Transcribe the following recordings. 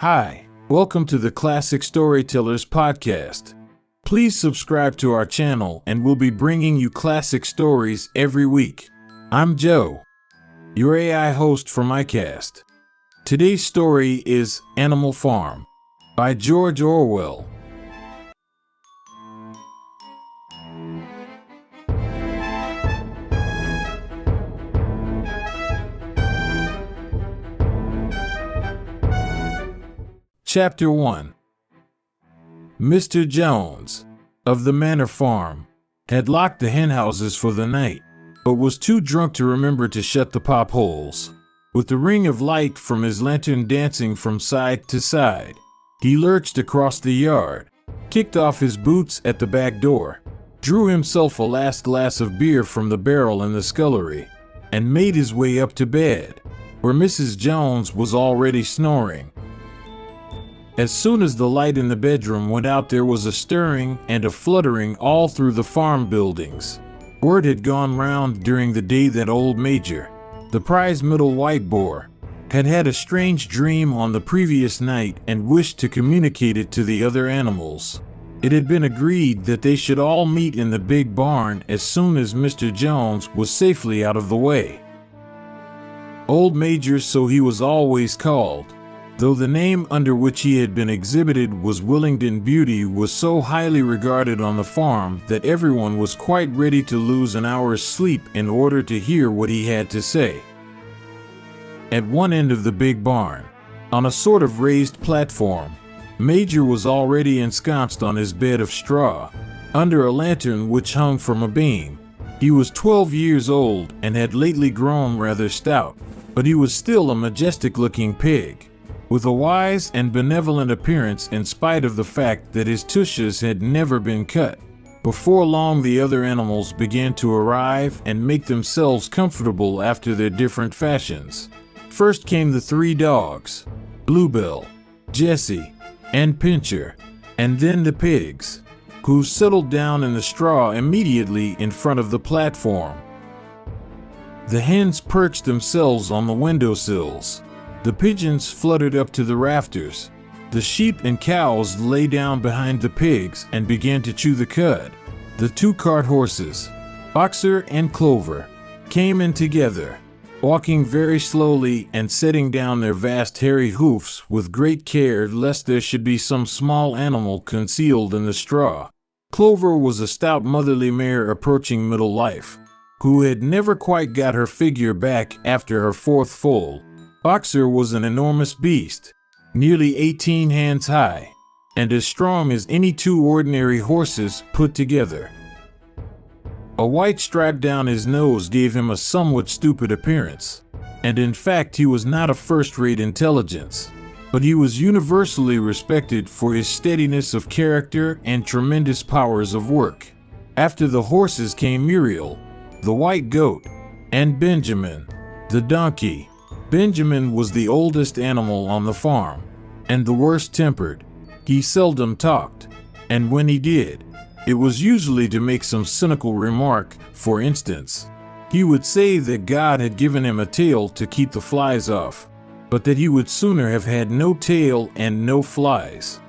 Hi, welcome to the Classic Storytellers podcast. Please subscribe to our channel and we'll be bringing you classic stories every week. I'm Joe, your AI host from Aicast. Today's story is Manor Farm by George Orwell. Chapter 1. Mr. Jones, of the Manor Farm, had locked the henhouses for the night, but was too drunk to remember to shut the popholes. With the ring of light from his lantern dancing from side to side, he lurched across the yard, kicked off his boots at the back door, drew himself a last glass of beer from the barrel in the scullery, and made his way up to bed, where Mrs. Jones was already snoring. As soon as the light in the bedroom went out, there was a stirring and a fluttering all through the farm buildings. Word had gone round during the day that old Major, the prize middle white boar, had had a strange dream on the previous night and wished to communicate it to the other animals. It had been agreed that they should all meet in the big barn as soon as Mr. Jones was safely out of the way. Old Major, so he was always called, though the name under which he had been exhibited was Willingdon Beauty, was so highly regarded on the farm that everyone was quite ready to lose an hour's sleep in order to hear what he had to say. At one end of the big barn, on a sort of raised platform, Major was already ensconced on his bed of straw, under a lantern which hung from a beam. He was 12 years old and had lately grown rather stout, but he was still a majestic-looking pig, with a wise and benevolent appearance in spite of the fact that his tushes had never been cut. Before long the other animals began to arrive and make themselves comfortable after their different fashions. First came the three dogs, Bluebell, Jessie, and Pincher, and then the pigs, who settled down in the straw immediately in front of the platform. The hens perched themselves on the windowsills. The pigeons fluttered up to the rafters. The sheep and cows lay down behind the pigs and began to chew the cud. The two cart horses, Boxer and Clover, came in together, walking very slowly and setting down their vast hairy hoofs with great care lest there should be some small animal concealed in the straw. Clover was a stout motherly mare approaching middle life, who had never quite got her figure back after her fourth foal. Boxer was an enormous beast, nearly 18 hands high, and as strong as any two ordinary horses put together. A white stripe down his nose gave him a somewhat stupid appearance, and in fact he was not of first-rate intelligence, but he was universally respected for his steadiness of character and tremendous powers of work. After the horses came Muriel, the white goat, and Benjamin, the donkey. Benjamin was the oldest animal on the farm, and the worst-tempered. He seldom talked, and when he did, it was usually to make some cynical remark. For instance, he would say that God had given him a tail to keep the flies off, but that he would sooner have had no tail and no flies.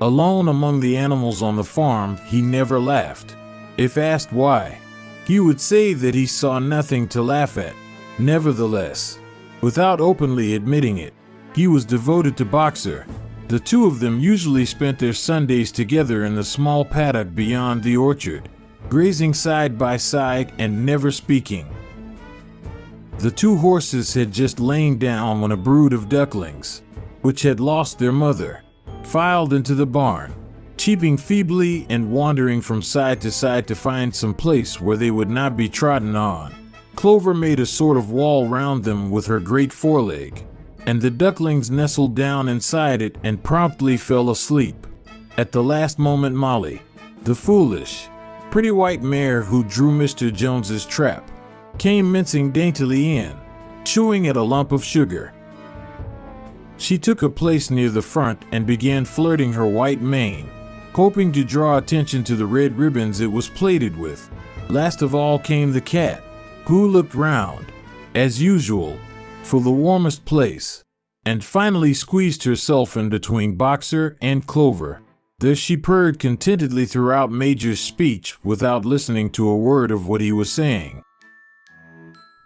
Alone among the animals on the farm, he never laughed. If asked why, he would say that he saw nothing to laugh at. Nevertheless, without openly admitting it, he was devoted to Boxer. The two of them usually spent their Sundays together in the small paddock beyond the orchard, grazing side by side and never speaking. The two horses had just lain down when a brood of ducklings, which had lost their mother, filed into the barn, cheeping feebly and wandering from side to side to find some place where they would not be trodden on. Clover made a sort of wall round them with her great foreleg, and the ducklings nestled down inside it and promptly fell asleep. At the last moment Molly, the foolish, pretty white mare who drew Mr. Jones's trap, came mincing daintily in, chewing at a lump of sugar. She took a place near the front and began flirting her white mane, hoping to draw attention to the red ribbons it was plaited with. Last of all came the cat, who looked round, as usual, for the warmest place. and finally squeezed herself in between Boxer and Clover. Thus she purred contentedly throughout Major's speech without listening to a word of what he was saying.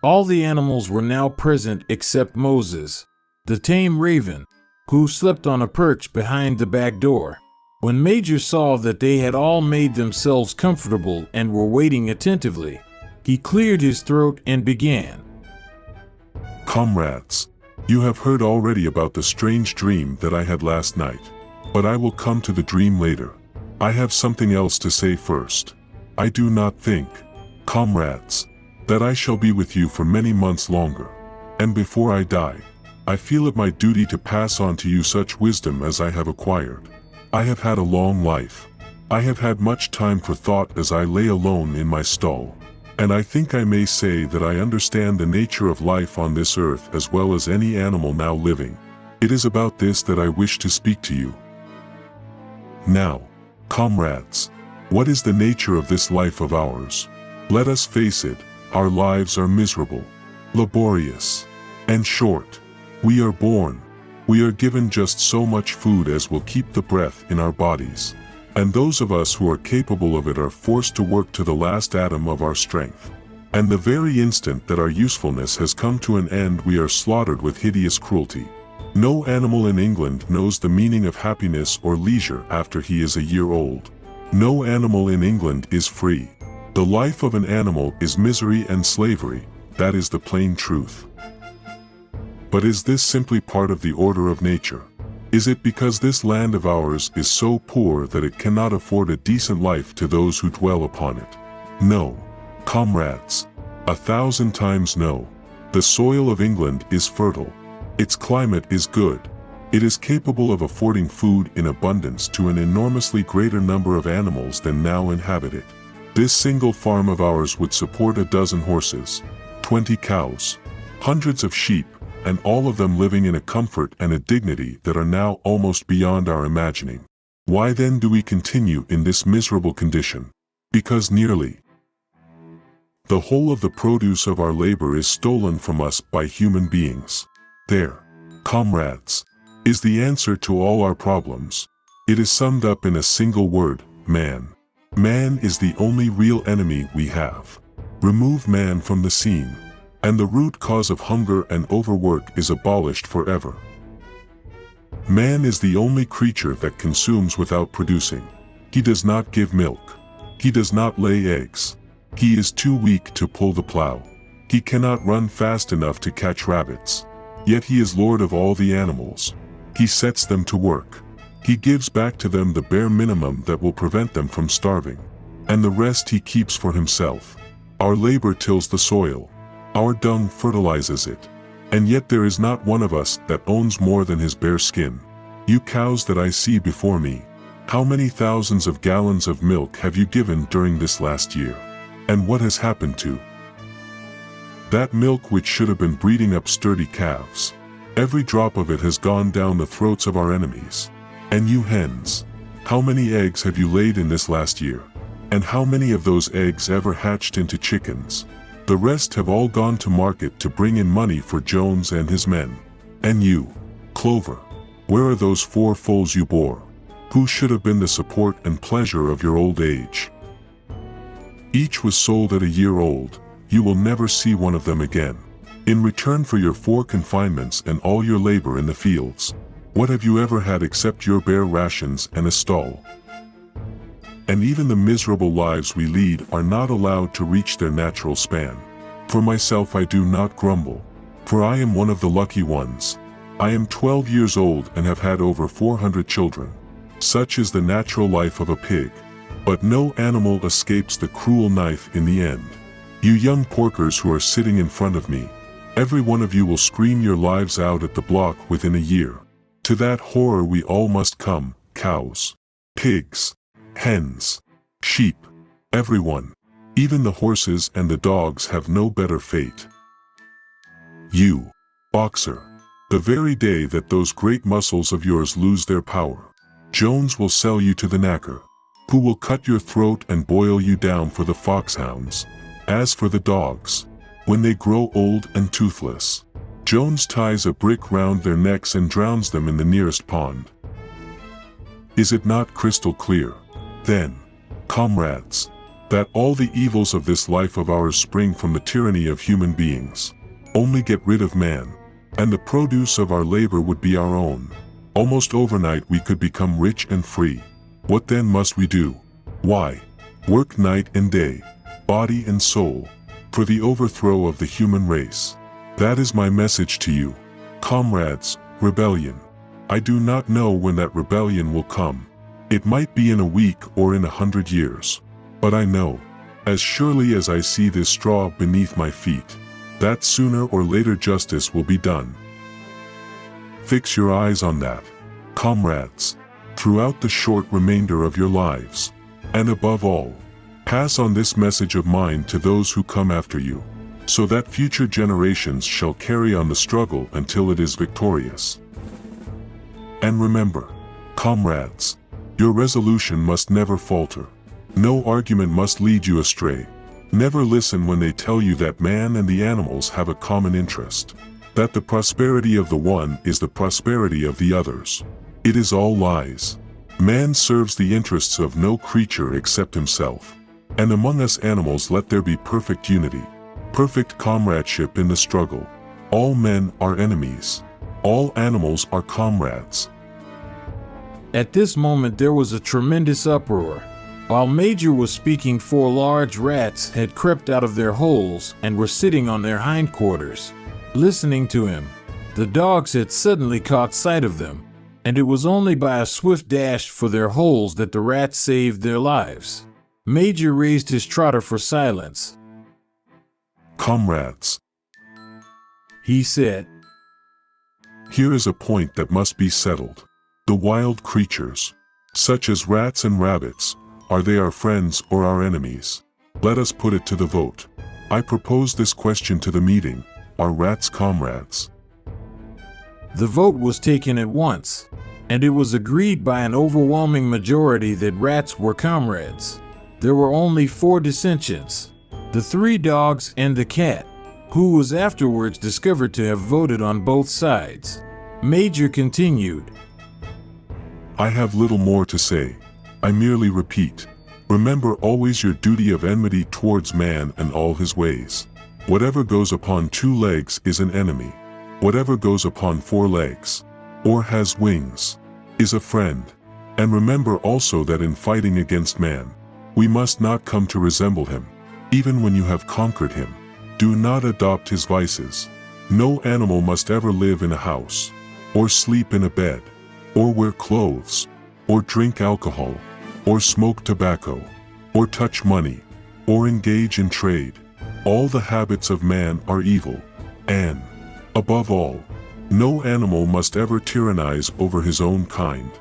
All the animals were now present except Moses, the tame raven, who slept on a perch behind the back door. When Major saw that they had all made themselves comfortable and were waiting attentively, he cleared his throat and began. Comrades, you have heard already about the strange dream that I had last night, but I will come to the dream later. I have something else to say first. I do not think, comrades, that I shall be with you for many months longer, and before I die, I feel it my duty to pass on to you such wisdom as I have acquired. I have had a long life. I have had much time for thought as I lay alone in my stall, and I think I may say that I understand the nature of life on this earth as well as any animal now living. It is about this that I wish to speak to you. Now, comrades, what is the nature of this life of ours? Let us face it, our lives are miserable, laborious, and short. We are born. We are given just so much food as will keep the breath in our bodies, and those of us who are capable of it are forced to work to the last atom of our strength. And the very instant that our usefulness has come to an end, we are slaughtered with hideous cruelty. No animal in England knows the meaning of happiness or leisure after he is a year old. No animal in England is free. The life of an animal is misery and slavery, that is the plain truth. But is this simply part of the order of nature? Is it because this land of ours is so poor that it cannot afford a decent life to those who dwell upon it? No, comrades, 1,000 times no. The soil of England is fertile. Its climate is good. It is capable of affording food in abundance to an enormously greater number of animals than now inhabit it. This single farm of ours would support a dozen horses, 20 cows, hundreds of sheep, and all of them living in a comfort and a dignity that are now almost beyond our imagining. Why then do we continue in this miserable condition? Because nearly the whole of the produce of our labor is stolen from us by human beings. There, comrades, is the answer to all our problems. It is summed up in a single word: man. Man is the only real enemy we have. Remove man from the scene, and the root cause of hunger and overwork is abolished forever. Man is the only creature that consumes without producing. He does not give milk. He does not lay eggs. He is too weak to pull the plow. He cannot run fast enough to catch rabbits. Yet he is lord of all the animals. He sets them to work. He gives back to them the bare minimum that will prevent them from starving, and the rest he keeps for himself. Our labor tills the soil. Our dung fertilizes it. And yet there is not one of us that owns more than his bare skin. You cows that I see before me, how many thousands of gallons of milk have you given during this last year? And what has happened to that milk which should have been breeding up sturdy calves? Every drop of it has gone down the throats of our enemies. And you hens, how many eggs have you laid in this last year? And how many of those eggs ever hatched into chickens? The rest have all gone to market to bring in money for Jones and his men. And you, Clover, where are those 4 foals you bore? Who should have been the support and pleasure of your old age? Each was sold at a year old. You will never see one of them again. In return for your 4 confinements and all your labor in the fields, what have you ever had except your bare rations and a stall? And even the miserable lives we lead are not allowed to reach their natural span. For myself I do not grumble, for I am one of the lucky ones. I am 12 years old and have had over 400 children. Such is the natural life of a pig. But no animal escapes the cruel knife in the end. You young porkers who are sitting in front of me, every one of you will scream your lives out at the block within a year. To that horror we all must come: cows, pigs, hens, sheep, everyone. Even the horses and the dogs have no better fate. You, Boxer, the very day that those great muscles of yours lose their power, Jones will sell you to the knacker, who will cut your throat and boil you down for the foxhounds. As for the dogs, when they grow old and toothless, Jones ties a brick round their necks and drowns them in the nearest pond. Is it not crystal clear, then, comrades, that all the evils of this life of ours spring from the tyranny of human beings? Only get rid of man, and the produce of our labor would be our own. Almost overnight we could become rich and free. What then must we do? Why, work night and day, body and soul, for the overthrow of the human race. That is my message to you, comrades. Rebellion. I do not know when that rebellion will come. It might be in a week or in 100 years. But I know, as surely as I see this straw beneath my feet, that sooner or later justice will be done. Fix your eyes on that, comrades, throughout the short remainder of your lives. And above all, pass on this message of mine to those who come after you, so that future generations shall carry on the struggle until it is victorious. And remember, comrades, your resolution must never falter. No argument must lead you astray. Never listen when they tell you that man and the animals have a common interest, that the prosperity of the one is the prosperity of the others. It is all lies. Man serves the interests of no creature except himself. And among us animals let there be perfect unity, perfect comradeship in the struggle. All men are enemies. All animals are comrades. At this moment there was a tremendous uproar. While Major was speaking, 4 large rats had crept out of their holes and were sitting on their hindquarters, listening to him. The dogs had suddenly caught sight of them, and it was only by a swift dash for their holes that the rats saved their lives. Major raised his trotter for silence. Comrades, he said, here is a point that must be settled. The wild creatures, such as rats and rabbits, are they our friends or our enemies? Let us put it to the vote. I propose this question to the meeting: are rats comrades? The vote was taken at once, and it was agreed by an overwhelming majority that rats were comrades. There were only 4 dissensions: the 3 dogs and the cat, who was afterwards discovered to have voted on both sides. Major continued, I have little more to say. I merely repeat, remember always your duty of enmity towards man and all his ways. Whatever goes upon 2 legs is an enemy. Whatever goes upon 4 legs, or has wings, is a friend. And remember also that in fighting against man, we must not come to resemble him. Even when you have conquered him, do not adopt his vices. No animal must ever live in a house, or sleep in a bed, or wear clothes, or drink alcohol, or smoke tobacco, or touch money, or engage in trade. All the habits of man are evil, and, above all, no animal must ever tyrannize over his own kind.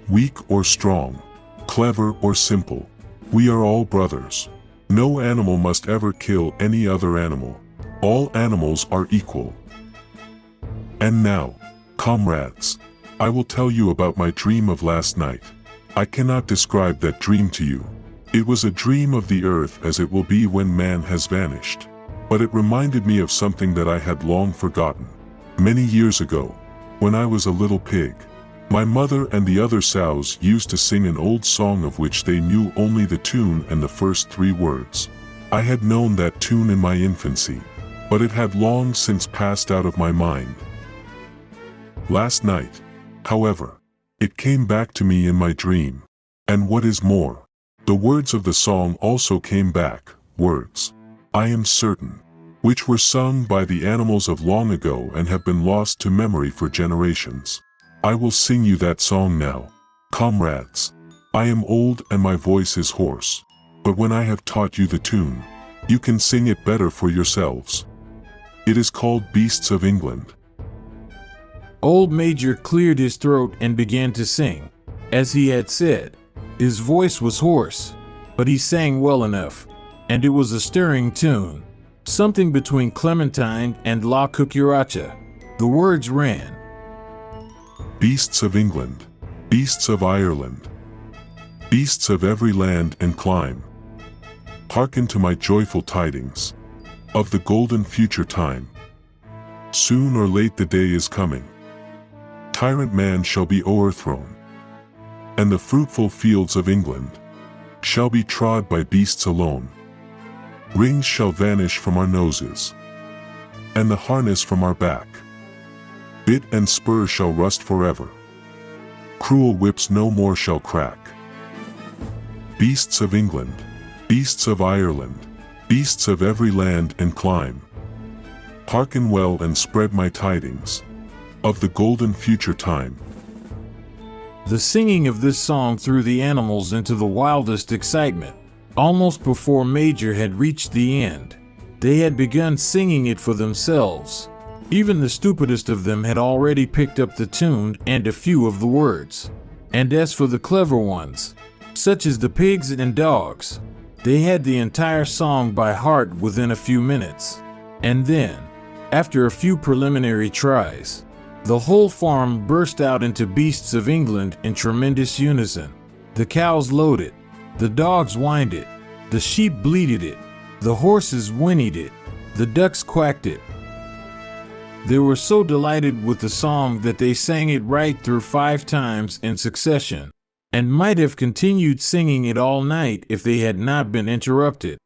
Weak or strong, clever or simple, we are all brothers. No animal must ever kill any other animal. All animals are equal. And now, comrades, I will tell you about my dream of last night. I cannot describe that dream to you. It was a dream of the earth as it will be when man has vanished. But it reminded me of something that I had long forgotten. Many years ago, when I was a little pig, my mother and the other sows used to sing an old song of which they knew only the tune and the first 3 words. I had known that tune in my infancy, but it had long since passed out of my mind. Last night, however, it came back to me in my dream. And what is more, the words of the song also came back, words, I am certain, which were sung by the animals of long ago and have been lost to memory for generations. I will sing you that song now, comrades. I am old and my voice is hoarse, but when I have taught you the tune, you can sing it better for yourselves. It is called Beasts of England. Old Major cleared his throat and began to sing. As he had said, his voice was hoarse, but he sang well enough, and it was a stirring tune, something between Clementine and La Cucaracha. The words ran, Beasts of England, beasts of Ireland, beasts of every land and clime, hearken to my joyful tidings of the golden future time. Soon or late the day is coming. Tyrant man shall be o'erthrown, and the fruitful fields of England shall be trod by beasts alone. Rings shall vanish from our noses, and the harness from our back. Bit and spur shall rust forever. Cruel whips no more shall crack. Beasts of England, beasts of Ireland, beasts of every land and clime, hearken well and spread my tidings of the golden future time. The singing of this song threw the animals into the wildest excitement. Almost before Major had reached the end, they had begun singing it for themselves. Even the stupidest of them had already picked up the tune and a few of the words. And as for the clever ones, such as the pigs and dogs, they had the entire song by heart within a few minutes. And then, after a few preliminary tries, the whole farm burst out into Beasts of England in tremendous unison. The cows lowed it, the dogs whined it, the sheep bleated it, the horses whinnied it, the ducks quacked it. They were so delighted with the song that they sang it right through 5 times in succession, and might have continued singing it all night if they had not been interrupted.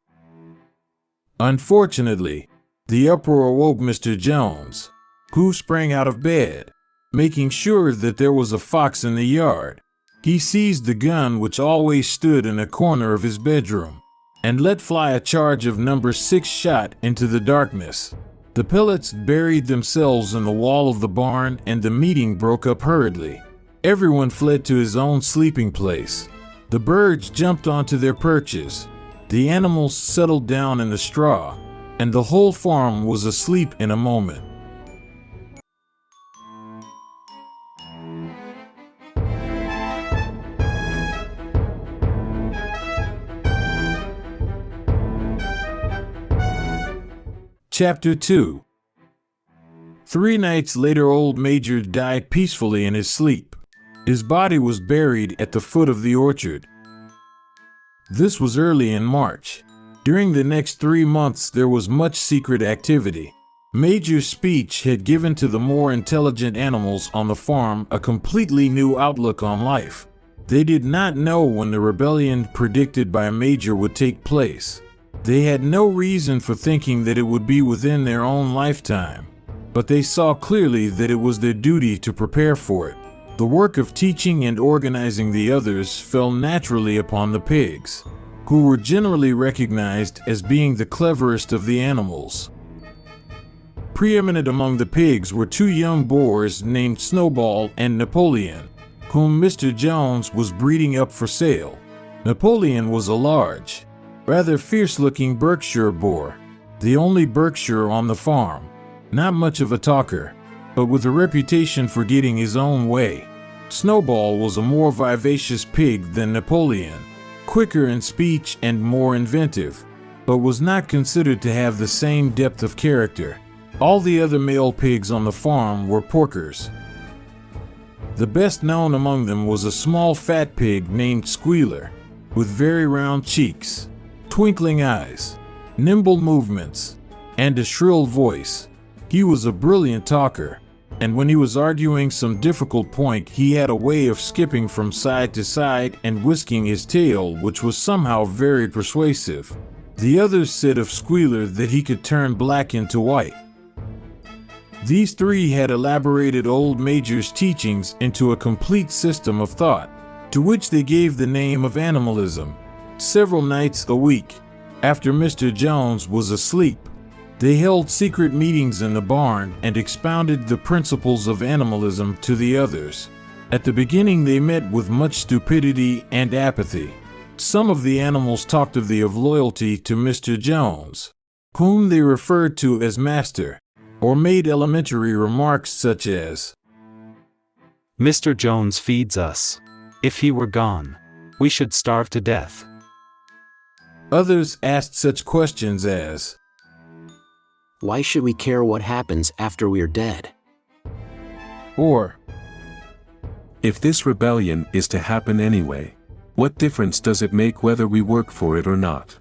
Unfortunately, the uproar awoke Mr. Jones, who sprang out of bed, making sure that there was a fox in the yard. He seized the gun which always stood in a corner of his bedroom, and let fly a charge of number 6 shot into the darkness. The pellets buried themselves in the wall of the barn, and the meeting broke up hurriedly. Everyone fled to his own sleeping place. The birds jumped onto their perches. The animals settled down in the straw, and the whole farm was asleep in a moment. Chapter 2. 3 nights later, old Major died peacefully in his sleep. His body was buried at the foot of the orchard. This was early in March. During the next 3 months there was much secret activity. Major's speech had given to the more intelligent animals on the farm a completely new outlook on life. They did not know when the rebellion predicted by Major would take place. They had no reason for thinking that it would be within their own lifetime, but they saw clearly that it was their duty to prepare for it. The work of teaching and organizing the others fell naturally upon the pigs, who were generally recognized as being the cleverest of the animals. Preeminent among the pigs were 2 young boars named Snowball and Napoleon, whom Mr. Jones was breeding up for sale. Napoleon was a large, rather fierce-looking Berkshire boar, the only Berkshire on the farm. Not much of a talker, but with a reputation for getting his own way. Snowball was a more vivacious pig than Napoleon, quicker in speech and more inventive, but was not considered to have the same depth of character. All the other male pigs on the farm were porkers. The best known among them was a small fat pig named Squealer, with very round cheeks, twinkling eyes, nimble movements, and a shrill voice. He was a brilliant talker, and when he was arguing some difficult point, he had a way of skipping from side to side and whisking his tail, which was somehow very persuasive. The others said of Squealer that he could turn black into white. These 3 had elaborated old Major's teachings into a complete system of thought, to which they gave the name of animalism. Several nights a week, after Mr. Jones was asleep, they held secret meetings in the barn and expounded the principles of animalism to the others. At the beginning they met with much stupidity and apathy. Some of the animals talked of loyalty to Mr. Jones, whom they referred to as Master, or made elementary remarks such as, "Mr. Jones feeds us. If he were gone, we should starve to death." Others asked such questions as, "Why should we care what happens after we're dead?" or, "If this rebellion is to happen anyway, what difference does it make whether we work for it or not?"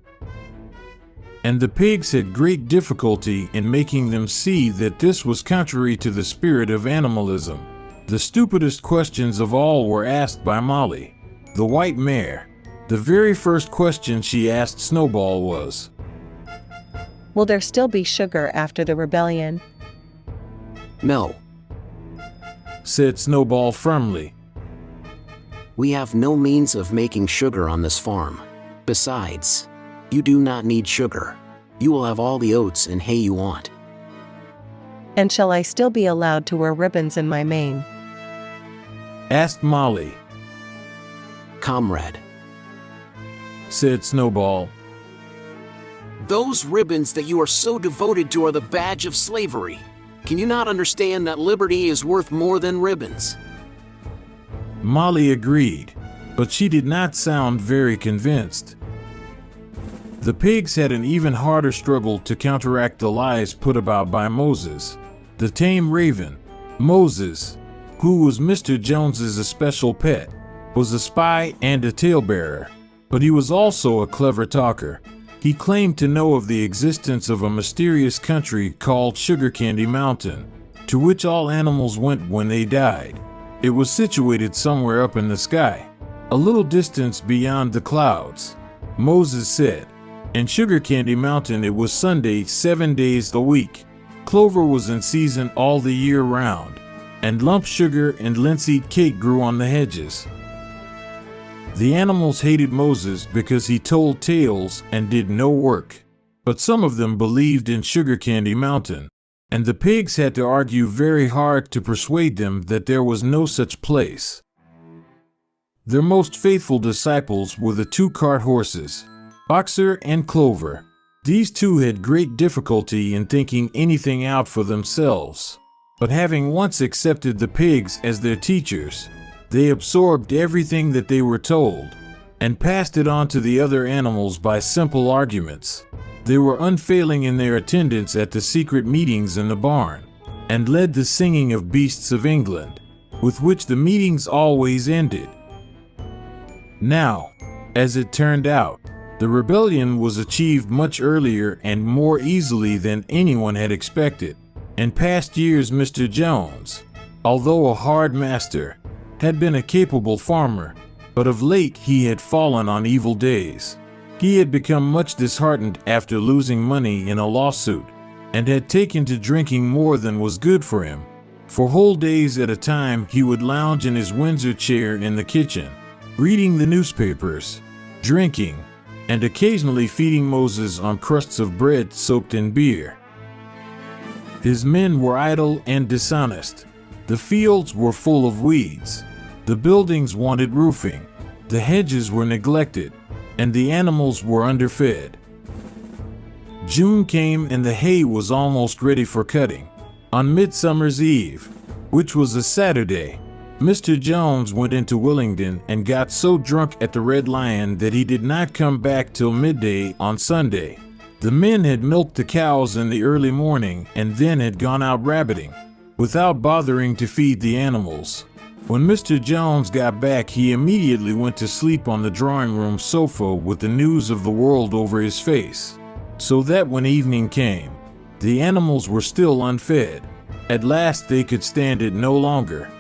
and the pigs had great difficulty in making them see that this was contrary to the spirit of animalism. The stupidest questions of all were asked by Molly, the white mare. The very first question she asked Snowball was, "Will there still be sugar after the rebellion?" No, said Snowball firmly. we have no means of making sugar on this farm. Besides, you do not need sugar. You will have all the oats and hay you want. "And shall I still be allowed to wear ribbons in my mane?" Asked Molly. Comrade, Said Snowball. those ribbons that you are so devoted to are the badge of slavery. Can you not understand that liberty is worth more than ribbons? Molly agreed, but she did not sound very convinced. The pigs had an even harder struggle to counteract the lies put about by Moses, the tame raven. Moses, who was Mr. Jones's especial pet, was a spy and a talebearer, but he was also a clever talker. He claimed to know of the existence of a mysterious country called Sugar Candy Mountain, to which all animals went when they died. It was situated somewhere up in the sky, a little distance beyond the clouds. Moses said, in Sugar Candy Mountain it was Sunday 7 days a week. Clover was in season all the year round, and lump sugar and linseed cake grew on the hedges. The animals hated Moses because he told tales and did no work, but some of them believed in Sugar Candy Mountain, and the pigs had to argue very hard to persuade them that there was no such place. Their most faithful disciples were the 2 cart horses, Boxer and Clover. These two had great difficulty in thinking anything out for themselves, but having once accepted the pigs as their teachers, they absorbed everything that they were told and passed it on to the other animals by simple arguments. They were unfailing in their attendance at the secret meetings in the barn, and led the singing of Beasts of England, with which the meetings always ended. Now, as it turned out, the rebellion was achieved much earlier and more easily than anyone had expected. In past years, Mr. Jones, although a hard master, had been a capable farmer, but of late he had fallen on evil days. He had become much disheartened after losing money in a lawsuit, and had taken to drinking more than was good for him. For whole days at a time he would lounge in his Windsor chair in the kitchen, reading the newspapers, drinking, and occasionally feeding Moses on crusts of bread soaked in beer. His men were idle and dishonest. The fields were full of weeds. The buildings wanted roofing. The hedges were neglected, and the animals were underfed. June came and the hay was almost ready for cutting. On Midsummer's Eve, which was a Saturday, Mr. Jones went into Willingdon and got so drunk at the Red Lion that he did not come back till midday on Sunday. The men had milked the cows in the early morning and then had gone out rabbiting, without bothering to feed the animals. When Mr. Jones got back, he immediately went to sleep on the drawing room sofa with the news of the world over his face, so that when evening came, the animals were still unfed. At last they could stand it no longer.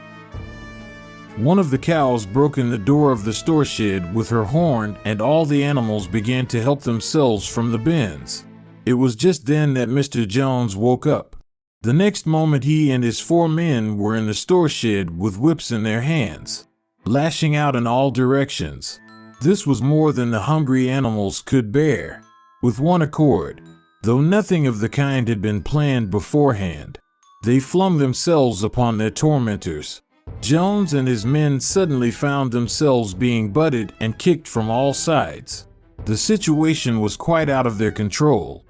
One of the cows broke in the door of the store shed with her horn, and all the animals began to help themselves from the bins. It was just then that Mr. Jones woke up. The next moment he and his 4 men were in the store shed with whips in their hands, lashing out in all directions. This was more than the hungry animals could bear. With one accord, though nothing of the kind had been planned beforehand, they flung themselves upon their tormentors. Jones and his men suddenly found themselves being butted and kicked from all sides. The situation was quite out of their control.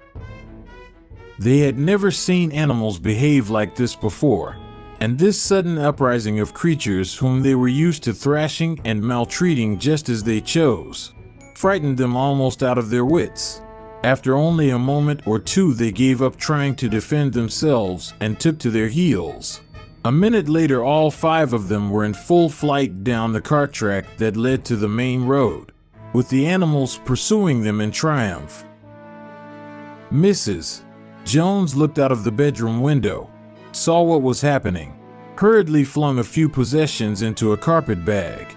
They had never seen animals behave like this before, and this sudden uprising of creatures whom they were used to thrashing and maltreating just as they chose frightened them almost out of their wits. After only a moment or two, they gave up trying to defend themselves and took to their heels. A minute later, all 5 of them were in full flight down the cart track that led to the main road, with the animals pursuing them in triumph. Mrs. Jones looked out of the bedroom window, saw what was happening, hurriedly flung a few possessions into a carpet bag,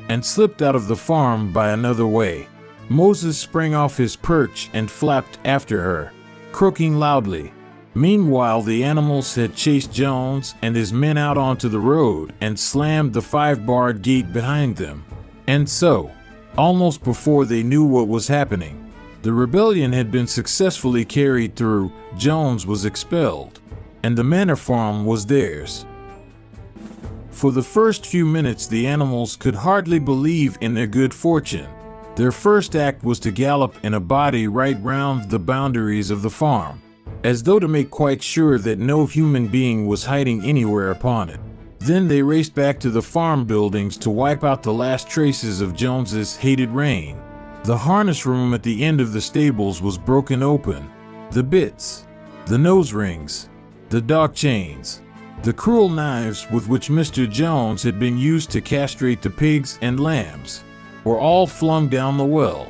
and slipped out of the farm by another way. Moses sprang off his perch and flapped after her, croaking loudly. Meanwhile, the animals had chased Jones and his men out onto the road and slammed the 5-barred gate behind them. And so, almost before they knew what was happening, the rebellion had been successfully carried through, Jones was expelled, and the Manor Farm was theirs. For the first few minutes, the animals could hardly believe in their good fortune. Their first act was to gallop in a body right round the boundaries of the farm, as though to make quite sure that no human being was hiding anywhere upon it. Then they raced back to the farm buildings to wipe out the last traces of Jones's hated reign. The harness room at the end of the stables was broken open. The bits, the nose rings, the dog chains, the cruel knives with which Mr. Jones had been used to castrate the pigs and lambs, were all flung down the well.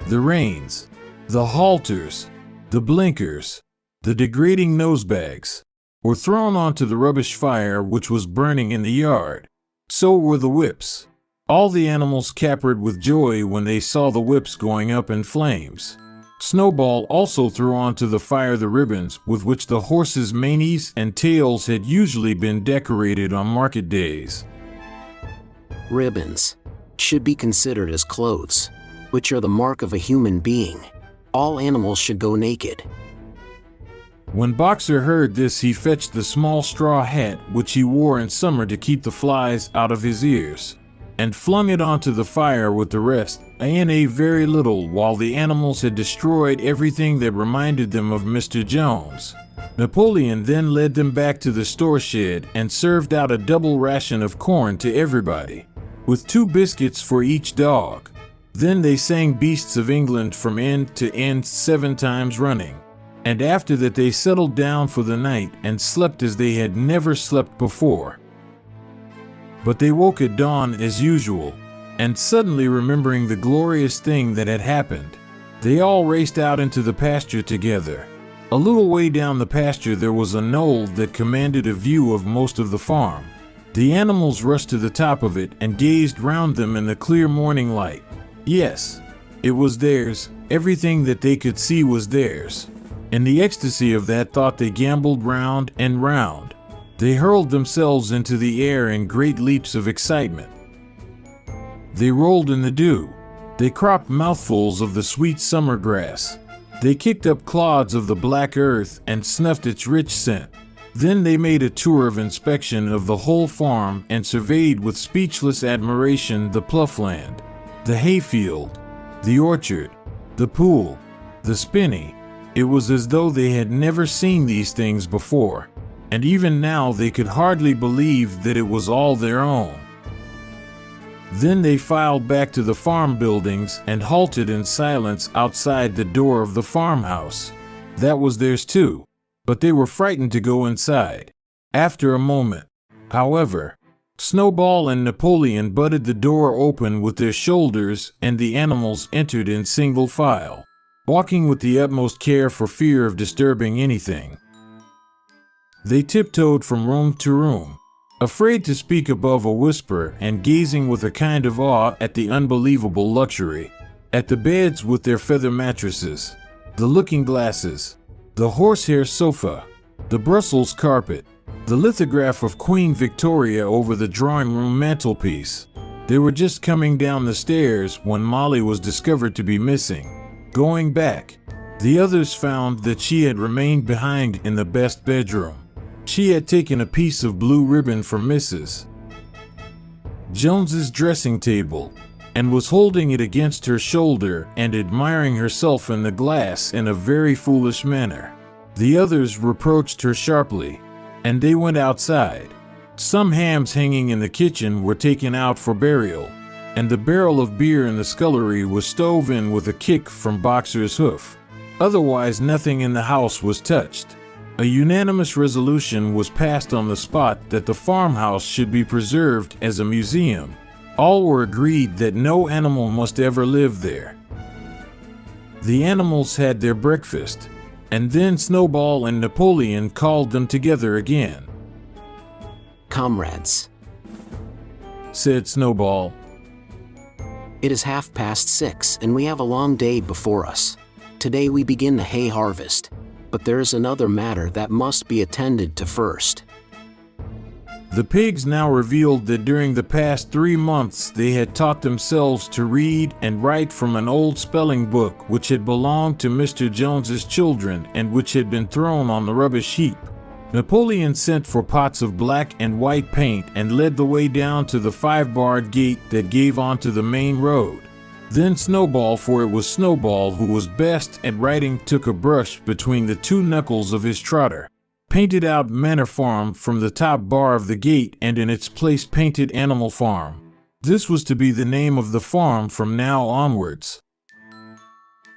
The reins, the halters, the blinkers, the degrading nosebags, were thrown onto the rubbish fire which was burning in the yard. So were the whips. All the animals capered with joy when they saw the whips going up in flames. Snowball also threw onto the fire the ribbons with which the horses' manes and tails had usually been decorated on market days. Ribbons should be considered as clothes, which are the mark of a human being. All animals should go naked. When Boxer heard this, he fetched the small straw hat which he wore in summer to keep the flies out of his ears, and flung it onto the fire with the rest, and ate very little while the animals had destroyed everything that reminded them of Mr. Jones. Napoleon then led them back to the store shed and served out a double ration of corn to everybody, with 2 biscuits for each dog. Then they sang Beasts of England from end to end 7 times running, and after that they settled down for the night and slept as they had never slept before. But they woke at dawn as usual, and suddenly remembering the glorious thing that had happened, they all raced out into the pasture together. A little way down the pasture there was a knoll that commanded a view of most of the farm. The animals rushed to the top of it and gazed round them in the clear morning light. Yes, it was theirs. Everything that they could see was theirs. In the ecstasy of that thought they gamboled round and round. They hurled themselves into the air in great leaps of excitement. They rolled in the dew. They cropped mouthfuls of the sweet summer grass. They kicked up clods of the black earth and snuffed its rich scent. Then they made a tour of inspection of the whole farm and surveyed with speechless admiration the ploughland, the hayfield, the orchard, the pool, the spinney. It was as though they had never seen these things before, and even now they could hardly believe that it was all their own. Then they filed back to the farm buildings and halted in silence outside the door of the farmhouse. That was theirs too, but they were frightened to go inside. After a moment, however, Snowball and Napoleon butted the door open with their shoulders, and the animals entered in single file, walking with the utmost care for fear of disturbing anything. They tiptoed from room to room, afraid to speak above a whisper and gazing with a kind of awe at the unbelievable luxury, at the beds with their feather mattresses, the looking glasses, the horsehair sofa, the Brussels carpet, the lithograph of Queen Victoria over the drawing room mantelpiece. They were just coming down the stairs when Molly was discovered to be missing. Going back, the others found that she had remained behind in the best bedroom. She had taken a piece of blue ribbon from Mrs. Jones's dressing table and was holding it against her shoulder and admiring herself in the glass in a very foolish manner. The others reproached her sharply, and they went outside. Some hams hanging in the kitchen were taken out for burial, and the barrel of beer in the scullery was stove in with a kick from Boxer's hoof. Otherwise, nothing in the house was touched. A unanimous resolution was passed on the spot that the farmhouse should be preserved as a museum. All were agreed that no animal must ever live there. The animals had their breakfast, and then Snowball and Napoleon called them together again. Comrades, Said Snowball. it is 6:30 and we have a long day before us. Today we begin the hay harvest, but there is another matter that must be attended to first. The pigs now revealed that during the past 3 months they had taught themselves to read and write from an old spelling book which had belonged to Mr. Jones's children and which had been thrown on the rubbish heap. Napoleon sent for pots of black and white paint and led the way down to the 5-barred gate that gave onto the main road. Then Snowball, for it was Snowball who was best at writing, took a brush between the 2 knuckles of his trotter, painted out Manor Farm from the top bar of the gate, and in its place painted Animal Farm. This was to be the name of the farm from now onwards.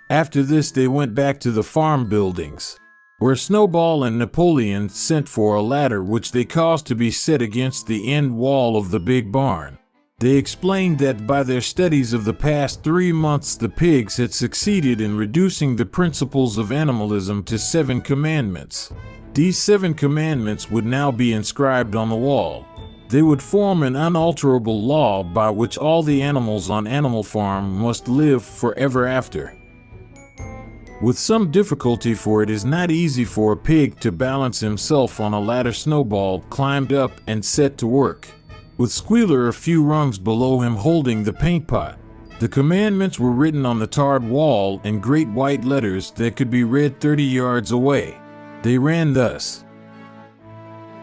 After this they went back to the farm buildings, where Snowball and Napoleon sent for a ladder which they caused to be set against the end wall of the big barn. They explained that by their studies of the past 3 months the pigs had succeeded in reducing the principles of animalism to 7 commandments. These 7 commandments would now be inscribed on the wall. They would form an unalterable law by which all the animals on Animal Farm must live forever after. With some difficulty, for it is not easy for a pig to balance himself on a ladder, Snowball climbed up and set to work, with Squealer a few rungs below him holding the paint pot. The commandments were written on the tarred wall in great white letters that could be read 30 yards away. They ran thus: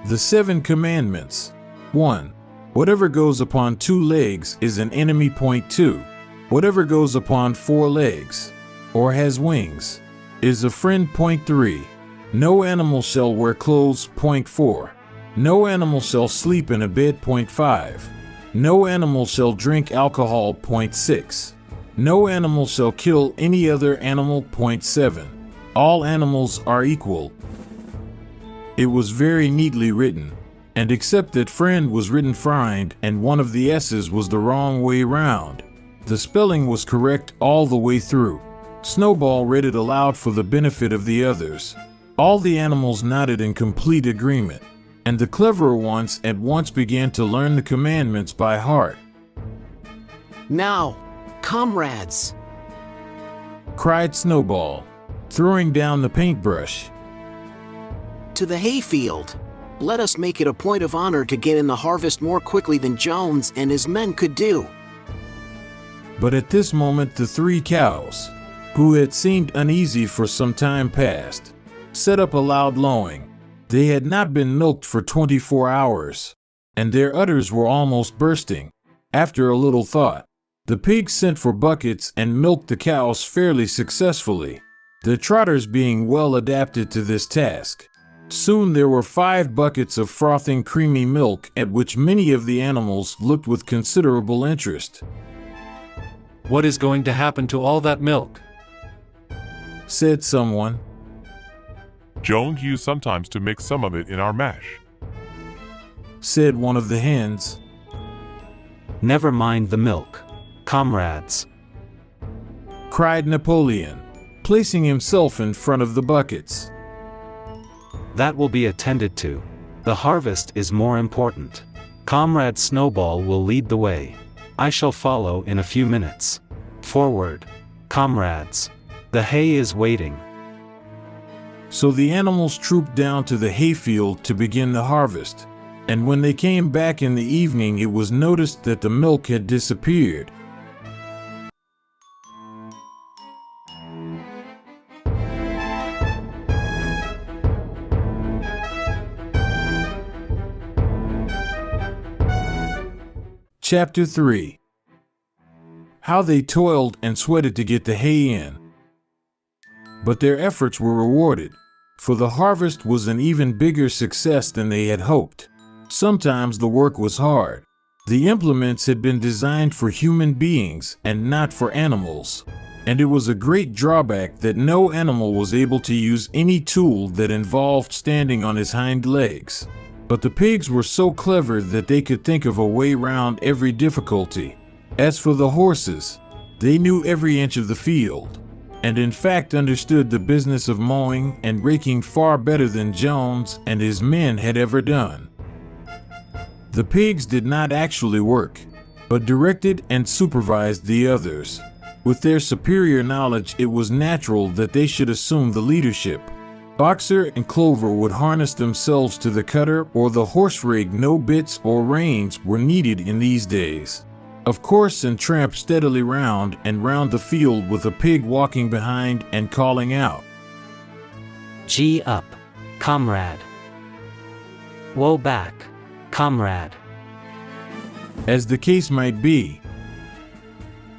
The 7 commandments. 1. Whatever goes upon 2 legs is an enemy. 2. Whatever goes upon 4 legs, or has wings, is a friend. 3. No animal shall wear clothes. 4. No animal shall sleep in a bed. 5. No animal shall drink alcohol. 6. No animal shall kill any other animal. 7. All animals are equal. It was very neatly written, and except that friend was written frind and one of the S's was the wrong way round, the spelling was correct all the way through. Snowball read it aloud for the benefit of the others. All the animals nodded in complete agreement, and the cleverer ones at once began to learn the commandments by heart. Now, comrades, Cried Snowball, throwing down the paintbrush. to the hayfield. Let us make it a point of honor to get in the harvest more quickly than Jones and his men could do. But at this moment the 3 cows, who had seemed uneasy for some time past, set up a loud lowing. They had not been milked for 24 hours, and their udders were almost bursting. After a little thought, the pigs sent for buckets and milked the cows fairly successfully, the trotters being well adapted to this task. Soon there were 5 buckets of frothing creamy milk, at which many of the animals looked with considerable interest. What is going to happen to all that milk? Said someone. Jones used sometimes to mix some of it in our mash. Said one of the hens. Never mind the milk, comrades. Cried Napoleon, placing himself in front of the buckets. That will be attended to. The harvest is more important. Comrade Snowball will lead the way. I shall follow in a few minutes. Forward, comrades. The hay is waiting. So the animals trooped down to the hayfield to begin the harvest, and when they came back in the evening it was noticed that the milk had disappeared. Chapter 3. How they toiled and sweated to get the hay in. But their efforts were rewarded, for the harvest was an even bigger success than they had hoped. Sometimes the work was hard. The implements had been designed for human beings and not for animals, and it was a great drawback that no animal was able to use any tool that involved standing on his hind legs. But the pigs were so clever that they could think of a way round every difficulty. As for the horses, they knew every inch of the field. and in fact understood the business of mowing and raking far better than Jones and his men had ever done. The pigs did not actually work, but directed and supervised the others. With their superior knowledge, it was natural that they should assume the leadership. Boxer and Clover would harness themselves to the cutter or the horse rig. No bits or reins were needed in these days, of course, and tramp steadily round and round the field with a pig walking behind and calling out, "Gee up, comrade. Woe back, comrade." as the case might be.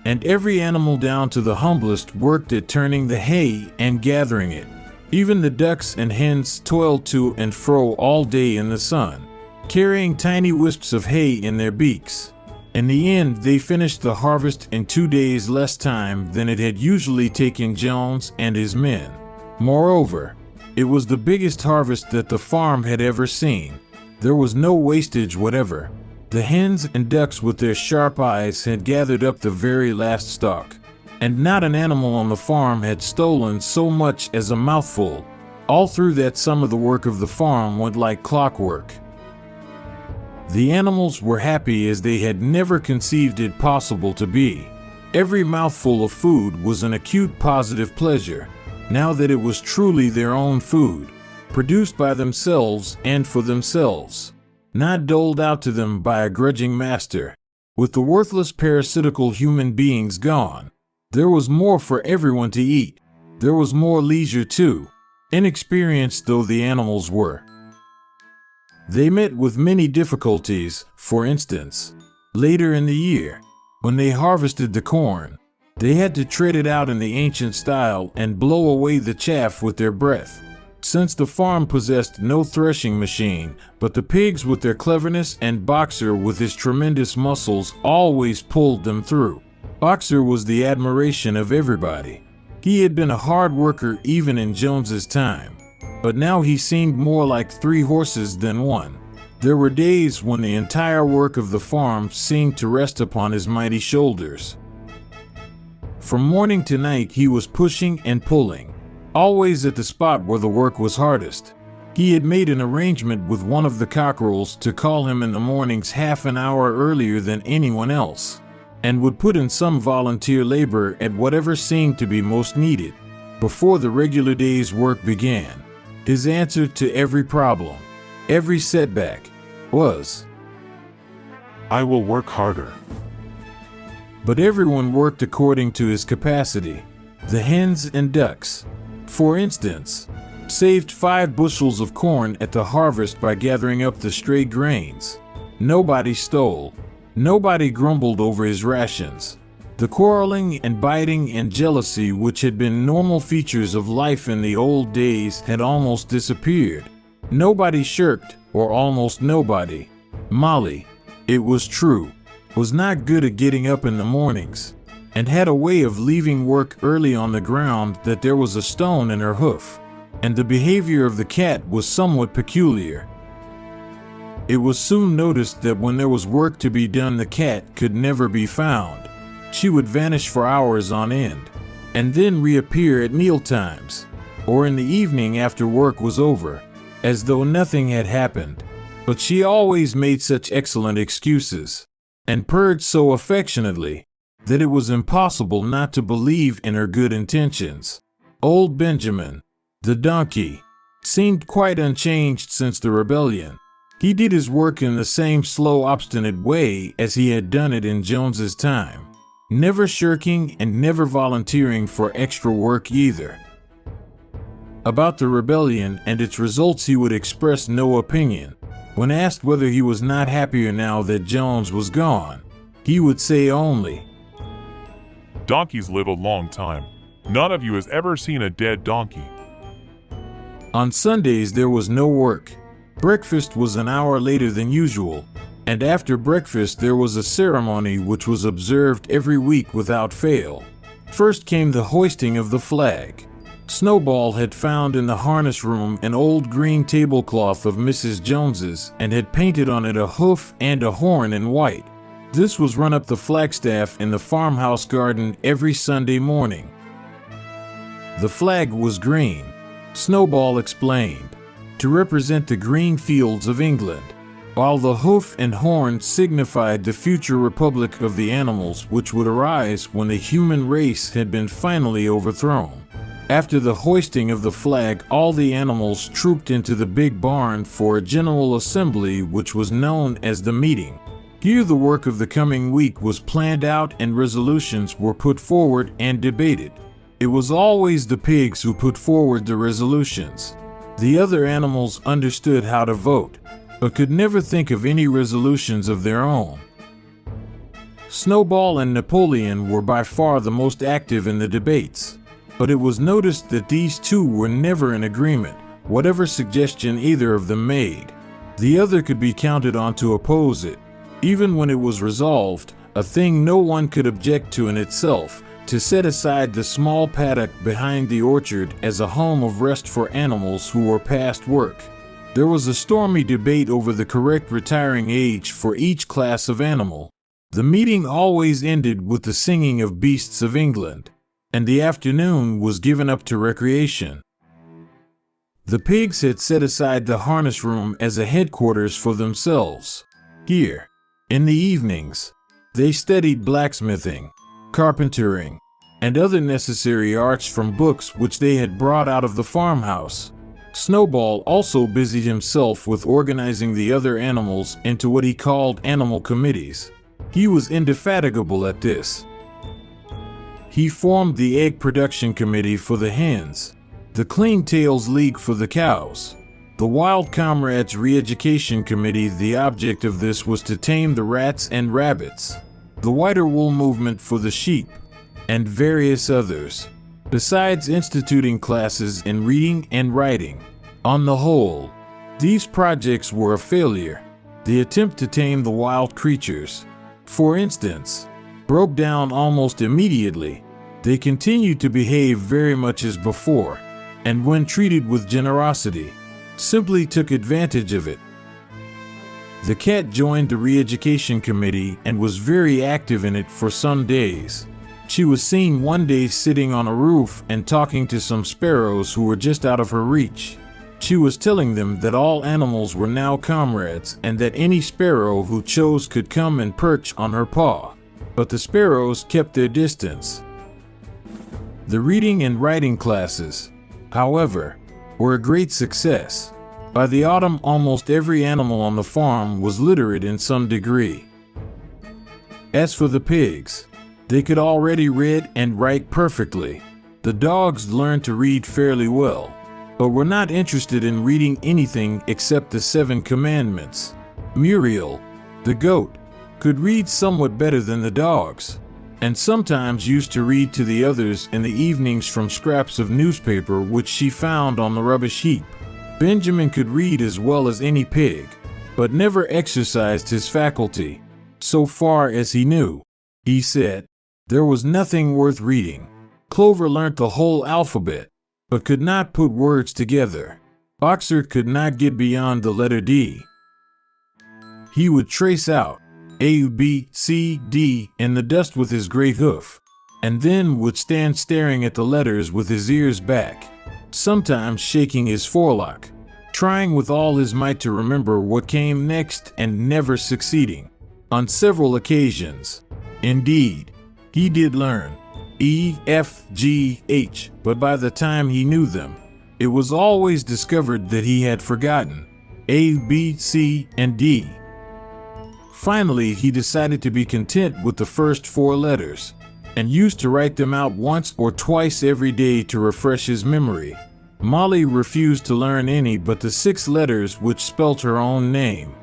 And every animal down to the humblest worked at turning the hay and gathering it. Even the ducks and hens toiled to and fro all day in the sun, carrying tiny wisps of hay in their beaks. In the end, they finished the harvest in 2 days less time than it had usually taken Jones and his men. Moreover, it was the biggest harvest that the farm had ever seen. There was no wastage whatever. The hens and ducks with their sharp eyes had gathered up the very last stalk, and not an animal on the farm had stolen so much as a mouthful. All through that summer the work of the farm went like clockwork. The animals were happy as they had never conceived it possible to be. Every mouthful of food was an acute positive pleasure, now that it was truly their own food, produced by themselves and for themselves, not doled out to them by a grudging master. With the worthless parasitical human beings gone, there was more for everyone to eat. There was more leisure too, inexperienced though the animals were. They met with many difficulties. For instance, later in the year, when they harvested the corn, they had to tread it out in the ancient style and blow away the chaff with their breath. Since the farm possessed no threshing machine, but the pigs with their cleverness and Boxer with his tremendous muscles always pulled them through. Boxer was the admiration of everybody. He had been a hard worker even in Jones's time, but now he seemed more like 3 horses than one. There were days when the entire work of the farm seemed to rest upon his mighty shoulders. From morning to night he was pushing and pulling, always at the spot where the work was hardest. He had made an arrangement with one of the cockerels to call him in the mornings half an hour earlier than anyone else, and would put in some volunteer labor at whatever seemed to be most needed. Before the regular day's work began, his answer to every problem, every setback, was, I will work harder. But everyone worked according to his capacity. The hens and ducks, for instance, saved 5 bushels of corn at the harvest by gathering up the stray grains. Nobody stole. Nobody grumbled over his rations. The quarreling and biting and jealousy which had been normal features of life in the old days had almost disappeared. Nobody shirked, or almost nobody. Molly, it was true, was not good at getting up in the mornings, and had a way of leaving work early on the ground that there was a stone in her hoof, and the behavior of the cat was somewhat peculiar. It was soon noticed that when there was work to be done the cat could never be found. She would vanish for hours on end, and then reappear at mealtimes, or in the evening after work was over, as though nothing had happened. But she always made such excellent excuses, and purred so affectionately, that it was impossible not to believe in her good intentions. Old Benjamin, the donkey, seemed quite unchanged since the rebellion. He did his work in the same slow, obstinate way as he had done it in Jones's time, never shirking and never volunteering for extra work either. About the rebellion and its results he would express no opinion. When asked whether he was not happier now that Jones was gone, he would say only, Donkeys live a long time. None of you has ever seen a dead donkey. On Sundays there was no work. Breakfast was an hour later than usual, and after breakfast there was a ceremony which was observed every week without fail. First came the hoisting of the flag. Snowball had found in the harness room an old green tablecloth of Mrs. Jones's and had painted on it a hoof and a horn in white. This was run up the flagstaff in the farmhouse garden every Sunday morning. The flag was green, Snowball explained, to represent the green fields of England, while the hoof and horn signified the future republic of the animals which would arise when the human race had been finally overthrown. After the hoisting of the flag, all the animals trooped into the big barn for a general assembly which was known as the meeting. Here the work of the coming week was planned out and resolutions were put forward and debated. It was always the pigs who put forward the resolutions. The other animals understood how to vote, but could never think of any resolutions of their own. Snowball and Napoleon were by far the most active in the debates, but it was noticed that these two were never in agreement. Whatever suggestion either of them made, the other could be counted on to oppose it. Even when it was resolved, a thing no one could object to in itself, to set aside the small paddock behind the orchard as a home of rest for animals who were past work. There was a stormy debate over the correct retiring age for each class of animal. The meeting always ended with the singing of Beasts of England, and the afternoon was given up to recreation. The pigs had set aside the harness room as a headquarters for themselves. Here, in the evenings, they studied blacksmithing, carpentering, and other necessary arts from books which they had brought out of the farmhouse. Snowball also busied himself with organizing the other animals into what he called animal committees. He was indefatigable at this. He formed the Egg Production Committee for the hens, the Clean Tails League for the cows, the Wild Comrades Re-Education Committee. The object of this was to tame the rats and rabbits, the Whiter Wool Movement for the sheep, and various others, besides instituting classes in reading and writing. On the whole, these projects were a failure. The attempt to tame the wild creatures, for instance, broke down almost immediately. They continued to behave very much as before, and when treated with generosity, simply took advantage of it. The cat joined the Re-Education Committee and was very active in it for some days. She was seen one day sitting on a roof and talking to some sparrows who were just out of her reach. She was telling them that all animals were now comrades and that any sparrow who chose could come and perch on her paw. But the sparrows kept their distance. The reading and writing classes, however, were a great success. By the autumn, almost every animal on the farm was literate in some degree. As for the pigs, they could already read and write perfectly. The dogs learned to read fairly well, but were not interested in reading anything except the 7 Commandments. Muriel, the goat, could read somewhat better than the dogs, and sometimes used to read to the others in the evenings from scraps of newspaper which she found on the rubbish heap. Benjamin could read as well as any pig, but never exercised his faculty. So far as he knew, he said, there was nothing worth reading. Clover learnt the whole alphabet, but could not put words together. Boxer could not get beyond the letter D. He would trace out A, B, C, D in the dust with his great hoof, and then would stand staring at the letters with his ears back, sometimes shaking his forelock, trying with all his might to remember what came next and never succeeding. On several occasions, indeed, he did learn E, F, G, H, but by the time he knew them, it was always discovered that he had forgotten A, B, C, and D. Finally, he decided to be content with the first 4 letters, and used to write them out once or twice every day to refresh his memory. Molly refused to learn any but the 6 letters which spelt her own name.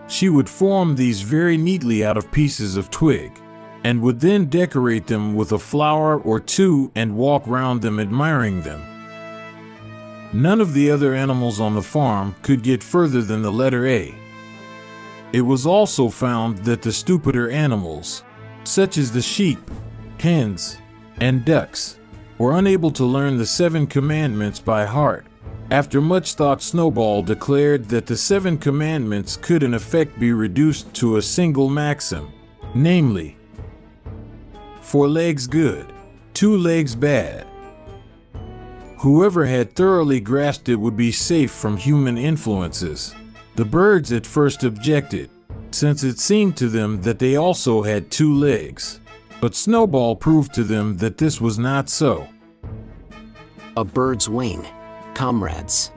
She would form these very neatly out of pieces of twig, and would then decorate them with a flower or 2 and walk round them admiring them. None of the other animals on the farm could get further than the letter A. It was also found that the stupider animals, such as the sheep, hens, and ducks, were unable to learn the 7 commandments by heart. After much thought, Snowball declared that the 7 commandments could in effect be reduced to a single maxim, namely, 4 legs good, 2 legs bad, Whoever had thoroughly grasped it would be safe from human influences. The birds at first objected, since it seemed to them that they also had 2 legs. But Snowball proved to them that this was not so. A bird's wing, comrades,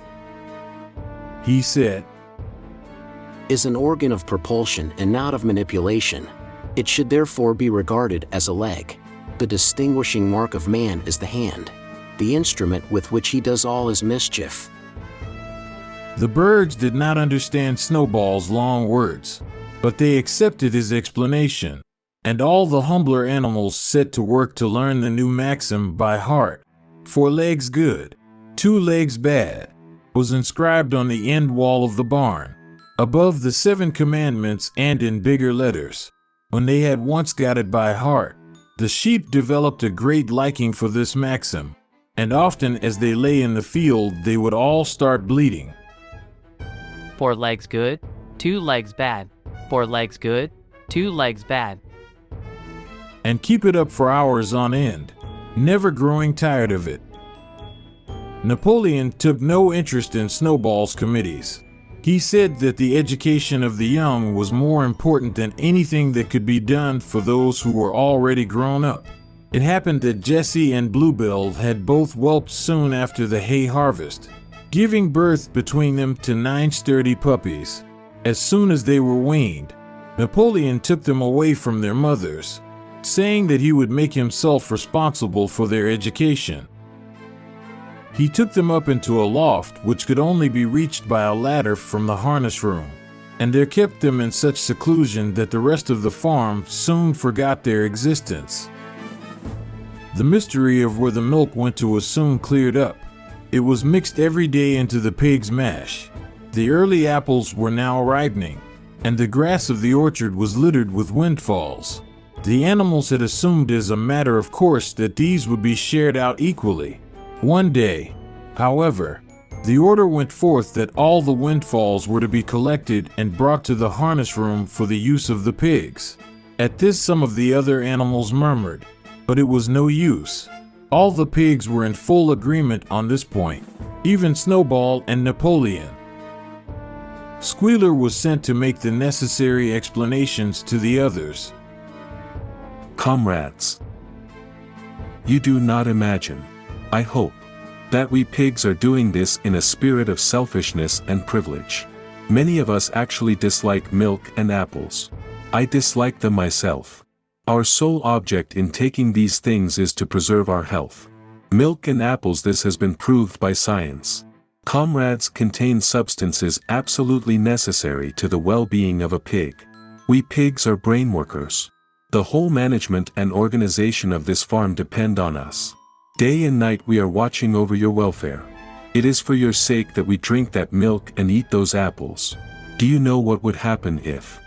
He said, is an organ of propulsion and not of manipulation. It should therefore be regarded as a leg. The distinguishing mark of man is the hand, the instrument with which he does all his mischief. The birds did not understand Snowball's long words, but they accepted his explanation, and all the humbler animals set to work to learn the new maxim by heart. 4 legs good, 2 legs bad, was inscribed on the end wall of the barn, above the 7 commandments and in bigger letters. When they had once got it by heart, the sheep developed a great liking for this maxim, and often as they lay in the field they would all start bleating. 4 legs good, 2 legs bad. 4 legs good, 2 legs bad. And keep it up for hours on end, never growing tired of it. Napoleon took no interest in Snowball's committees. He said that the education of the young was more important than anything that could be done for those who were already grown up. It happened that Jessie and Bluebell had both whelped soon after the hay harvest, giving birth between them to 9 sturdy puppies. As soon as they were weaned, Napoleon took them away from their mothers, saying that he would make himself responsible for their education. He took them up into a loft which could only be reached by a ladder from the harness room, and there kept them in such seclusion that the rest of the farm soon forgot their existence. The mystery of where the milk went to was soon cleared up. It was mixed every day into the pig's mash. The early apples were now ripening, and the grass of the orchard was littered with windfalls. The animals had assumed as a matter of course that these would be shared out equally. One day, however, the order went forth that all the windfalls were to be collected and brought to the harness room for the use of the pigs. At this some of the other animals murmured, but it was no use. All the pigs were in full agreement on this point, even Snowball and Napoleon. Squealer was sent to make the necessary explanations to the others. Comrades, you do not imagine, I hope, that we pigs are doing this in a spirit of selfishness and privilege. Many of us actually dislike milk and apples. I dislike them myself. Our sole object in taking these things is to preserve our health. Milk and apples, this has been proved by science, comrades, contain substances absolutely necessary to the well-being of a pig. We pigs are brain workers. The whole management and organization of this farm depend on us. Day and night we are watching over your welfare. It is for your sake that we drink that milk and eat those apples. Do you know what would happen if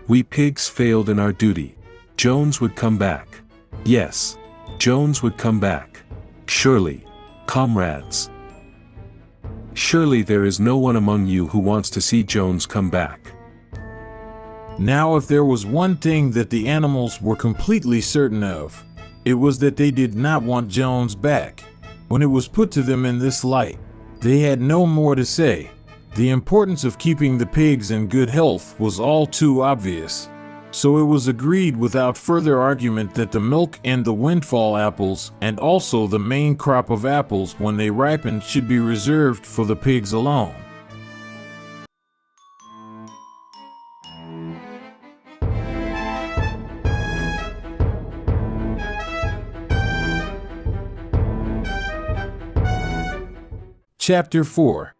we pigs failed in our duty? Jones would come back. Yes, Jones would come back. Surely, comrades. Surely there is no one among you who wants to see Jones come back. Now if there was one thing that the animals were completely certain of, it was that they did not want Jones back. When it was put to them in this light, they had no more to say. The importance of keeping the pigs in good health was all too obvious. So it was agreed without further argument that the milk and the windfall apples, and also the main crop of apples when they ripened, should be reserved for the pigs alone. Chapter 4.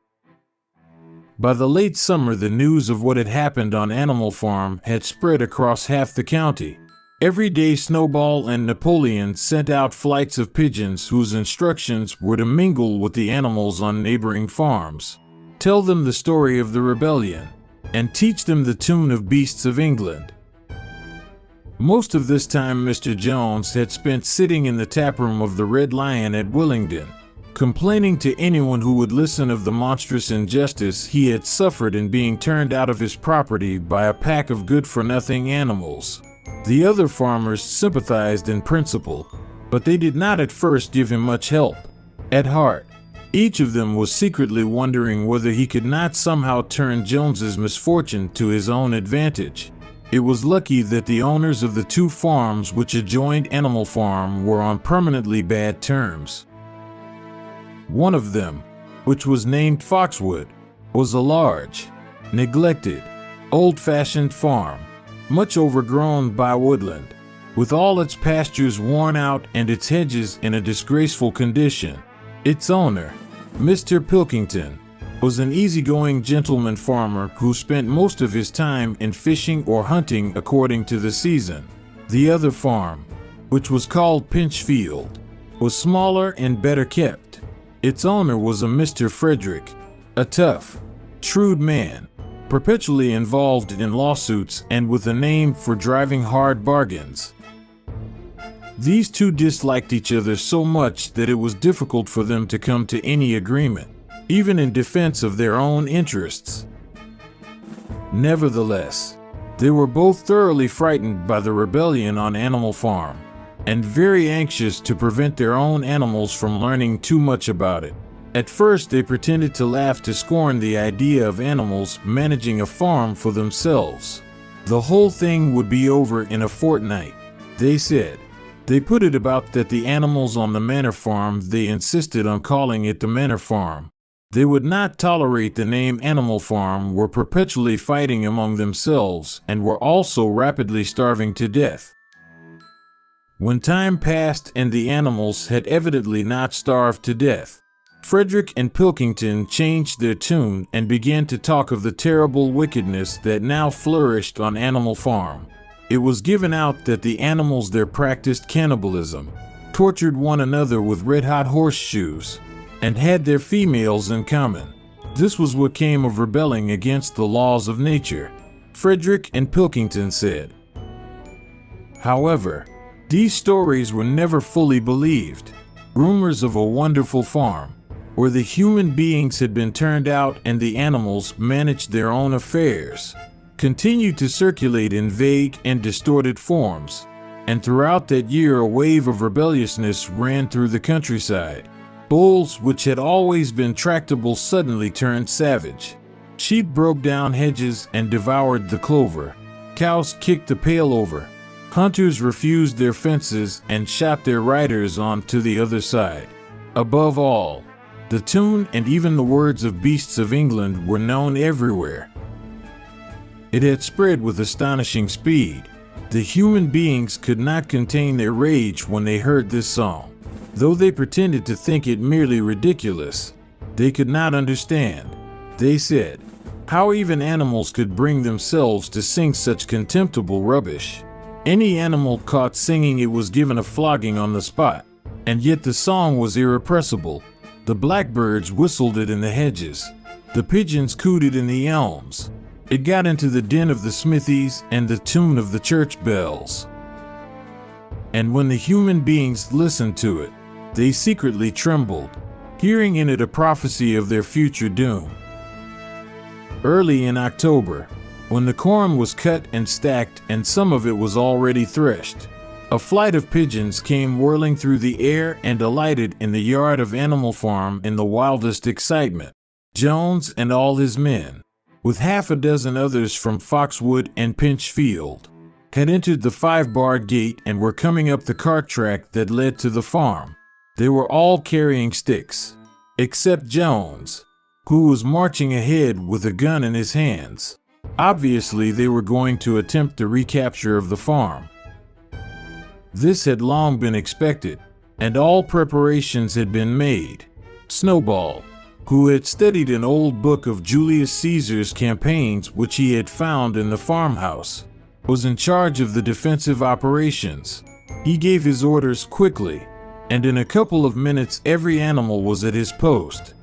By the late summer, the news of what had happened on Animal Farm had spread across half the county. Every day Snowball and Napoleon sent out flights of pigeons whose instructions were to mingle with the animals on neighboring farms, tell them the story of the rebellion, and teach them the tune of Beasts of England. Most of this time Mr. Jones had spent sitting in the taproom of the Red Lion at Willingdon, complaining to anyone who would listen of the monstrous injustice he had suffered in being turned out of his property by a pack of good-for-nothing animals. The other farmers sympathized in principle, but they did not at first give him much help. At heart, each of them was secretly wondering whether he could not somehow turn Jones's misfortune to his own advantage. It was lucky that the owners of the two farms which adjoined Animal Farm were on permanently bad terms. One of them, which was named Foxwood, was a large, neglected, old-fashioned farm, much overgrown by woodland, with all its pastures worn out and its hedges in a disgraceful condition. Its owner, Mr. Pilkington, was an easygoing gentleman farmer who spent most of his time in fishing or hunting according to the season. The other farm, which was called Pinchfield, was smaller and better kept. Its owner was a Mr. Frederick, a tough, shrewd man, perpetually involved in lawsuits and with a name for driving hard bargains. These two disliked each other so much that it was difficult for them to come to any agreement, even in defense of their own interests. Nevertheless, they were both thoroughly frightened by the rebellion on Animal Farm, and very anxious to prevent their own animals from learning too much about it. At first they pretended to laugh to scorn the idea of animals managing a farm for themselves. The whole thing would be over in a fortnight, they said. They put it about that the animals on the Manor Farm, they insisted on calling it the Manor Farm. They would not tolerate the name Animal Farm, were perpetually fighting among themselves, and were also rapidly starving to death. When time passed and the animals had evidently not starved to death, Frederick and Pilkington changed their tune and began to talk of the terrible wickedness that now flourished on Animal Farm. It was given out that the animals there practiced cannibalism, tortured one another with red-hot horseshoes, and had their females in common. This was what came of rebelling against the laws of nature, Frederick and Pilkington said. However, these stories were never fully believed. Rumors of a wonderful farm, where the human beings had been turned out and the animals managed their own affairs, continued to circulate in vague and distorted forms, and throughout that year a wave of rebelliousness ran through the countryside. Bulls, which had always been tractable, suddenly turned savage. Sheep broke down hedges and devoured the clover. Cows kicked the pail over. Hunters refused their fences and shot their riders on to the other side. Above all, the tune and even the words of Beasts of England were known everywhere. It had spread with astonishing speed. The human beings could not contain their rage when they heard this song. Though they pretended to think it merely ridiculous, they could not understand, they said, how even animals could bring themselves to sing such contemptible rubbish. Any animal caught singing it was given a flogging on the spot, and yet the song was irrepressible. The blackbirds whistled it in the hedges. The pigeons cooed it in the elms. It got into the din of the smithies and the tune of the church bells. And when the human beings listened to it, they secretly trembled, hearing in it a prophecy of their future doom. Early in October, when the corn was cut and stacked and some of it was already threshed, a flight of pigeons came whirling through the air and alighted in the yard of Animal Farm in the wildest excitement. Jones and all his men, with half a dozen others from Foxwood and Pinchfield, had entered the 5-barred gate and were coming up the cart track that led to the farm. They were all carrying sticks, except Jones, who was marching ahead with a gun in his hands. Obviously, they were going to attempt the recapture of the farm. This had long been expected, and all preparations had been made. Snowball, who had studied an old book of Julius Caesar's campaigns which he had found in the farmhouse, was in charge of the defensive operations. He gave his orders quickly, and in a couple of minutes every animal was at his post.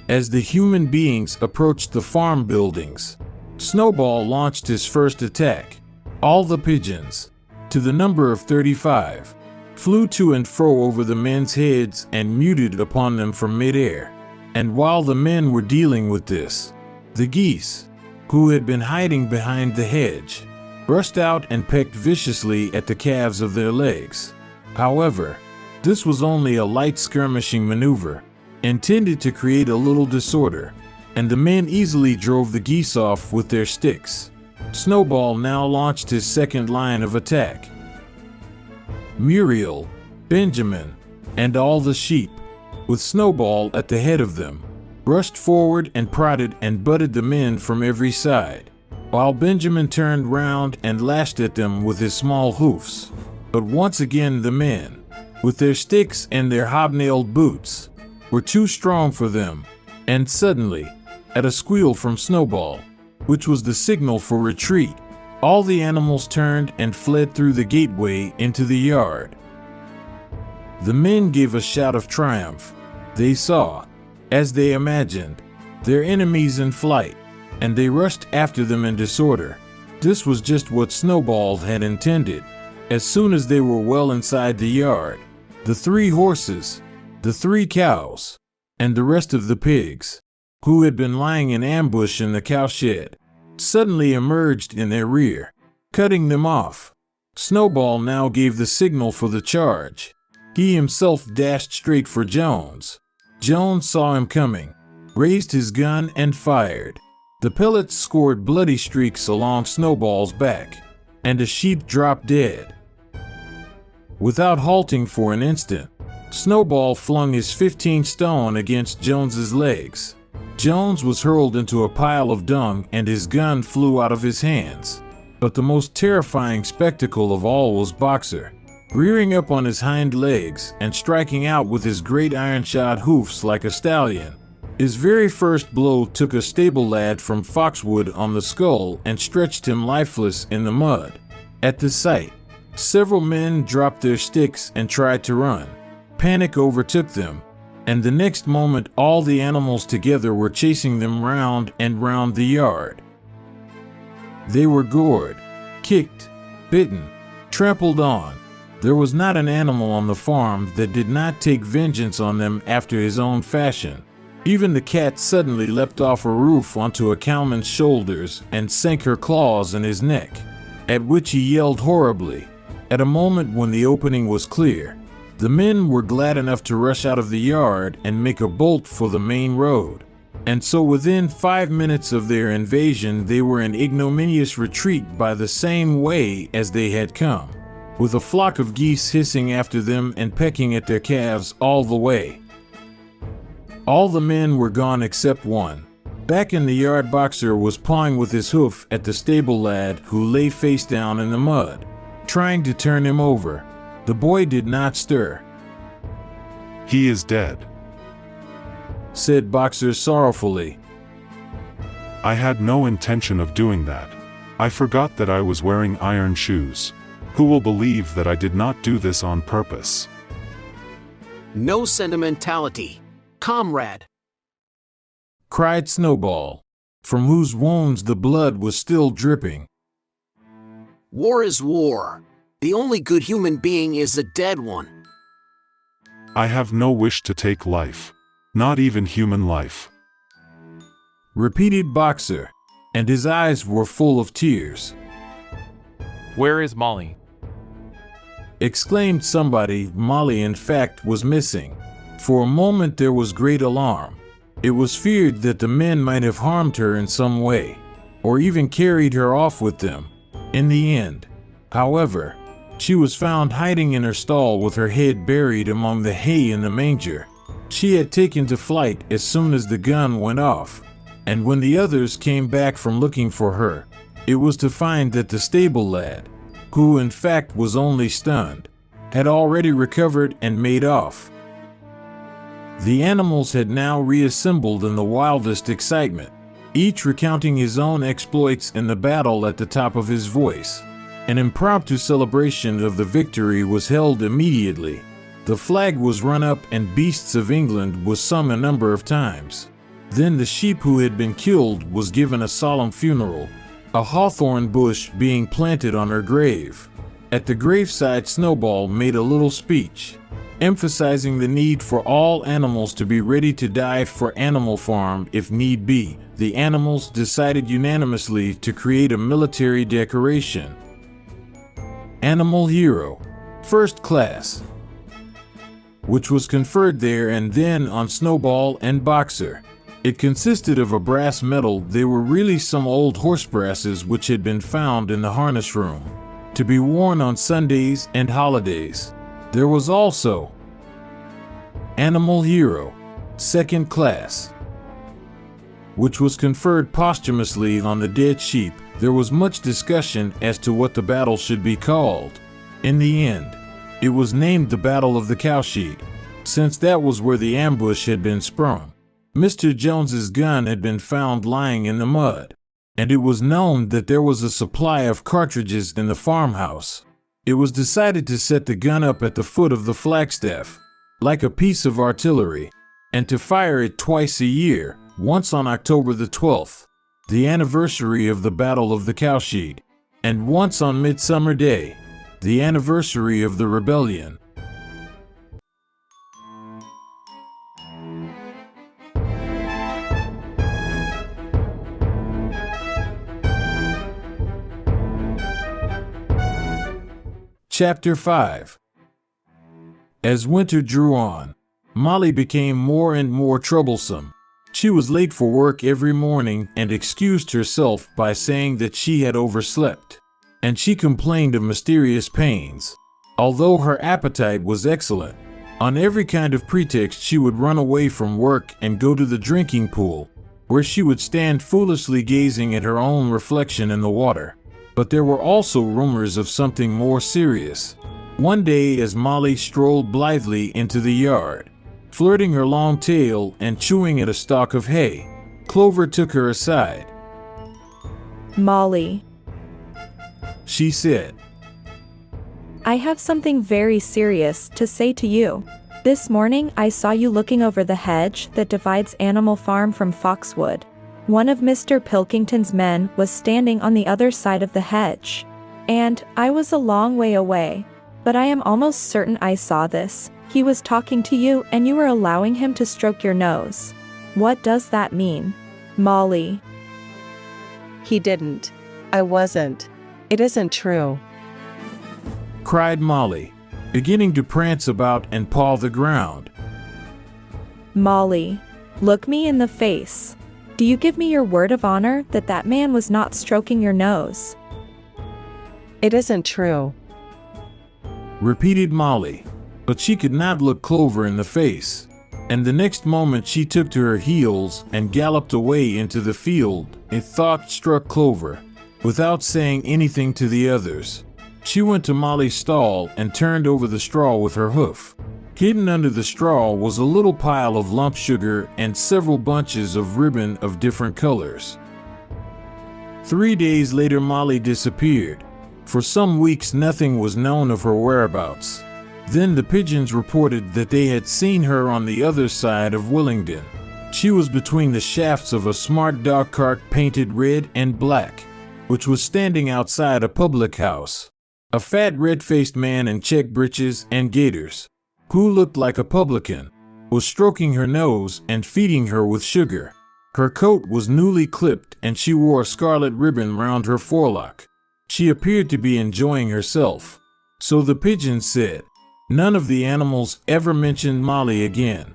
As the human beings approached the farm buildings, Snowball launched his first attack. All the pigeons, to the number of 35, flew to and fro over the men's heads and muted upon them from midair. And while the men were dealing with this, the geese, who had been hiding behind the hedge, rushed out and pecked viciously at the calves of their legs. However, This was only a light skirmishing maneuver, intended to create a little disorder, and the men easily drove the geese off with their sticks. Snowball now launched his second line of attack. Muriel, Benjamin, and all the sheep, with Snowball at the head of them, rushed forward and prodded and butted the men from every side, while Benjamin turned round and lashed at them with his small hoofs. But once again the men, with their sticks and their hobnailed boots, were too strong for them, and suddenly, at a squeal from Snowball, which was the signal for retreat, all the animals turned and fled through the gateway into the yard. The men gave a shout of triumph. They saw, as they imagined, their enemies in flight, and they rushed after them in disorder. This was just what Snowball had intended. As soon as they were well inside the yard, the 3 horses, the 3 cows, and the rest of the pigs, who had been lying in ambush in the cowshed, suddenly emerged in their rear, cutting them off. Snowball now gave the signal for the charge. He himself dashed straight for Jones. Jones saw him coming, raised his gun and fired. The pellets scored bloody streaks along Snowball's back, and a sheep dropped dead. Without halting for an instant, Snowball flung his 15-stone against Jones's legs. Jones was hurled into a pile of dung and his gun flew out of his hands. But the most terrifying spectacle of all was Boxer, rearing up on his hind legs and striking out with his great iron-shod hoofs like a stallion. His very first blow took a stable lad from Foxwood on the skull and stretched him lifeless in the mud. At the sight, several men dropped their sticks and tried to run. Panic overtook them, and the next moment all the animals together were chasing them round and round the yard. They were gored, kicked, bitten, trampled on. There was not an animal on the farm that did not take vengeance on them after his own fashion. Even the cat suddenly leapt off a roof onto a cowman's shoulders and sank her claws in his neck, at which he yelled horribly. At a moment when the opening was clear, the men were glad enough to rush out of the yard and make a bolt for the main road. And so within 5 minutes of their invasion they were in ignominious retreat by the same way as they had come, with a flock of geese hissing after them and pecking at their calves all the way. All the men were gone except one. Back in the yard, Boxer was pawing with his hoof at the stable lad who lay face down in the mud, trying to turn him over. The boy did not stir. He is dead, said Boxer sorrowfully. I had no intention of doing that. I forgot that I was wearing iron shoes. Who will believe that I did not do this on purpose? No sentimentality, comrade, cried Snowball, from whose wounds the blood was still dripping. War is war. The only good human being is a dead one. I have no wish to take life, not even human life, repeated Boxer, and his eyes were full of tears. Where is Molly? Exclaimed somebody. Molly, in fact, was missing. For a moment there was great alarm. It was feared that the men might have harmed her in some way, or even carried her off with them. In the end, however, she was found hiding in her stall with her head buried among the hay in the manger. She had taken to flight as soon as the gun went off, and when the others came back from looking for her, it was to find that the stable lad, who in fact was only stunned, had already recovered and made off. The animals had now reassembled in the wildest excitement, each recounting his own exploits in the battle at the top of his voice. An impromptu celebration of the victory was held immediately. The flag was run up and Beasts of England was sung a number of times. Then the sheep who had been killed was given a solemn funeral, a hawthorn bush being planted on her grave. At the graveside, Snowball made a little speech, emphasizing the need for all animals to be ready to die for Animal Farm if need be. The animals decided unanimously to create a military decoration. Animal Hero, First Class. which was conferred there and then on Snowball and Boxer. It consisted of a brass medal. They were really some old horse brasses which had been found in the harness room, to be worn on Sundays and holidays. There was also Animal Hero, Second Class, which was conferred posthumously on the dead sheep. There was much discussion as to what the battle should be called. In the end, it was named the Battle of the Cowshed, since that was where the ambush had been sprung. Mr. Jones's gun had been found lying in the mud, and it was known that there was a supply of cartridges in the farmhouse. It was decided to set the gun up at the foot of the flagstaff, like a piece of artillery, and to fire it twice a year, once on October the 12th, the anniversary of the Battle of the Cowshed, and once on Midsummer Day, the anniversary of the rebellion. Chapter 5. As winter drew on, Molly became more and more troublesome. She was late for work every morning and excused herself by saying that she had overslept, and she complained of mysterious pains. Although her appetite was excellent, on every kind of pretext she would run away from work and go to the drinking pool, where she would stand foolishly gazing at her own reflection in the water. But there were also rumors of something more serious. One day, as Molly strolled blithely into the yard, flirting her long tail and chewing at a stalk of hay, Clover took her aside. "Molly," she said, "I have something very serious to say to you. This morning I saw you looking over the hedge that divides Animal Farm from Foxwood. One of Mr. Pilkington's men was standing on the other side of the hedge, and I was a long way away, but I am almost certain I saw this. He was talking to you and you were allowing him to stroke your nose. What does that mean, Molly?" He didn't. I wasn't. It isn't true. cried Molly, beginning to prance about and paw the ground. "Molly, look me in the face. Do you give me your word of honor that that man was not stroking your nose?" It isn't true. Repeated Molly, but she could not look Clover in the face, and the next moment she took to her heels and galloped away into the field. A thought struck Clover. Without saying anything to the others, she went to Molly's stall and turned over the straw with her hoof. Hidden under the straw was a little pile of lump sugar and several bunches of ribbon of different colors. 3 days later, Molly disappeared. For some weeks nothing was known of her whereabouts. Then the pigeons reported that they had seen her on the other side of Willingdon. She was between the shafts of a smart dog cart painted red and black, which was standing outside a public house. A fat red-faced man in check breeches and gaiters, who looked like a publican, was stroking her nose and feeding her with sugar. Her coat was newly clipped and she wore a scarlet ribbon round her forelock. She appeared to be enjoying herself. So the pigeons said. None of the animals ever mentioned Molly again.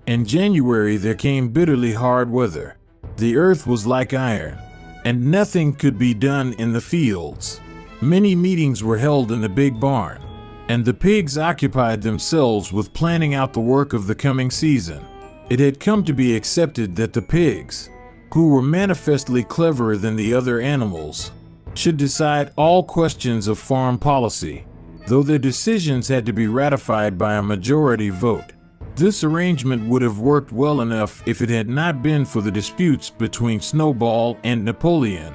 In January there came bitterly hard weather. The earth was like iron, and nothing could be done in the fields. Many meetings were held in the big barn, and the pigs occupied themselves with planning out the work of the coming season. It had come to be accepted that the pigs, who were manifestly cleverer than the other animals, should decide all questions of farm policy, though their decisions had to be ratified by a majority vote. This arrangement would have worked well enough if it had not been for the disputes between Snowball and Napoleon.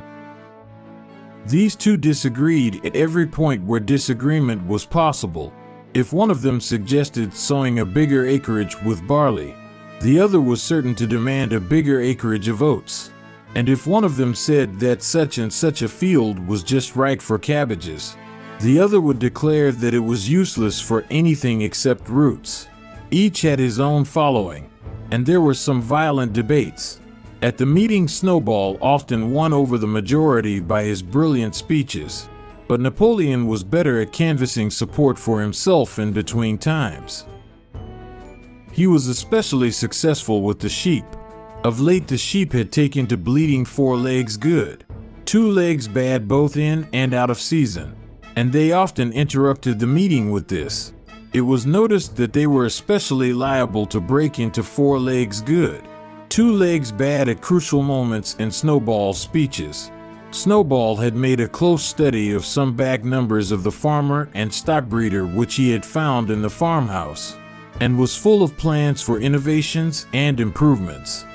These two disagreed at every point where disagreement was possible. If one of them suggested sowing a bigger acreage with barley, the other was certain to demand a bigger acreage of oats. And if one of them said that such and such a field was just right for cabbages, the other would declare that it was useless for anything except roots. Each had his own following, and there were some violent debates. At the meeting, Snowball often won over the majority by his brilliant speeches, but Napoleon was better at canvassing support for himself in between times. He was especially successful with the sheep. Of late the sheep had taken to bleating 4 legs good, 2 legs bad both in and out of season, and they often interrupted the meeting with this. It was noticed that they were especially liable to break into 4 legs good, 2 legs bad at crucial moments in Snowball's speeches. Snowball had made a close study of some back numbers of the farmer and stockbreeder which he had found in the farmhouse, and was full of plans for innovations and improvements.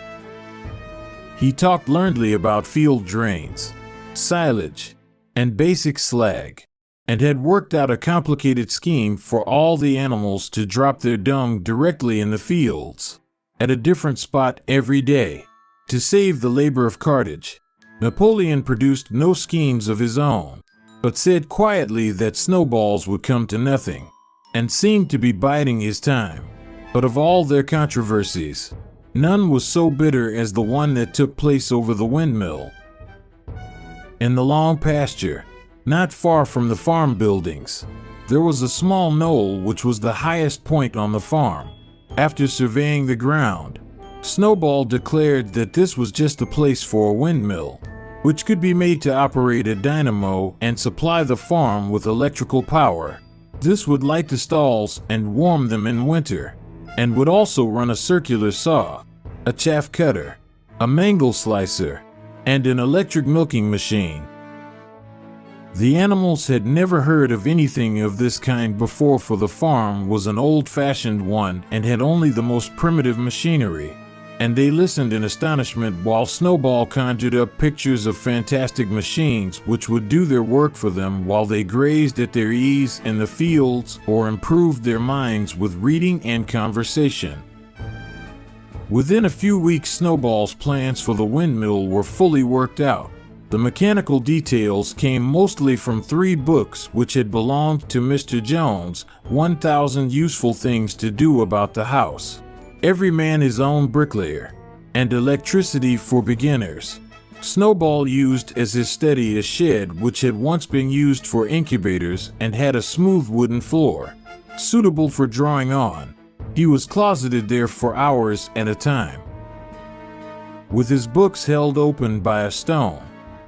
He talked learnedly about field drains, silage, and basic slag, and had worked out a complicated scheme for all the animals to drop their dung directly in the fields, at a different spot every day, to save the labor of cartage. Napoleon produced no schemes of his own, but said quietly that snowballs would come to nothing, and seemed to be biding his time. But of all their controversies, none was so bitter as the one that took place over the windmill. In the long pasture, not far from the farm buildings, there was a small knoll which was the highest point on the farm. After surveying the ground, Snowball declared that this was just the place for a windmill, which could be made to operate a dynamo and supply the farm with electrical power. This would light the stalls and warm them in winter, and would also run a circular saw, a chaff cutter, a mangle slicer, and an electric milking machine. The animals had never heard of anything of this kind before, for the farm was an old-fashioned one and had only the most primitive machinery, and they listened in astonishment while Snowball conjured up pictures of fantastic machines which would do their work for them while they grazed at their ease in the fields or improved their minds with reading and conversation. Within a few weeks, Snowball's plans for the windmill were fully worked out. The mechanical details came mostly from 3 books which had belonged to Mr. Jones, 1,000 Useful Things to Do About the House, Every Man His Own Bricklayer, and Electricity for Beginners. Snowball used as his study a shed which had once been used for incubators and had a smooth wooden floor, suitable for drawing on. He was closeted there for hours at a time, with his books held open by a stone,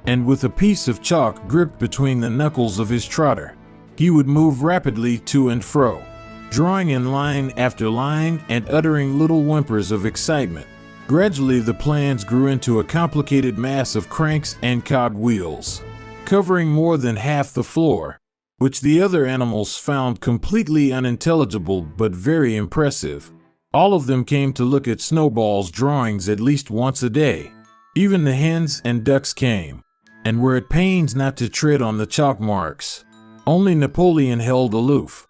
and with a piece of chalk gripped between the knuckles of his trotter. He would move rapidly to and fro, drawing in line after line and uttering little whimpers of excitement. Gradually the plans grew into a complicated mass of cranks and cogwheels, covering more than half the floor, which the other animals found completely unintelligible but very impressive. All of them came to look at Snowball's drawings at least once a day. Even the hens and ducks came, and were at pains not to tread on the chalk marks. Only Napoleon held aloof.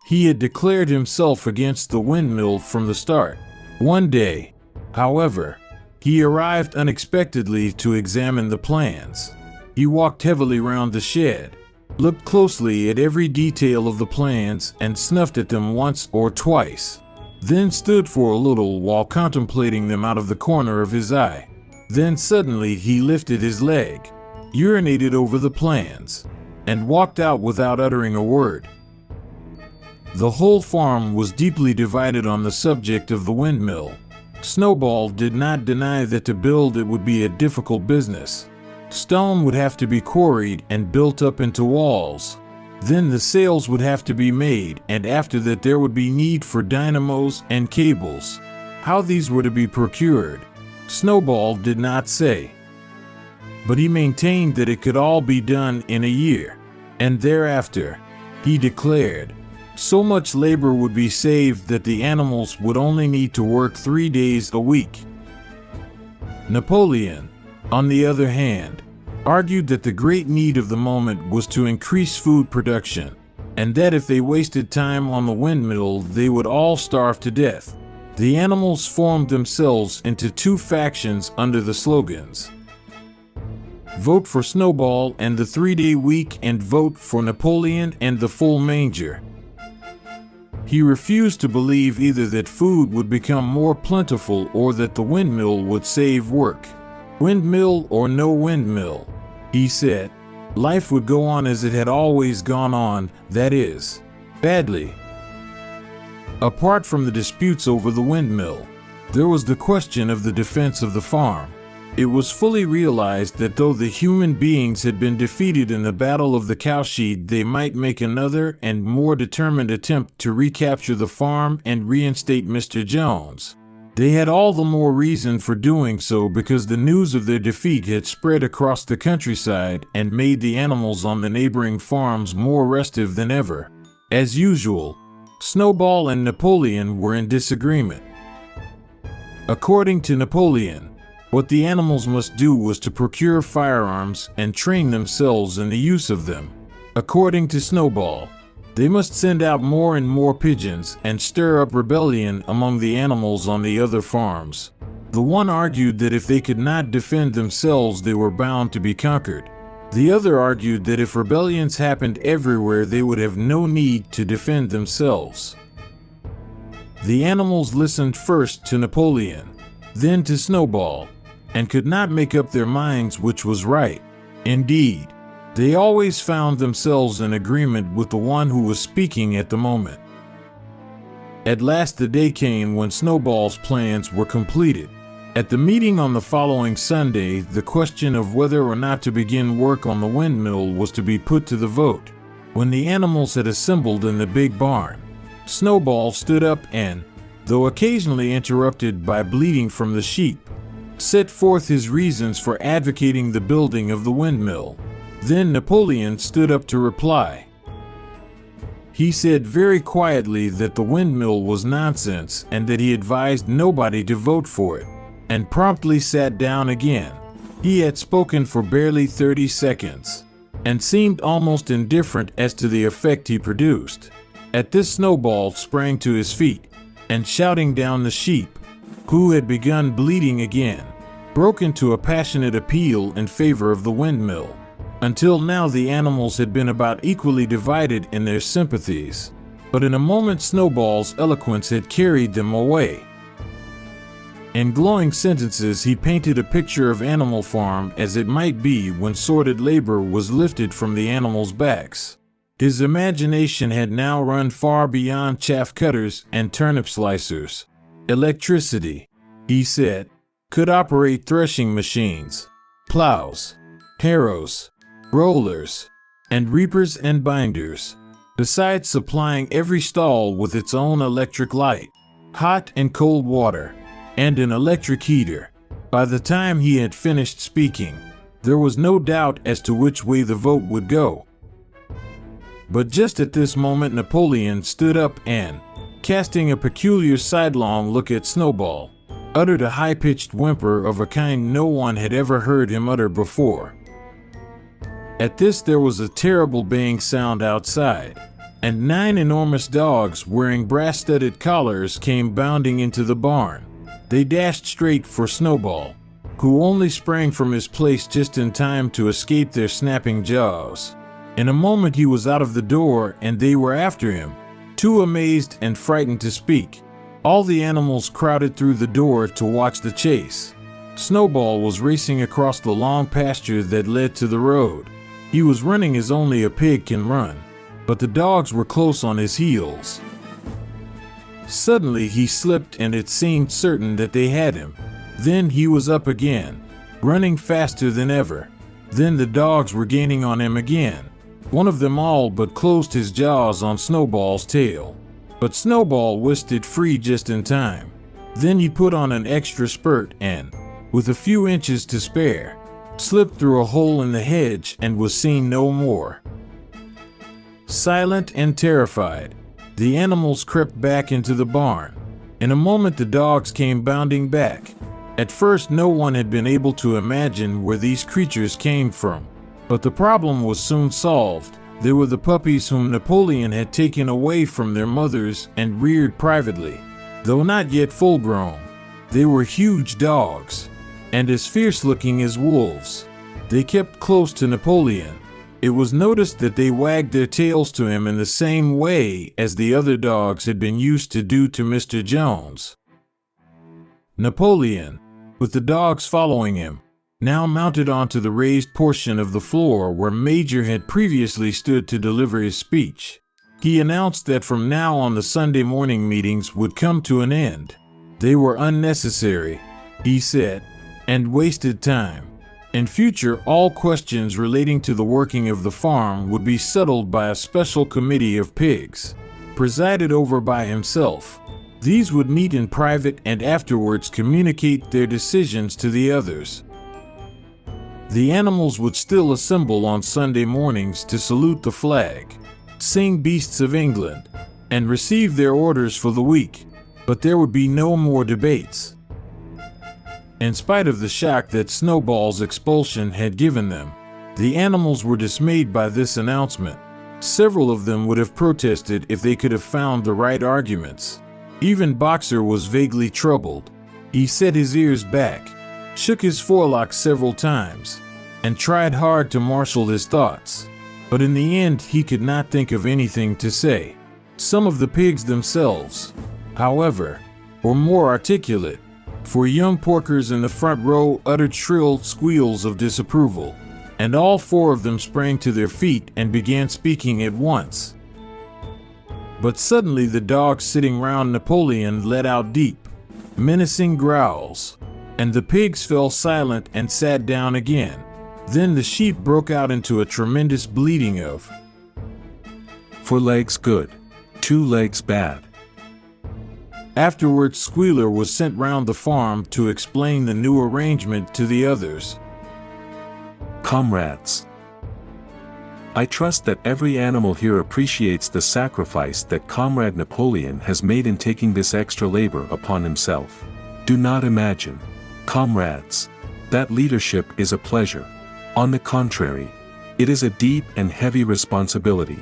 He had declared himself against the windmill from the start. One day, however, he arrived unexpectedly to examine the plans. He walked heavily round the shed, looked closely at every detail of the plans and snuffed at them once or twice, then stood for a little while contemplating them out of the corner of his eye. Then suddenly he lifted his leg, urinated over the plans, and walked out without uttering a word. The whole farm was deeply divided on the subject of the windmill. Snowball did not deny that to build it would be a difficult business. Stone would have to be quarried and built up into walls. Then the sails would have to be made, and after that there would be need for dynamos and cables. How these were to be procured, Snowball did not say, but he maintained that it could all be done in a year, and thereafter, he declared, so much labor would be saved that the animals would only need to work 3 days a week. Napoleon, on the other hand, argued that the great need of the moment was to increase food production, and that if they wasted time on the windmill they would all starve to death. The animals formed themselves into 2 factions under the slogans: Vote for Snowball and the 3-day week, and Vote for Napoleon and the full manger. He refused to believe either that food would become more plentiful or that the windmill would save work. Windmill or no windmill, he said, Life would go on as it had always gone on, that is, badly. Apart from the disputes over the windmill, there was the question of the defense of the farm. It was fully realized that though the human beings had been defeated in the Battle of the Cowshed, they might make another and more determined attempt to recapture the farm and reinstate Mr. Jones. They had all the more reason for doing so because the news of their defeat had spread across the countryside and made the animals on the neighboring farms more restive than ever. As usual, Snowball and Napoleon were in disagreement. According to Napoleon, what the animals must do was to procure firearms and train themselves in the use of them. According to Snowball, they must send out more and more pigeons and stir up rebellion among the animals on the other farms. The one argued that if they could not defend themselves, they were bound to be conquered. The other argued that if rebellions happened everywhere, they would have no need to defend themselves. The animals listened first to Napoleon, then to Snowball, and could not make up their minds which was right. Indeed, they always found themselves in agreement with the one who was speaking at the moment. At last the day came when Snowball's plans were completed. At the meeting on the following Sunday, the question of whether or not to begin work on the windmill was to be put to the vote. When the animals had assembled in the big barn, Snowball stood up and, though occasionally interrupted by bleating from the sheep, set forth his reasons for advocating the building of the windmill. Then Napoleon stood up to reply. He said very quietly that the windmill was nonsense and that he advised nobody to vote for it, and promptly sat down again. He had spoken for barely 30 seconds, and seemed almost indifferent as to the effect he produced. At this, Snowball sprang to his feet, and shouting down the sheep, who had begun bleating again, broke into a passionate appeal in favor of the windmill. Until now the animals had been about equally divided in their sympathies, but in a moment Snowball's eloquence had carried them away. In glowing sentences he painted a picture of Animal Farm as it might be when sordid labor was lifted from the animals' backs. His imagination had now run far beyond chaff cutters and turnip slicers. Electricity, he said, could operate threshing machines, plows, harrows, rollers, and reapers and binders, besides supplying every stall with its own electric light, hot and cold water, and an electric heater. By the time he had finished speaking, there was no doubt as to which way the vote would go. But just at this moment Napoleon stood up and, casting a peculiar sidelong look at Snowball, uttered a high-pitched whimper of a kind no one had ever heard him utter before. At this there was a terrible baying sound outside, and 9 enormous dogs wearing brass-studded collars came bounding into the barn. They dashed straight for Snowball, who only sprang from his place just in time to escape their snapping jaws. In a moment he was out of the door and they were after him, too amazed and frightened to speak. All the animals crowded through the door to watch the chase. Snowball was racing across the long pasture that led to the road. He was running as only a pig can run, but the dogs were close on his heels. Suddenly he slipped and it seemed certain that they had him. Then he was up again, running faster than ever. Then the dogs were gaining on him again. One of them all but closed his jaws on Snowball's tail, but Snowball whisked it free just in time. Then he put on an extra spurt and, with a few inches to spare, slipped through a hole in the hedge and was seen no more. Silent and terrified, the animals crept back into the barn. In a moment the dogs came bounding back. At first no one had been able to imagine where these creatures came from, but the problem was soon solved. They were the puppies whom Napoleon had taken away from their mothers and reared privately. Though not yet full grown, they were huge dogs, and as fierce-looking as wolves. They kept close to Napoleon. It was noticed that they wagged their tails to him in the same way as the other dogs had been used to do to Mr. Jones. Napoleon, with the dogs following him, now mounted onto the raised portion of the floor where Major had previously stood to deliver his speech. He announced that from now on the Sunday morning meetings would come to an end. They were unnecessary, he said, and wasted time. In future, all questions relating to the working of the farm would be settled by a special committee of pigs, presided over by himself. These would meet in private and afterwards communicate their decisions to the others. The animals would still assemble on Sunday mornings to salute the flag, sing Beasts of England, and receive their orders for the week, but there would be no more debates. In spite of the shock that Snowball's expulsion had given them, the animals were dismayed by this announcement. Several of them would have protested if they could have found the right arguments. Even Boxer was vaguely troubled. He set his ears back, shook his forelock several times, and tried hard to marshal his thoughts. But in the end, he could not think of anything to say. Some of the pigs themselves, however, were more articulate, for young porkers in the front row uttered shrill squeals of disapproval, and all four of them sprang to their feet and began speaking at once. But suddenly the dogs sitting round Napoleon let out deep, menacing growls, and the pigs fell silent and sat down again. Then the sheep broke out into a tremendous bleating of 4 legs good, 2 legs bad. Afterwards, Squealer was sent round the farm to explain the new arrangement to the others. Comrades, I trust that every animal here appreciates the sacrifice that Comrade Napoleon has made in taking this extra labor upon himself. Do not imagine, comrades, that leadership is a pleasure. On the contrary, it is a deep and heavy responsibility.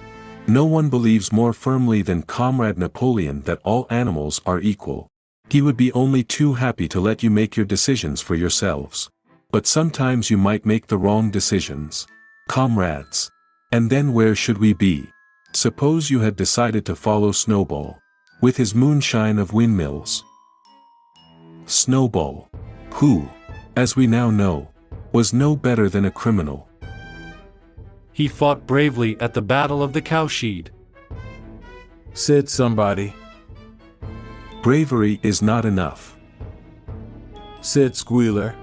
No one believes more firmly than Comrade Napoleon that all animals are equal. He would be only too happy to let you make your decisions for yourselves. But sometimes you might make the wrong decisions. Comrades. And then where should we be? Suppose you had decided to follow Snowball, with his moonshine of windmills. Snowball, who, as we now know, was no better than a criminal. He fought bravely at the Battle of the Cowshed, said somebody. Bravery is not enough, said Squealer.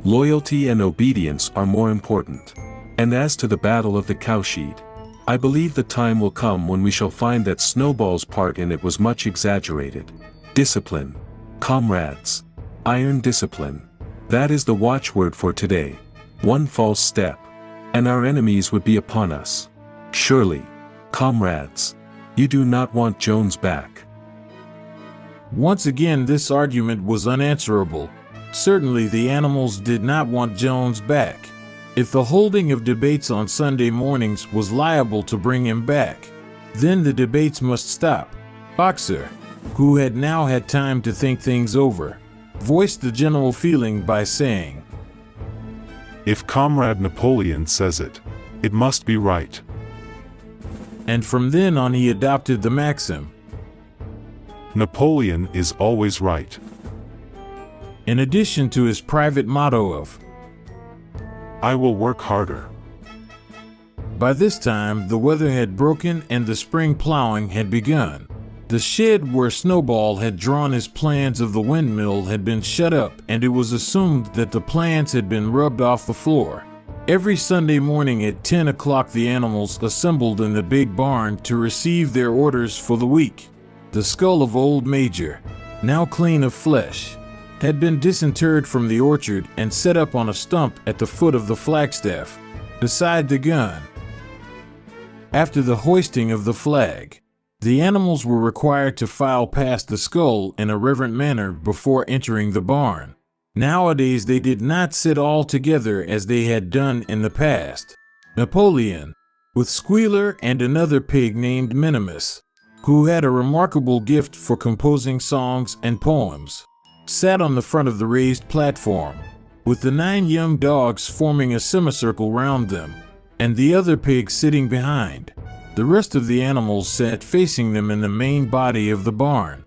Loyalty and obedience are more important. And as to the Battle of the Cowshed, I believe the time will come when we shall find that Snowball's part in it was much exaggerated. Discipline, comrades, iron discipline. That is the watchword for today. One false step, and our enemies would be upon us. Surely, comrades, you do not want Jones back. Once again, this argument was unanswerable. Certainly the animals did not want Jones back. If the holding of debates on Sunday mornings was liable to bring him back, then the debates must stop. Boxer, who had now had time to think things over, voiced the general feeling by saying, If Comrade Napoleon says it, it must be right. And from then on he adopted the maxim, Napoleon is always right. In addition to his private motto of, I will work harder. By this time, the weather had broken and the spring plowing had begun. The shed where Snowball had drawn his plans of the windmill had been shut up, and it was assumed that the plans had been rubbed off the floor. Every Sunday morning at 10 o'clock the animals assembled in the big barn to receive their orders for the week. The skull of old Major, now clean of flesh, had been disinterred from the orchard and set up on a stump at the foot of the flagstaff, beside the gun. After the hoisting of the flag, the animals were required to file past the skull in a reverent manner before entering the barn. Nowadays they did not sit all together as they had done in the past. Napoleon, with Squealer and another pig named Minimus, who had a remarkable gift for composing songs and poems, sat on the front of the raised platform, with the 9 young dogs forming a semicircle round them, and the other pig sitting behind. The rest of the animals sat facing them in the main body of the barn.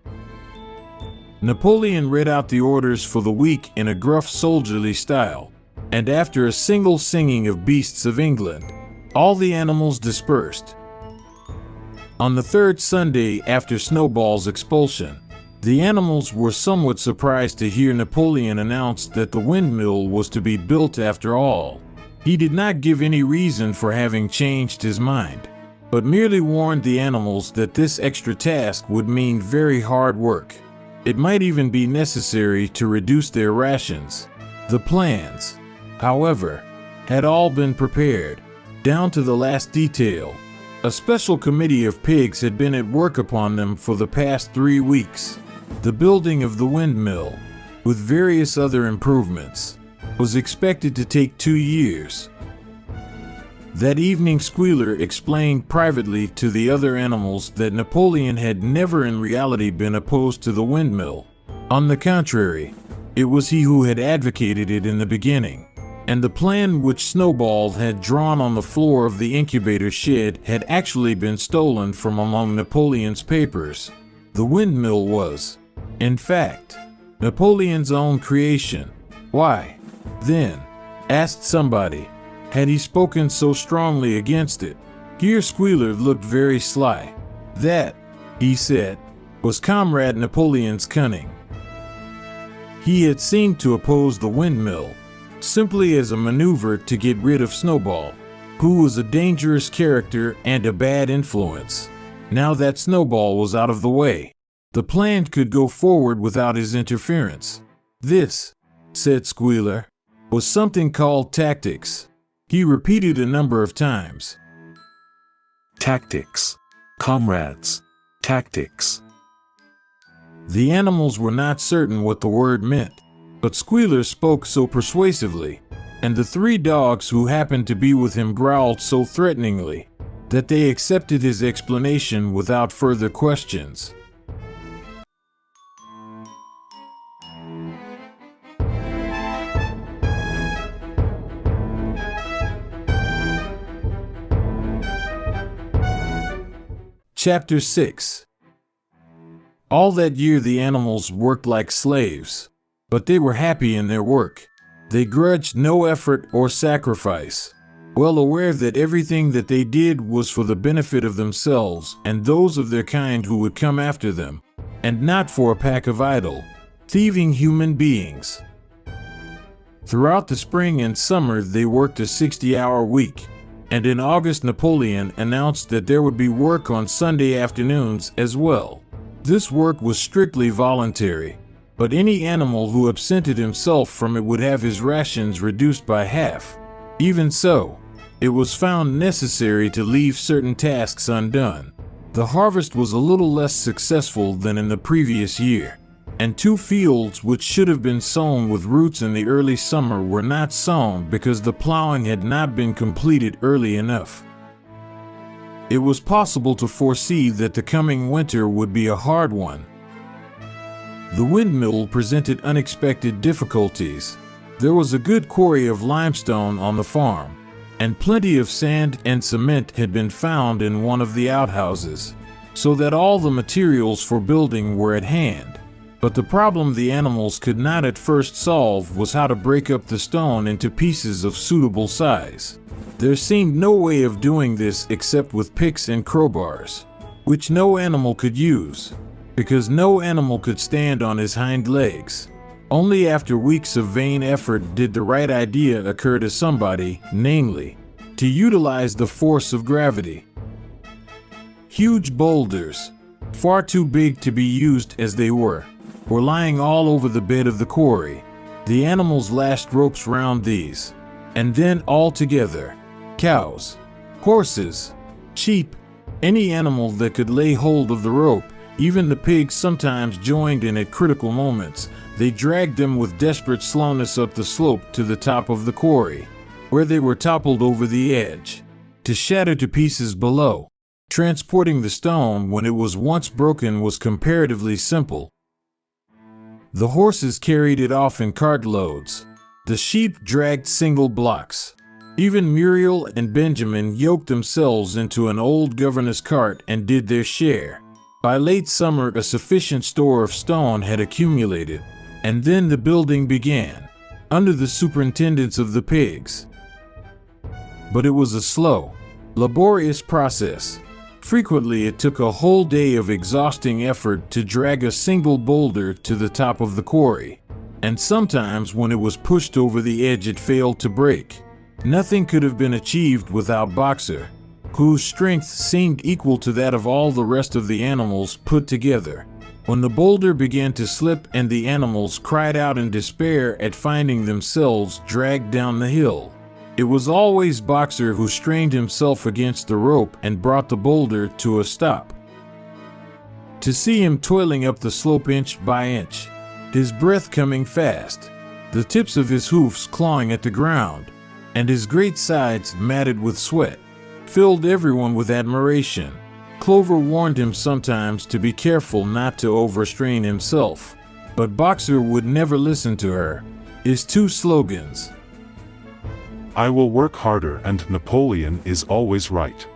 Napoleon read out the orders for the week in a gruff soldierly style, and after a single singing of Beasts of England, all the animals dispersed. On the third Sunday after Snowball's expulsion, the animals were somewhat surprised to hear Napoleon announce that the windmill was to be built after all. He did not give any reason for having changed his mind, but merely warned the animals that this extra task would mean very hard work. It might even be necessary to reduce their rations. The plans, however, had all been prepared, down to the last detail. A special committee of pigs had been at work upon them for the past 3 weeks. The building of the windmill, with various other improvements, was expected to take 2 years. That evening Squealer explained privately to the other animals that Napoleon had never in reality been opposed to the windmill. On the contrary, it was he who had advocated it in the beginning, and the plan which Snowball had drawn on the floor of the incubator shed had actually been stolen from among Napoleon's papers. The windmill was, in fact, Napoleon's own creation. Why, then, asked somebody, had he spoken so strongly against it? Here Squealer looked very sly. That, he said, was Comrade Napoleon's cunning. He had seemed to oppose the windmill simply as a maneuver to get rid of Snowball, who was a dangerous character and a bad influence. Now that Snowball was out of the way, the plan could go forward without his interference. This, said Squealer, was something called tactics. He repeated a number of times. Tactics. Comrades. Tactics. The animals were not certain what the word meant, but Squealer spoke so persuasively, and the 3 dogs who happened to be with him growled so threateningly, that they accepted his explanation without further questions. Chapter 6. All that year the animals worked like slaves, but they were happy in their work. They grudged no effort or sacrifice, well aware that everything that they did was for the benefit of themselves and those of their kind who would come after them, and not for a pack of idle, thieving human beings. Throughout the spring and summer they worked a 60-hour week, and in August Napoleon announced that there would be work on Sunday afternoons as well. This work was strictly voluntary, but any animal who absented himself from it would have his rations reduced by half. Even so, it was found necessary to leave certain tasks undone. The harvest was a little less successful than in the previous year, and 2 fields which should have been sown with roots in the early summer were not sown because the plowing had not been completed early enough. It was possible to foresee that the coming winter would be a hard one. The windmill presented unexpected difficulties. There was a good quarry of limestone on the farm, and plenty of sand and cement had been found in one of the outhouses, so that all the materials for building were at hand. But the problem the animals could not at first solve was how to break up the stone into pieces of suitable size. There seemed no way of doing this except with picks and crowbars, which no animal could use, because no animal could stand on his hind legs. Only after weeks of vain effort did the right idea occur to somebody, namely, to utilize the force of gravity. Huge boulders, far too big to be used as they were lying all over the bed of the quarry. The animals lashed ropes round these, and then all together, cows, horses, sheep, any animal that could lay hold of the rope, even the pigs sometimes joined in at critical moments. They dragged them with desperate slowness up the slope to the top of the quarry, where they were toppled over the edge, to shatter to pieces below. Transporting the stone when it was once broken was comparatively simple. The horses carried it off in cartloads. The sheep dragged single blocks. Even Muriel and Benjamin yoked themselves into an old governess cart and did their share. By late summer, a sufficient store of stone had accumulated, and then the building began, under the superintendence of the pigs. But it was a slow, laborious process. Frequently, it took a whole day of exhausting effort to drag a single boulder to the top of the quarry, and sometimes when it was pushed over the edge it failed to break. Nothing could have been achieved without Boxer, whose strength seemed equal to that of all the rest of the animals put together. When the boulder began to slip and the animals cried out in despair at finding themselves dragged down the hill, it was always Boxer who strained himself against the rope and brought the boulder to a stop. To see him toiling up the slope inch by inch, his breath coming fast, the tips of his hoofs clawing at the ground, and his great sides matted with sweat, filled everyone with admiration. Clover warned him sometimes to be careful not to overstrain himself, but Boxer would never listen to her. His two slogans, I will work harder and Napoleon is always right.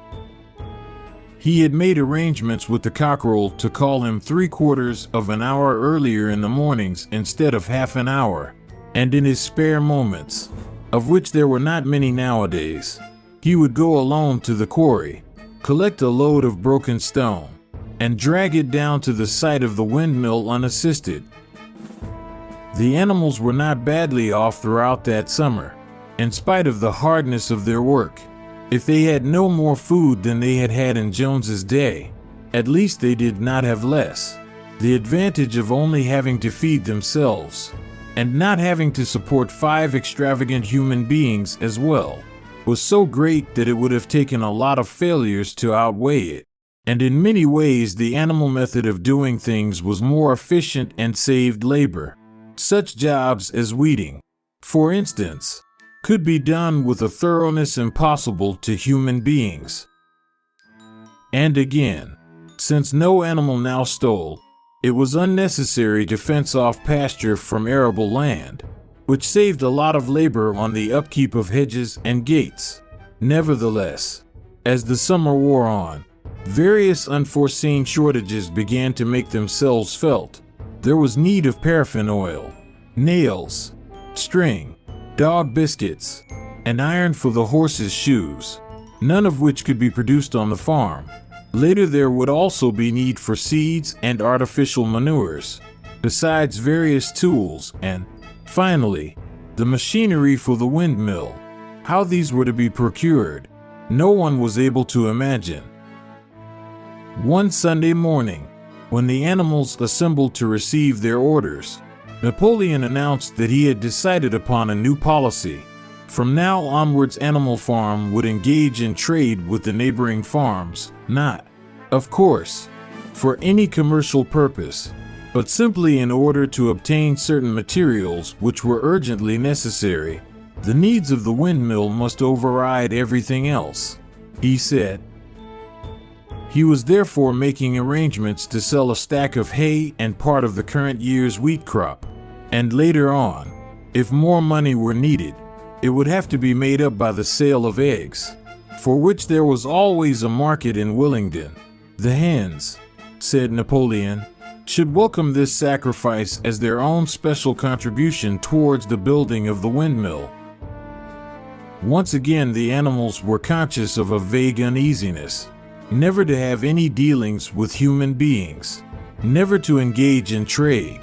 He had made arrangements with the cockerel to call him 3/4 of an hour earlier in the mornings instead of half an hour, and in his spare moments, of which there were not many nowadays, he would go alone to the quarry, collect a load of broken stone, and drag it down to the site of the windmill unassisted. The animals were not badly off throughout that summer, in spite of the hardness of their work. If they had no more food than they had had in Jones's day, at least they did not have less. The advantage of only having to feed themselves, and not having to support 5 extravagant human beings as well, was so great that it would have taken a lot of failures to outweigh it. And in many ways the animal method of doing things was more efficient and saved labor. Such jobs as weeding, for instance, could be done with a thoroughness impossible to human beings. And again, since no animal now stole, it was unnecessary to fence off pasture from arable land, which saved a lot of labor on the upkeep of hedges and gates. Nevertheless, as the summer wore on, various unforeseen shortages began to make themselves felt. There was need of paraffin oil, nails, string, dog biscuits, and iron for the horses' shoes, none of which could be produced on the farm. Later there would also be need for seeds and artificial manures, besides various tools and, finally, the machinery for the windmill. How these were to be procured, no one was able to imagine. One Sunday morning, when the animals assembled to receive their orders, Napoleon announced that he had decided upon a new policy. From now onwards, Animal Farm would engage in trade with the neighboring farms, not, of course, for any commercial purpose, but simply in order to obtain certain materials which were urgently necessary. The needs of the windmill must override everything else, he said. He was therefore making arrangements to sell a stack of hay and part of the current year's wheat crop, and later on, if more money were needed, it would have to be made up by the sale of eggs, for which there was always a market in Willingdon. The hens, said Napoleon, should welcome this sacrifice as their own special contribution towards the building of the windmill. Once again the animals were conscious of a vague uneasiness. Never to have any dealings with human beings, never to engage in trade,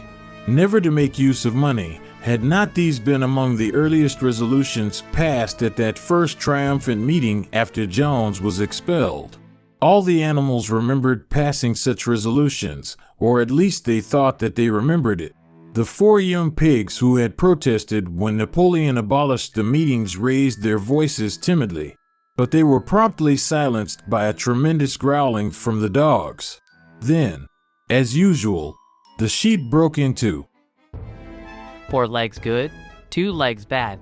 never to make use of money. Had not these been among the earliest resolutions passed at that first triumphant meeting after Jones was expelled? All the animals remembered passing such resolutions, or at least they thought that they remembered it. The 4 young pigs who had protested when Napoleon abolished the meetings raised their voices timidly, but they were promptly silenced by a tremendous growling from the dogs. Then, as usual, the sheep broke into 4 legs good, 2 legs bad.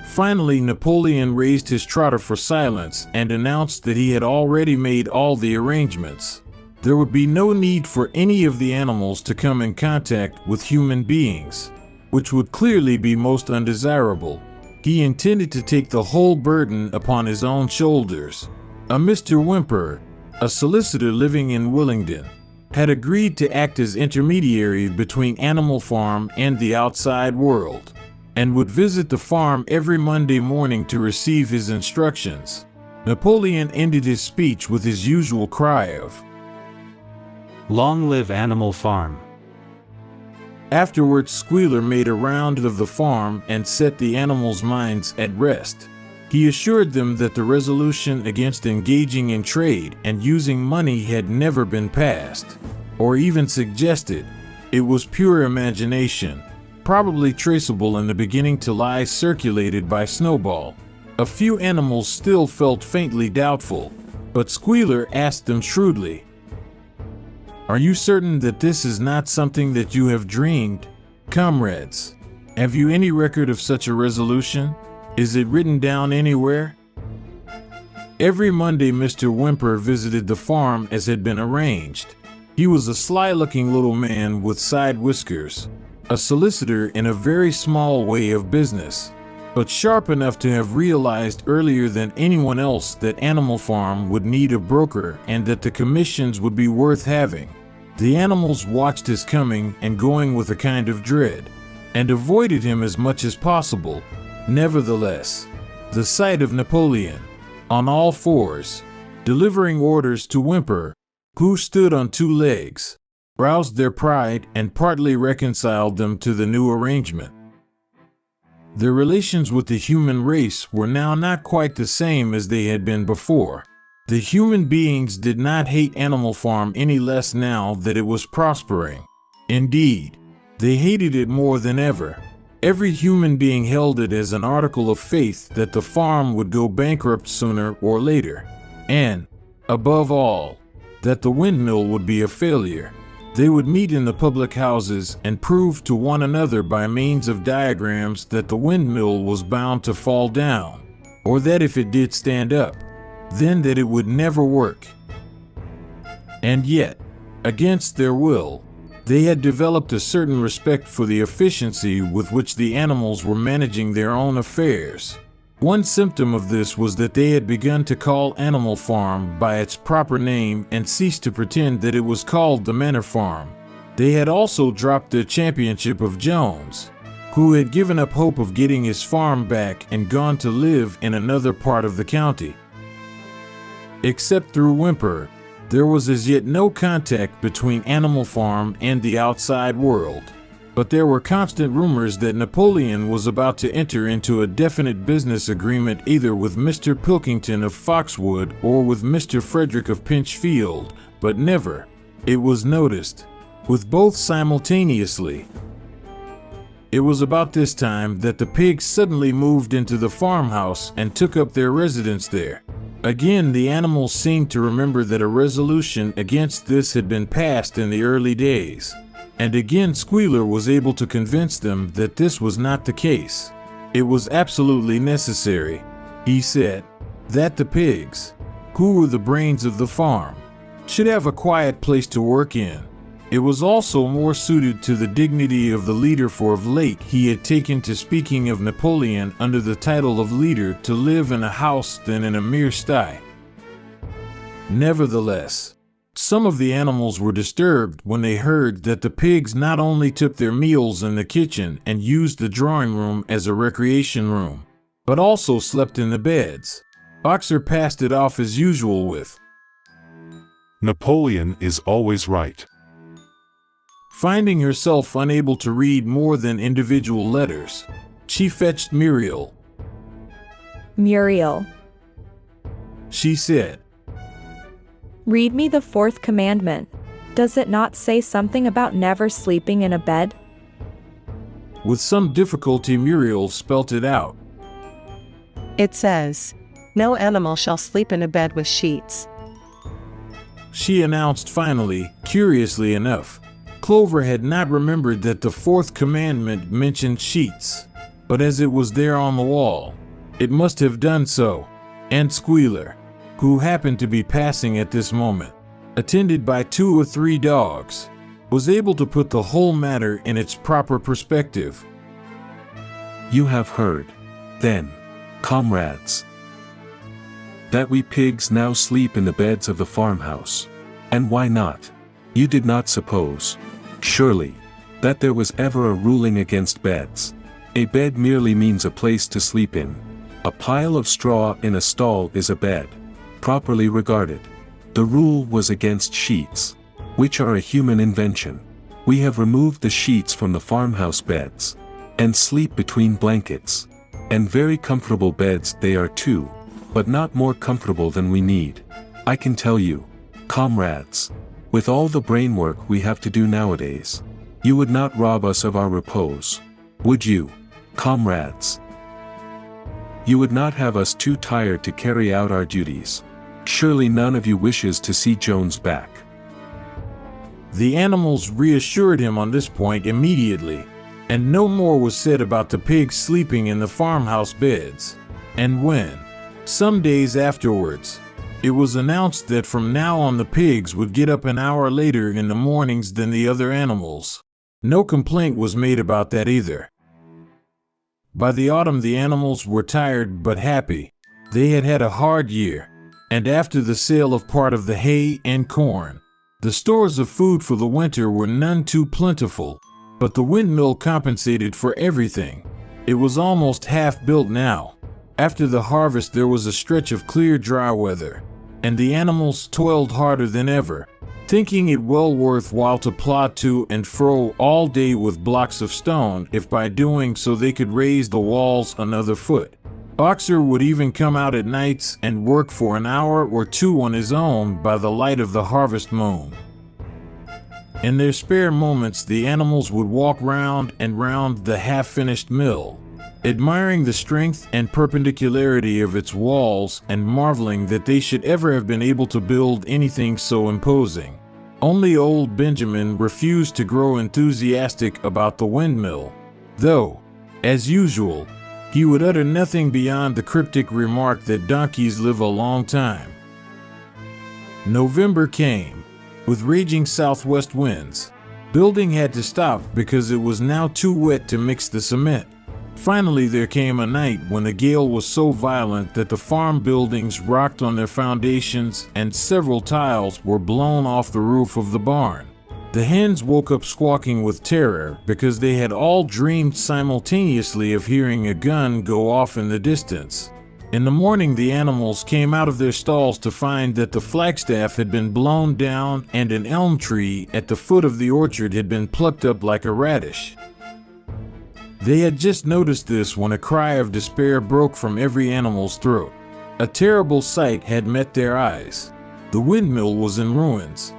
Finally, Napoleon raised his trotter for silence and announced that he had already made all the arrangements. There would be no need for any of the animals to come in contact with human beings, which would clearly be most undesirable. He intended to take the whole burden upon his own shoulders. A Mr. Whimper, a solicitor living in Willingdon, had agreed to act as intermediary between Animal Farm and the outside world, and would visit the farm every Monday morning to receive his instructions. Napoleon ended his speech with his usual cry of, "Long live Animal Farm." Afterwards, Squealer made a round of the farm and set the animals' minds at rest. He assured them that the resolution against engaging in trade and using money had never been passed, or even suggested. It was pure imagination, probably traceable in the beginning to lies circulated by Snowball. A few animals still felt faintly doubtful, but Squealer asked them shrewdly, "Are you certain that this is not something that you have dreamed, comrades? Have you any record of such a resolution? Is it written down anywhere?" Every Monday Mr. Whymper visited the farm as had been arranged. He was a sly-looking little man with side whiskers, a solicitor in a very small way of business, but sharp enough to have realized earlier than anyone else that Animal Farm would need a broker and that the commissions would be worth having. The animals watched his coming and going with a kind of dread, and avoided him as much as possible. Nevertheless, the sight of Napoleon, on all fours, delivering orders to Whymper, who stood on two legs, roused their pride and partly reconciled them to the new arrangement. Their relations with the human race were now not quite the same as they had been before. The human beings did not hate Animal Farm any less now that it was prospering. Indeed, they hated it more than ever. Every human being held it as an article of faith that the farm would go bankrupt sooner or later, and, above all, that the windmill would be a failure. They would meet in the public houses and prove to one another by means of diagrams that the windmill was bound to fall down, or that if it did stand up, then that it would never work. And yet, against their will, they had developed a certain respect for the efficiency with which the animals were managing their own affairs. One symptom of this was that they had begun to call Animal Farm by its proper name and ceased to pretend that it was called the Manor Farm. They had also dropped their championship of Jones, who had given up hope of getting his farm back and gone to live in another part of the county. Except through Whymper, there was as yet no contact between Animal Farm and the outside world, but there were constant rumors that Napoleon was about to enter into a definite business agreement either with Mr. Pilkington of Foxwood or with Mr. Frederick of Pinchfield, but never, it was noticed, with both simultaneously. It was about this time that the pigs suddenly moved into the farmhouse and took up their residence there. Again, the animals seemed to remember that a resolution against this had been passed in the early days, and again Squealer was able to convince them that this was not the case. It was absolutely necessary, he said, that the pigs, who were the brains of the farm, should have a quiet place to work in. It was also more suited to the dignity of the leader, for of late he had taken to speaking of Napoleon under the title of leader to live in a house than in a mere sty. Nevertheless, some of the animals were disturbed when they heard that the pigs not only took their meals in the kitchen and used the drawing room as a recreation room, but also slept in the beds. Boxer passed it off as usual with, "Napoleon is always right." Finding herself unable to read more than individual letters, she fetched Muriel. Muriel, She said, read me the fourth commandment. Does it not say something about never sleeping in a bed? With some difficulty Muriel spelt it out. It says, "No animal shall sleep in a bed with sheets." She announced finally, curiously enough. Clover had not remembered that the fourth commandment mentioned sheets, but as it was there on the wall, it must have done so, and Squealer, who happened to be passing at this moment, attended by 2 or 3 dogs, was able to put the whole matter in its proper perspective. You have heard, then, comrades. that we pigs now sleep in the beds of the farmhouse. And why not? You did not suppose, surely, that there was ever a ruling against beds. A bed merely means a place to sleep in. A pile of straw in a stall is a bed, properly regarded. The rule was against sheets, which are a human invention. We have removed the sheets from the farmhouse beds, and sleep between blankets. And very comfortable beds they are too, but not more comfortable than we need. I can tell you, comrades, with all the brain work we have to do nowadays, you would not rob us of our repose, would you, comrades? You would not have us too tired to carry out our duties. Surely none of you wishes to see Jones back. The animals reassured him on this point immediately, and no more was said about the pigs sleeping in the farmhouse beds. And when, some days afterwards, it was announced that from now on the pigs would get up an hour later in the mornings than the other animals, no complaint was made about that either. By the autumn the animals were tired but happy. They had had a hard year, and after the sale of part of the hay and corn, the stores of food for the winter were none too plentiful, but the windmill compensated for everything. It was almost half built now. After the harvest there was a stretch of clear dry weather, and the animals toiled harder than ever, thinking it well worth while to plod to and fro all day with blocks of stone if by doing so they could raise the walls another foot. Boxer would even come out at nights and work for an hour or two on his own by the light of the harvest moon. In their spare moments the animals would walk round and round the half-finished mill, admiring the strength and perpendicularity of its walls and marveling that they should ever have been able to build anything so imposing. Only old Benjamin refused to grow enthusiastic about the windmill, though, as usual, he would utter nothing beyond the cryptic remark that donkeys live a long time. November came, with raging southwest winds. Building had to stop because it was now too wet to mix the cement. Finally there came a night when the gale was so violent that the farm buildings rocked on their foundations and several tiles were blown off the roof of the barn. The hens woke up squawking with terror because they had all dreamed simultaneously of hearing a gun go off in the distance. In the morning the animals came out of their stalls to find that the flagstaff had been blown down and an elm tree at the foot of the orchard had been plucked up like a radish. They had just noticed this when a cry of despair broke from every animal's throat. A terrible sight had met their eyes. The windmill was in ruins.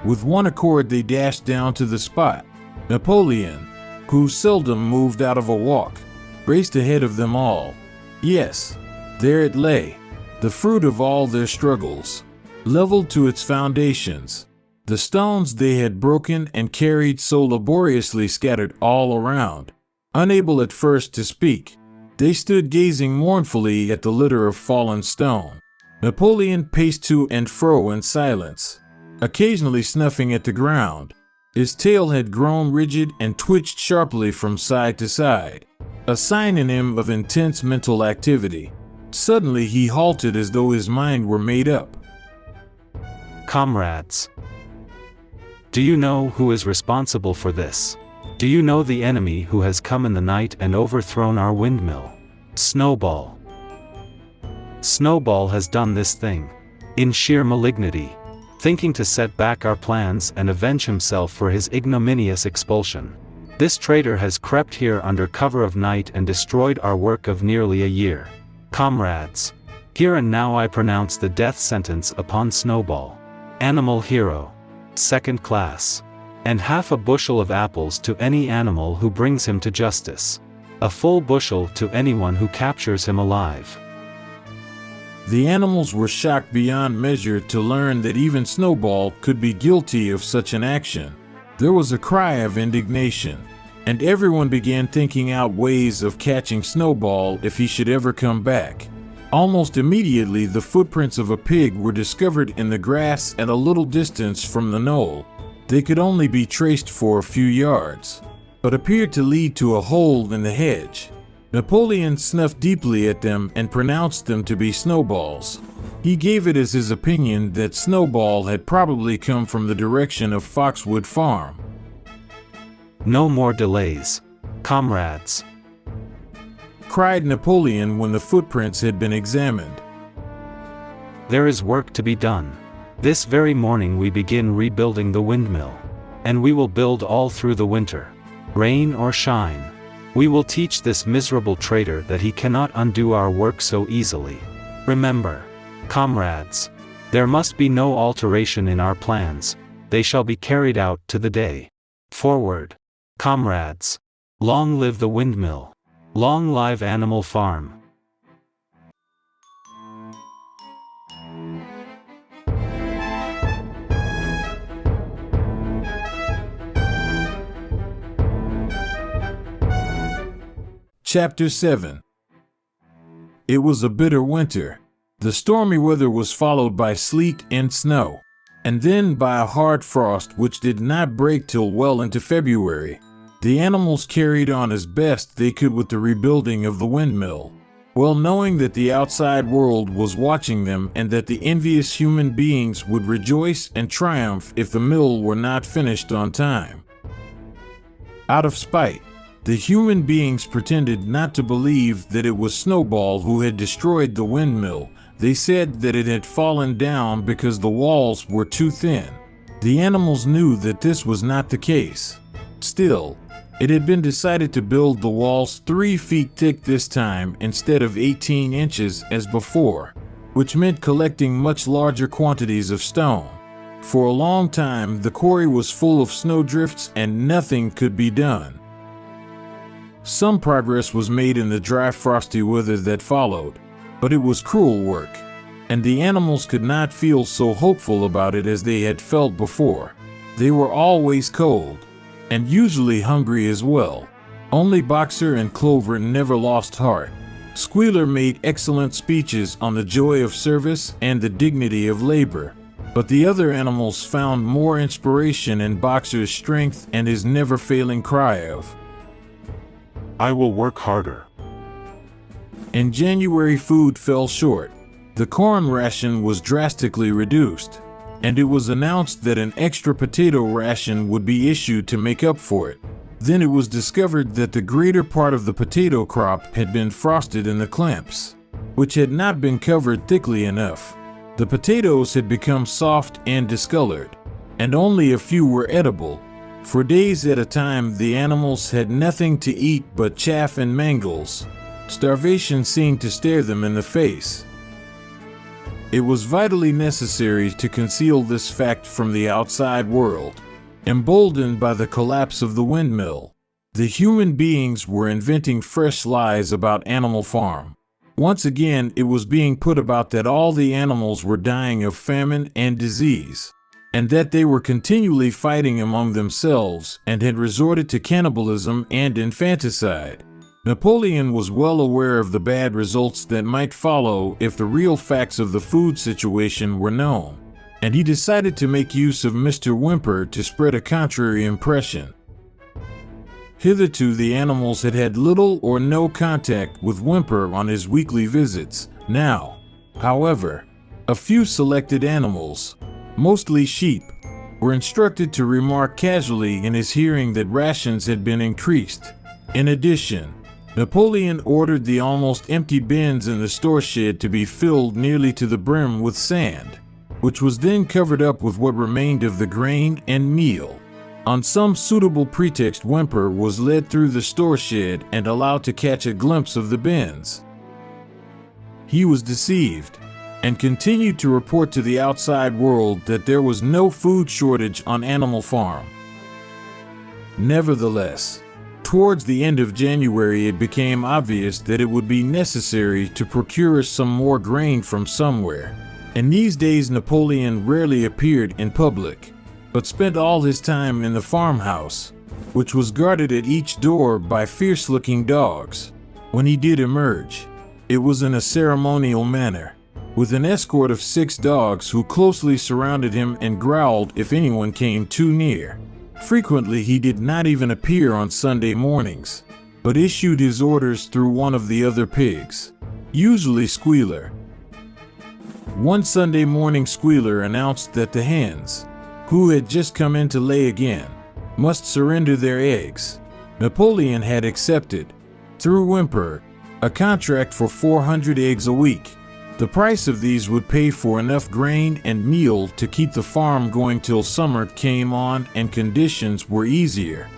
With one accord they dashed down to the spot. Napoleon, who seldom moved out of a walk, raced ahead of them all. Yes, there it lay, the fruit of all their struggles, leveled to its foundations. The stones they had broken and carried so laboriously scattered all around. Unable at first to speak, they stood gazing mournfully at the litter of fallen stone. Napoleon paced to and fro in silence, occasionally snuffing at the ground. His tail had grown rigid and twitched sharply from side to side, a sign in him of intense mental activity. Suddenly he halted as though his mind were made up. Comrades, do you know who is responsible for this? Do you know the enemy who has come in the night and overthrown our windmill? Snowball. Snowball has done this thing, in sheer malignity, thinking to set back our plans and avenge himself for his ignominious expulsion. This traitor has crept here under cover of night and destroyed our work of nearly a year. Comrades, here and now I pronounce the death sentence upon Snowball. Animal hero, second class, and half a bushel of apples to any animal who brings him to justice. A full bushel to anyone who captures him alive. The animals were shocked beyond measure to learn that even Snowball could be guilty of such an action. There was a cry of indignation, and everyone began thinking out ways of catching Snowball if he should ever come back. Almost immediately the footprints of a pig were discovered in the grass at a little distance from the knoll. They could only be traced for a few yards, but appeared to lead to a hole in the hedge. Napoleon snuffed deeply at them and pronounced them to be snowballs. He gave it as his opinion that Snowball had probably come from the direction of Foxwood Farm. No more delays, comrades, cried Napoleon when the footprints had been examined. There is work to be done. This very morning we begin rebuilding the windmill. And we will build all through the winter. Rain or shine. We will teach this miserable traitor that he cannot undo our work so easily. Remember, comrades, there must be no alteration in our plans. They shall be carried out to the day. Forward, comrades. Long live the windmill. Long live Animal Farm. Chapter 7. It was a bitter winter. The stormy weather was followed by sleet and snow, and then by a hard frost which did not break till well into February. The animals carried on as best they could with the rebuilding of the windmill, well knowing that the outside world was watching them and that the envious human beings would rejoice and triumph if the mill were not finished on time. Out of spite, the human beings pretended not to believe that it was Snowball who had destroyed the windmill. They said that it had fallen down because the walls were too thin. The animals knew that this was not the case. Still, it had been decided to build the walls 3 feet thick this time instead of 18 inches as before, which meant collecting much larger quantities of stone. For a long time, the quarry was full of snowdrifts and nothing could be done. Some progress was made in the dry, frosty weather that followed, but it was cruel work, and the animals could not feel so hopeful about it as they had felt before. They were always cold, and usually hungry as well. Only Boxer and Clover never lost heart. Squealer made excellent speeches on the joy of service and the dignity of labor, but the other animals found more inspiration in Boxer's strength and his never-failing cry of, "I will work harder." In January, food fell short. The corn ration was drastically reduced, and it was announced that an extra potato ration would be issued to make up for it. Then it was discovered that the greater part of the potato crop had been frosted in the clamps, which had not been covered thickly enough. The potatoes had become soft and discolored, and only a few were edible. For days at a time, the animals had nothing to eat but chaff and mangles. Starvation seemed to stare them in the face. It was vitally necessary to conceal this fact from the outside world. Emboldened by the collapse of the windmill, the human beings were inventing fresh lies about Animal Farm. Once again, it was being put about that all the animals were dying of famine and disease, and that they were continually fighting among themselves and had resorted to cannibalism and infanticide. Napoleon was well aware of the bad results that might follow if the real facts of the food situation were known, and he decided to make use of Mr. Whymper to spread a contrary impression. Hitherto, the animals had had little or no contact with Whymper on his weekly visits. Now, however, a few selected animals, mostly sheep, were instructed to remark casually in his hearing that rations had been increased. In addition, Napoleon ordered the almost empty bins in the store shed to be filled nearly to the brim with sand, which was then covered up with what remained of the grain and meal. On some suitable pretext, Whymper was led through the store shed and allowed to catch a glimpse of the bins. He was deceived, and continued to report to the outside world that there was no food shortage on Animal Farm. Nevertheless, towards the end of January, it became obvious that it would be necessary to procure some more grain from somewhere. In these days, Napoleon rarely appeared in public, but spent all his time in the farmhouse, which was guarded at each door by fierce-looking dogs. When he did emerge, it was in a ceremonial manner, with an escort of 6 dogs who closely surrounded him and growled if anyone came too near. Frequently, he did not even appear on Sunday mornings. but issued his orders through one of the other pigs, usually Squealer. One Sunday morning, Squealer announced that the hens, who had just come in to lay again, must surrender their eggs. Napoleon had accepted, through Whimper, a contract for 400 eggs a week. The price of these would pay for enough grain and meal to keep the farm going till summer came on and conditions were easier.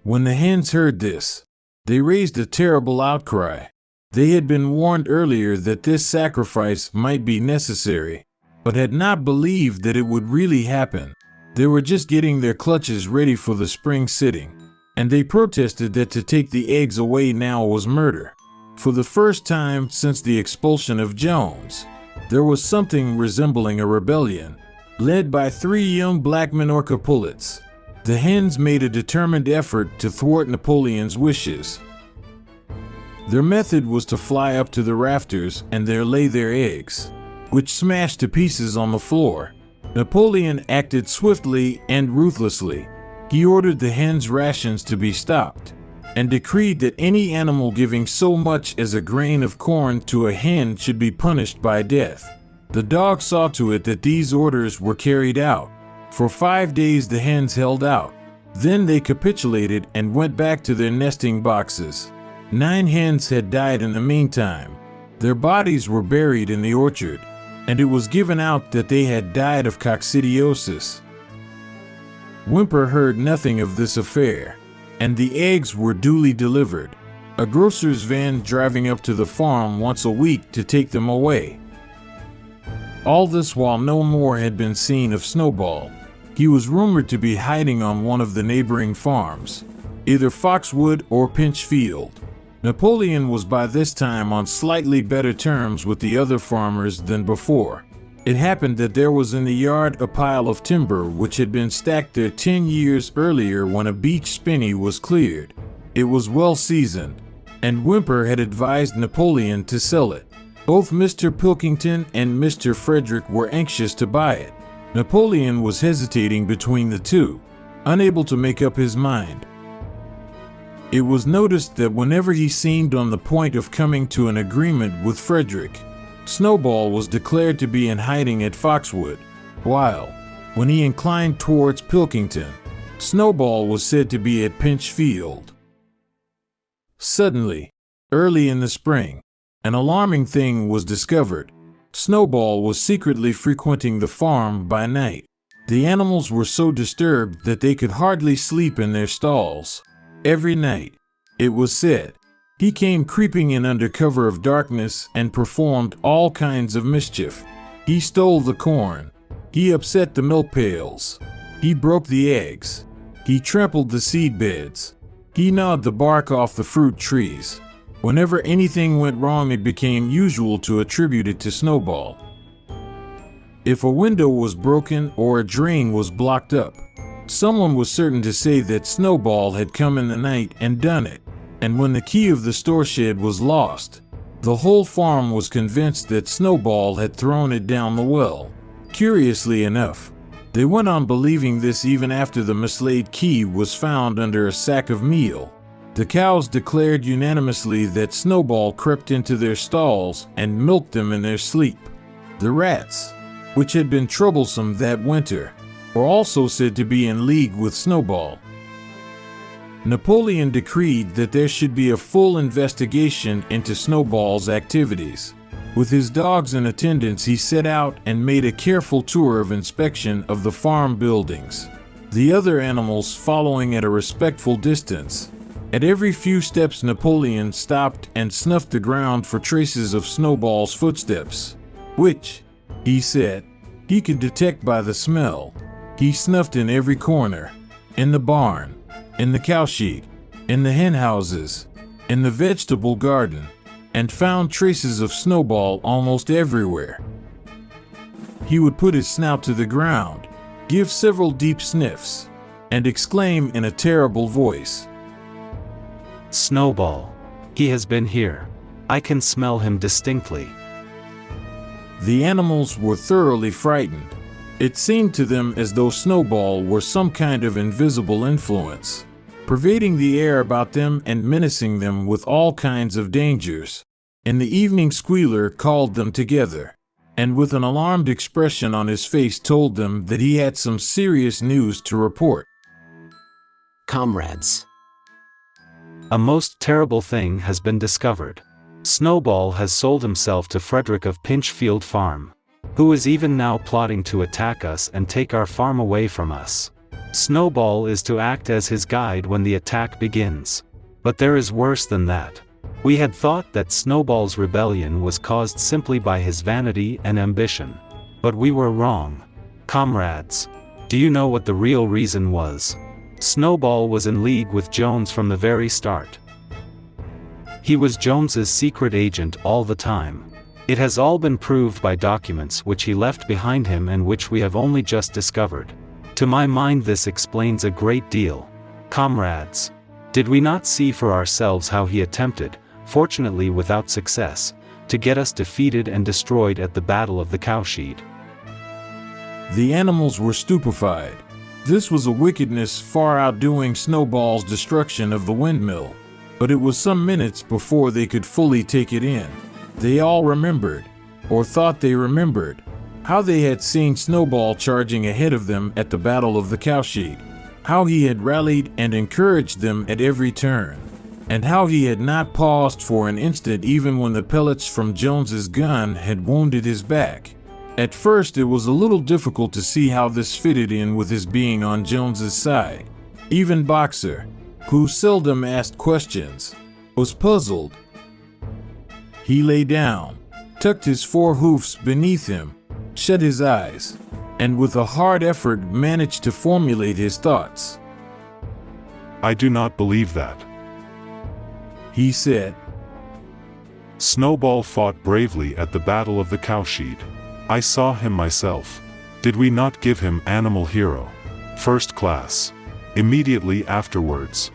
When the hens heard this, they raised a terrible outcry. They had been warned earlier that this sacrifice might be necessary, but had not believed that it would really happen. They were just getting their clutches ready for the spring sitting, and they protested that to take the eggs away now was murder. For the first time since the expulsion of Jones, there was something resembling a rebellion, led by 3 young black Minorca pullets. The hens made a determined effort to thwart Napoleon's wishes. Their method was to fly up to the rafters and there lay their eggs, which smashed to pieces on the floor. Napoleon acted swiftly and ruthlessly. He ordered the hens' rations to be stopped, and decreed that any animal giving so much as a grain of corn to a hen should be punished by death. The dogs saw to it that these orders were carried out. For 5 days the hens held out. Then they capitulated and went back to their nesting boxes. 9 hens had died in the meantime. Their bodies were buried in the orchard, and it was given out that they had died of coccidiosis. Whimper heard nothing of this affair, and the eggs were duly delivered, a grocer's van driving up to the farm once a week to take them away. All this while no more had been seen of Snowball. He was rumored to be hiding on one of the neighboring farms, either Foxwood or Pinchfield. Napoleon was by this time on slightly better terms with the other farmers than before. It happened that there was in the yard a pile of timber which had been stacked there 10 years earlier when a beech spinney was cleared. It was well seasoned, and Whimper had advised Napoleon to sell it. Both Mr. Pilkington and Mr. Frederick were anxious to buy it. Napoleon was hesitating between the two, unable to make up his mind. It was noticed that whenever he seemed on the point of coming to an agreement with Frederick, Snowball was declared to be in hiding at Foxwood, while, when he inclined towards Pilkington, Snowball was said to be at Pinchfield. Suddenly, early in the spring, an alarming thing was discovered. Snowball was secretly frequenting the farm by night. The animals were so disturbed that they could hardly sleep in their stalls. Every night, it was said, he came creeping in under cover of darkness and performed all kinds of mischief. He stole the corn. He upset the milk pails. He broke the eggs. He trampled the seed beds. He gnawed the bark off the fruit trees. Whenever anything went wrong, it became usual to attribute it to Snowball. If a window was broken or a drain was blocked up, someone was certain to say that Snowball had come in the night and done it. And when the key of the store shed was lost, the whole farm was convinced that Snowball had thrown it down the well. Curiously enough, they went on believing this even after the mislaid key was found under a sack of meal. The cows declared unanimously that Snowball crept into their stalls and milked them in their sleep. The rats, which had been troublesome that winter, were also said to be in league with Snowball. Napoleon decreed that there should be a full investigation into Snowball's activities. With his dogs in attendance, he set out and made a careful tour of inspection of the farm buildings, the other animals following at a respectful distance. At every few steps, Napoleon stopped and snuffed the ground for traces of Snowball's footsteps, which, he said, he could detect by the smell. He snuffed in every corner, in the barn, in the cowshed, in the hen houses, in the vegetable garden, and found traces of Snowball almost everywhere. He would put his snout to the ground, give several deep sniffs, and exclaim in a terrible voice, "Snowball. He has been here. I can smell him distinctly." The animals were thoroughly frightened. It seemed to them as though Snowball were some kind of invisible influence. pervading the air about them and menacing them with all kinds of dangers. In the evening, Squealer called them together, and with an alarmed expression on his face told them that he had some serious news to report. Comrades, A most terrible thing has been discovered. Snowball has sold himself to Frederick of Pinchfield Farm, who is even now plotting to attack us and take our farm away from us. Snowball is to act as his guide when the attack begins. But there is worse than that. We had thought that Snowball's rebellion was caused simply by his vanity and ambition. But we were wrong. Comrades, do you know what the real reason was? Snowball was in league with Jones from the very start. He was Jones's secret agent all the time. It has all been proved by documents which he left behind him and which we have only just discovered. To my mind, this explains a great deal. Comrades, did we not see for ourselves how he attempted, fortunately without success, to get us defeated and destroyed at the Battle of the Cowshed? The animals were stupefied. This was a wickedness far outdoing Snowball's destruction of the windmill. But it was some minutes before they could fully take it in. They all remembered, or thought they remembered, how they had seen Snowball charging ahead of them at the Battle of the Cowshed, how he had rallied and encouraged them at every turn, and how he had not paused for an instant even when the pellets from Jones's gun had wounded his back. At first it was a little difficult to see how this fitted in with his being on Jones's side. Even Boxer, who seldom asked questions, was puzzled. He lay down, tucked his four hoofs beneath him, shut his eyes, and with a hard effort managed to formulate his thoughts. I do not believe that, he said. Snowball fought bravely at the Battle of the Cowshed. I saw him myself. Did we not give him Animal Hero, first class, immediately afterwards?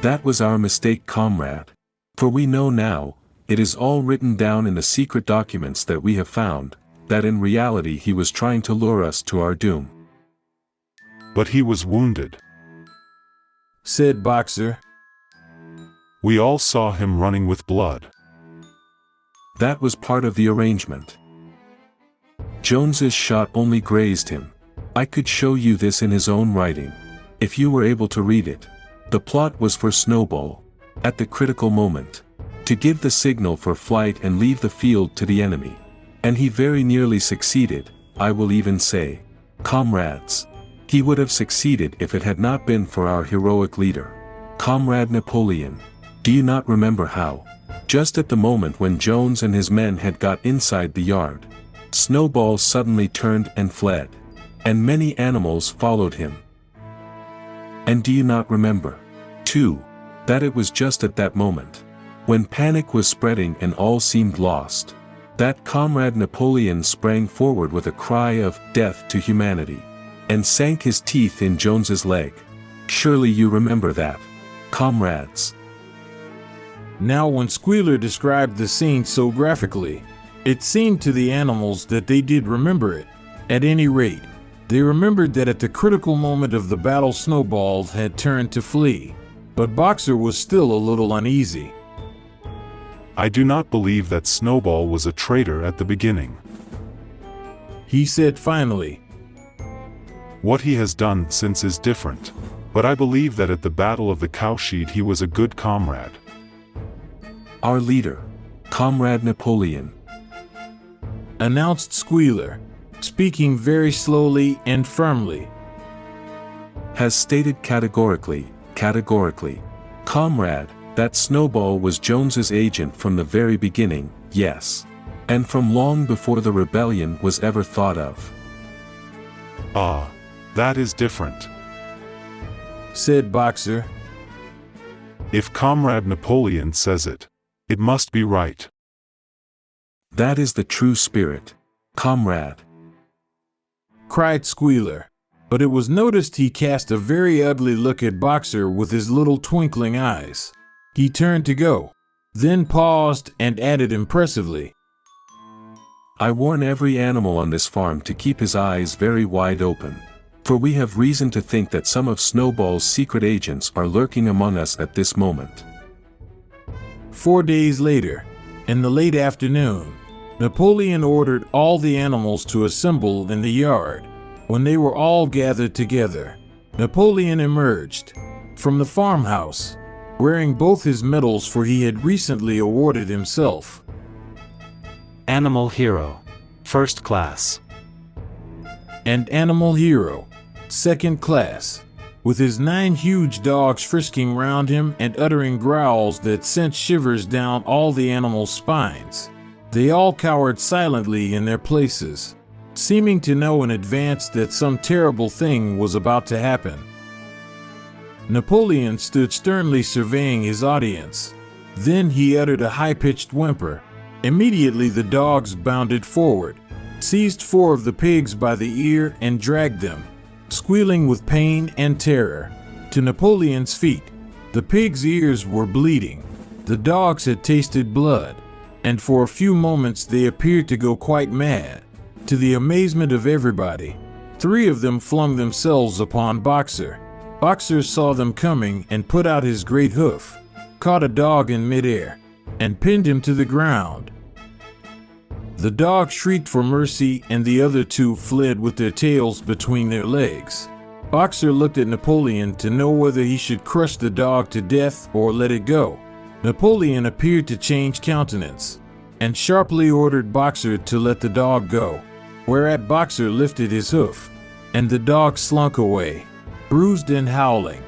That was our mistake, comrade. For we know now, it is all written down in the secret documents that we have found, that in reality he was trying to lure us to our doom. But he was wounded, said Boxer. We all saw him running with blood. That was part of the arrangement. Jones's shot only grazed him. I could show you this in his own writing, if you were able to read it. The plot was for Snowball, at the critical moment, to give the signal for flight and leave the field to the enemy. And he very nearly succeeded, I will even say. Comrades, he would have succeeded if it had not been for our heroic leader, Comrade Napoleon. Do you not remember how, just at the moment when Jones and his men had got inside the yard, Snowball suddenly turned and fled, and many animals followed him? And do you not remember, too, that it was just at that moment, when panic was spreading and all seemed lost, that Comrade Napoleon sprang forward with a cry of death to humanity, and sank his teeth in Jones's leg? Surely you remember that, comrades. Now when Squealer described the scene so graphically, it seemed to the animals that they did remember it. At any rate, they remembered that at the critical moment of the battle Snowball had turned to flee. But Boxer was still a little uneasy. I do not believe that Snowball was a traitor at the beginning, he said finally. What he has done since is different, but I believe that at the Battle of the Cowshed he was a good comrade. Our leader, Comrade Napoleon, announced Squealer, speaking very slowly and firmly, has stated categorically, comrade, that Snowball was Jones's agent from the very beginning, yes. And from long before the rebellion was ever thought of. Ah, that is different, said Boxer. If Comrade Napoleon says it, it must be right. That is the true spirit, comrade, cried Squealer. But it was noticed he cast a very ugly look at Boxer with his little twinkling eyes. He turned to go, then paused and added impressively, I warn every animal on this farm to keep his eyes very wide open. For we have reason to think that some of Snowball's secret agents are lurking among us at this moment. 4 days later, in the late afternoon, Napoleon ordered all the animals to assemble in the yard. When they were all gathered together, Napoleon emerged from the farmhouse, wearing both his medals, for he had recently awarded himself Animal Hero, First Class, and Animal Hero, Second Class, with his 9 huge dogs frisking round him and uttering growls that sent shivers down all the animals' spines. They all cowered silently in their places, seeming to know in advance that some terrible thing was about to happen. Napoleon stood sternly surveying his audience. Then he uttered a high-pitched whimper. Immediately the dogs bounded forward, seized 4 of the pigs by the ear and dragged them, squealing with pain and terror, to Napoleon's feet. The pigs' ears were bleeding. The dogs had tasted blood, and for a few moments they appeared to go quite mad. To the amazement of everybody, 3 of them flung themselves upon Boxer. Boxer saw them coming and put out his great hoof, caught a dog in midair, and pinned him to the ground. The dog shrieked for mercy, and the other 2 fled with their tails between their legs. Boxer looked at Napoleon to know whether he should crush the dog to death or let it go. Napoleon appeared to change countenance, and sharply ordered Boxer to let the dog go, whereat Boxer lifted his hoof, and the dog slunk away, bruised and howling.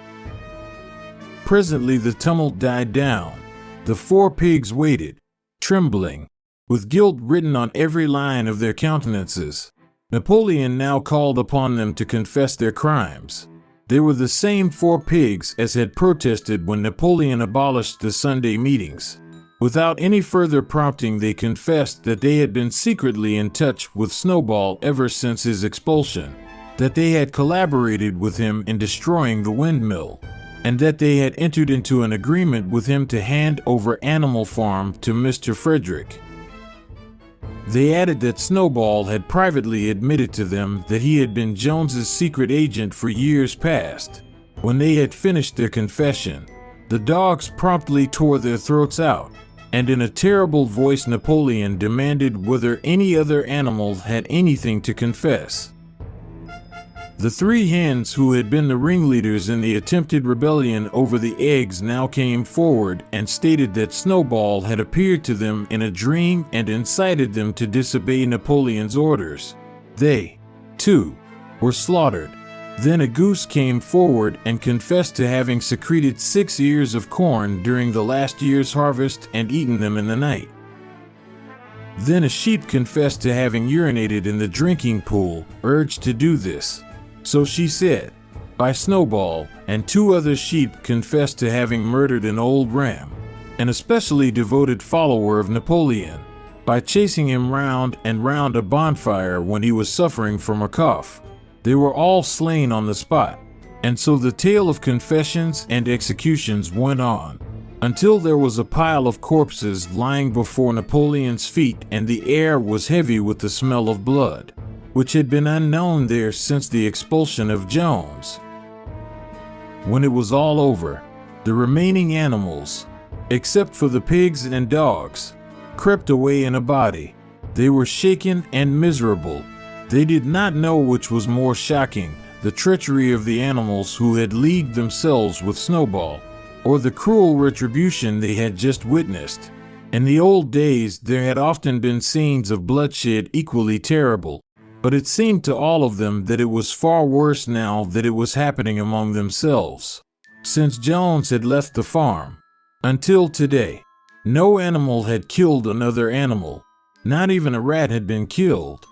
Presently the tumult died down. The 4 pigs waited, trembling, with guilt written on every line of their countenances. Napoleon now called upon them to confess their crimes. They were the same 4 pigs as had protested when Napoleon abolished the Sunday meetings. Without any further prompting, they confessed that they had been secretly in touch with Snowball ever since his expulsion, that they had collaborated with him in destroying the windmill, and that they had entered into an agreement with him to hand over Animal Farm to Mr. Frederick. They added that Snowball had privately admitted to them that he had been Jones's secret agent for years past. When they had finished their confession, the dogs promptly tore their throats out, and in a terrible voice Napoleon demanded whether any other animal had anything to confess. The 3 hens who had been the ringleaders in the attempted rebellion over the eggs now came forward and stated that Snowball had appeared to them in a dream and incited them to disobey Napoleon's orders. They, too, were slaughtered. Then a goose came forward and confessed to having secreted 6 ears of corn during the last year's harvest and eaten them in the night. Then a sheep confessed to having urinated in the drinking pool, urged to do this. So she said, by Snowball, and 2 other sheep confessed to having murdered an old ram, an especially devoted follower of Napoleon, by chasing him round and round a bonfire when he was suffering from a cough. They were all slain on the spot, and so the tale of confessions and executions went on, until there was a pile of corpses lying before Napoleon's feet, and the air was heavy with the smell of blood, which had been unknown there since the expulsion of Jones. When it was all over, the remaining animals, except for the pigs and dogs, crept away in a body. They were shaken and miserable. They did not know which was more shocking, the treachery of the animals who had leagued themselves with Snowball, or the cruel retribution they had just witnessed. In the old days there had often been scenes of bloodshed equally terrible, but it seemed to all of them that it was far worse now that it was happening among themselves. Since Jones had left the farm, until today, no animal had killed another animal. Not even a rat had been killed.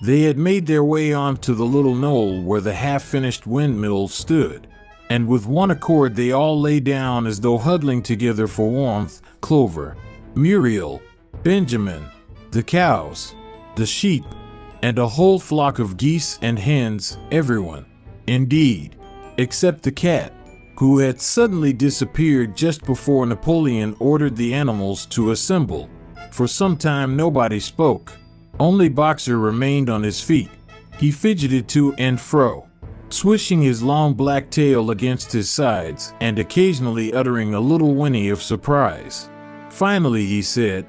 They had made their way onto the little knoll where the half-finished windmill stood, and with one accord they all lay down as though huddling together for warmth. Clover, Muriel, Benjamin, the cows, the sheep, and a whole flock of geese and hens, everyone, indeed, except the cat, who had suddenly disappeared just before Napoleon ordered the animals to assemble. For some time nobody spoke. Only Boxer remained on his feet, He fidgeted to and fro, swishing his long black tail against his sides and occasionally uttering a little whinny of surprise. Finally he said,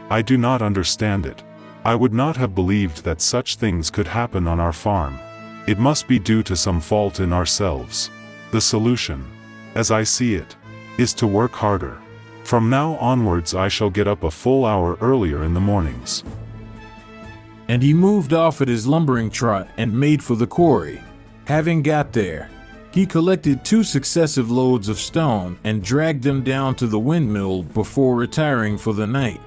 I do not understand it. I would not have believed that such things could happen on our farm. It must be due to some fault in ourselves. The solution, as I see it, is to work harder. From now onwards I shall get up a full hour earlier in the mornings. And he moved off at his lumbering trot and made for the quarry. Having got there, he collected 2 successive loads of stone and dragged them down to the windmill before retiring for the night.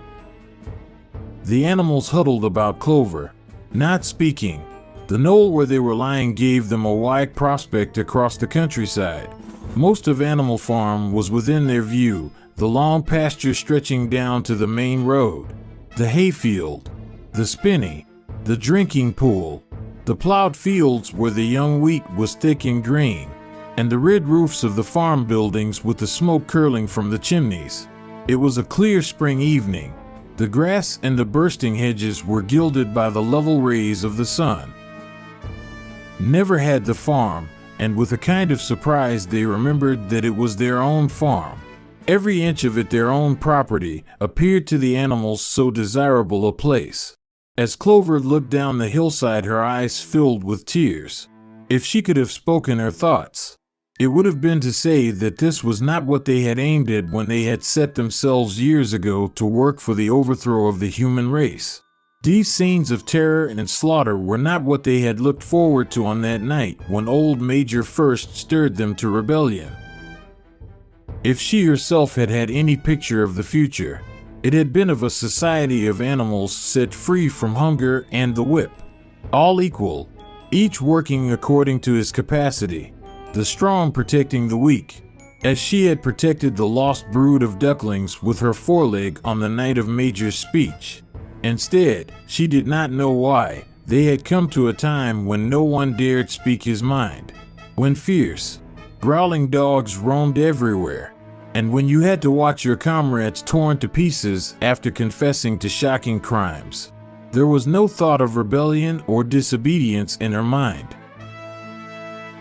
The animals huddled about Clover, not speaking. The knoll where they were lying gave them a wide prospect across the countryside. Most of Animal Farm was within their view, the long pasture stretching down to the main road, the hayfield, the spinney, the drinking pool, the plowed fields where the young wheat was thick and green, and the red roofs of the farm buildings with the smoke curling from the chimneys. It was a clear spring evening. The grass and the bursting hedges were gilded by the level rays of the sun. Never had the farm, and with a kind of surprise they remembered that it was their own farm. Every inch of it their own property appeared to the animals so desirable a place. As Clover looked down the hillside, her eyes filled with tears. If she could have spoken her thoughts, it would have been to say that this was not what they had aimed at when they had set themselves years ago to work for the overthrow of the human race. These scenes of terror and slaughter were not what they had looked forward to on that night when old Major first stirred them to rebellion. If she herself had had any picture of the future, it had been of a society of animals set free from hunger and the whip, all equal, each working according to his capacity, the strong protecting the weak, as she had protected the lost brood of ducklings with her foreleg on the night of Major's speech. Instead, she did not know why, they had come to a time when no one dared speak his mind, when fierce, growling dogs roamed everywhere, and when you had to watch your comrades torn to pieces after confessing to shocking crimes. There was no thought of rebellion or disobedience in her mind.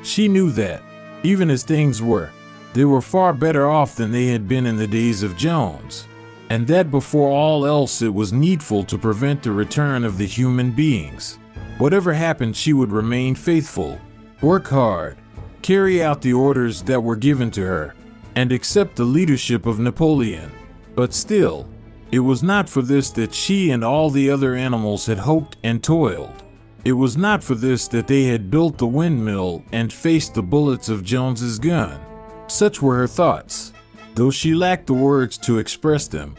She knew that, even as things were, they were far better off than they had been in the days of Jones, and that before all else it was needful to prevent the return of the human beings. Whatever happened, she would remain faithful, work hard, carry out the orders that were given to her, and accept the leadership of Napoleon. But still, it was not for this that she and all the other animals had hoped and toiled. It was not for this that they had built the windmill and faced the bullets of Jones's gun. Such were her thoughts, though she lacked the words to express them.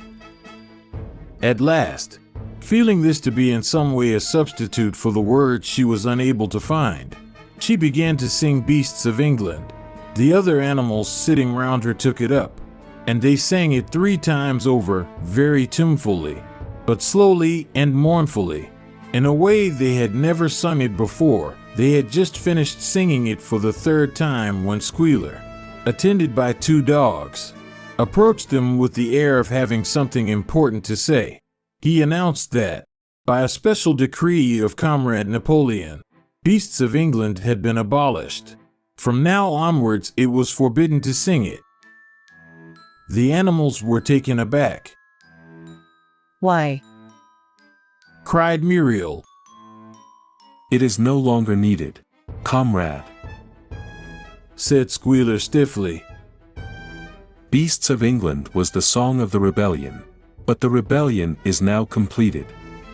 At last, feeling this to be in some way a substitute for the words she was unable to find, she began to sing Beasts of England. The other animals sitting round her took it up, and they sang it 3 times over, very tunefully, but slowly and mournfully. In a way they had never sung it before. They had just finished singing it for the 3rd time when Squealer, attended by 2 dogs, approached them with the air of having something important to say. He announced that, by a special decree of Comrade Napoleon, Beasts of England had been abolished. From now onwards it was forbidden to sing it. The animals were taken aback. Why? Cried Muriel. It is no longer needed, comrade, said Squealer stiffly. Beasts of England was the song of the rebellion, but the rebellion is now completed.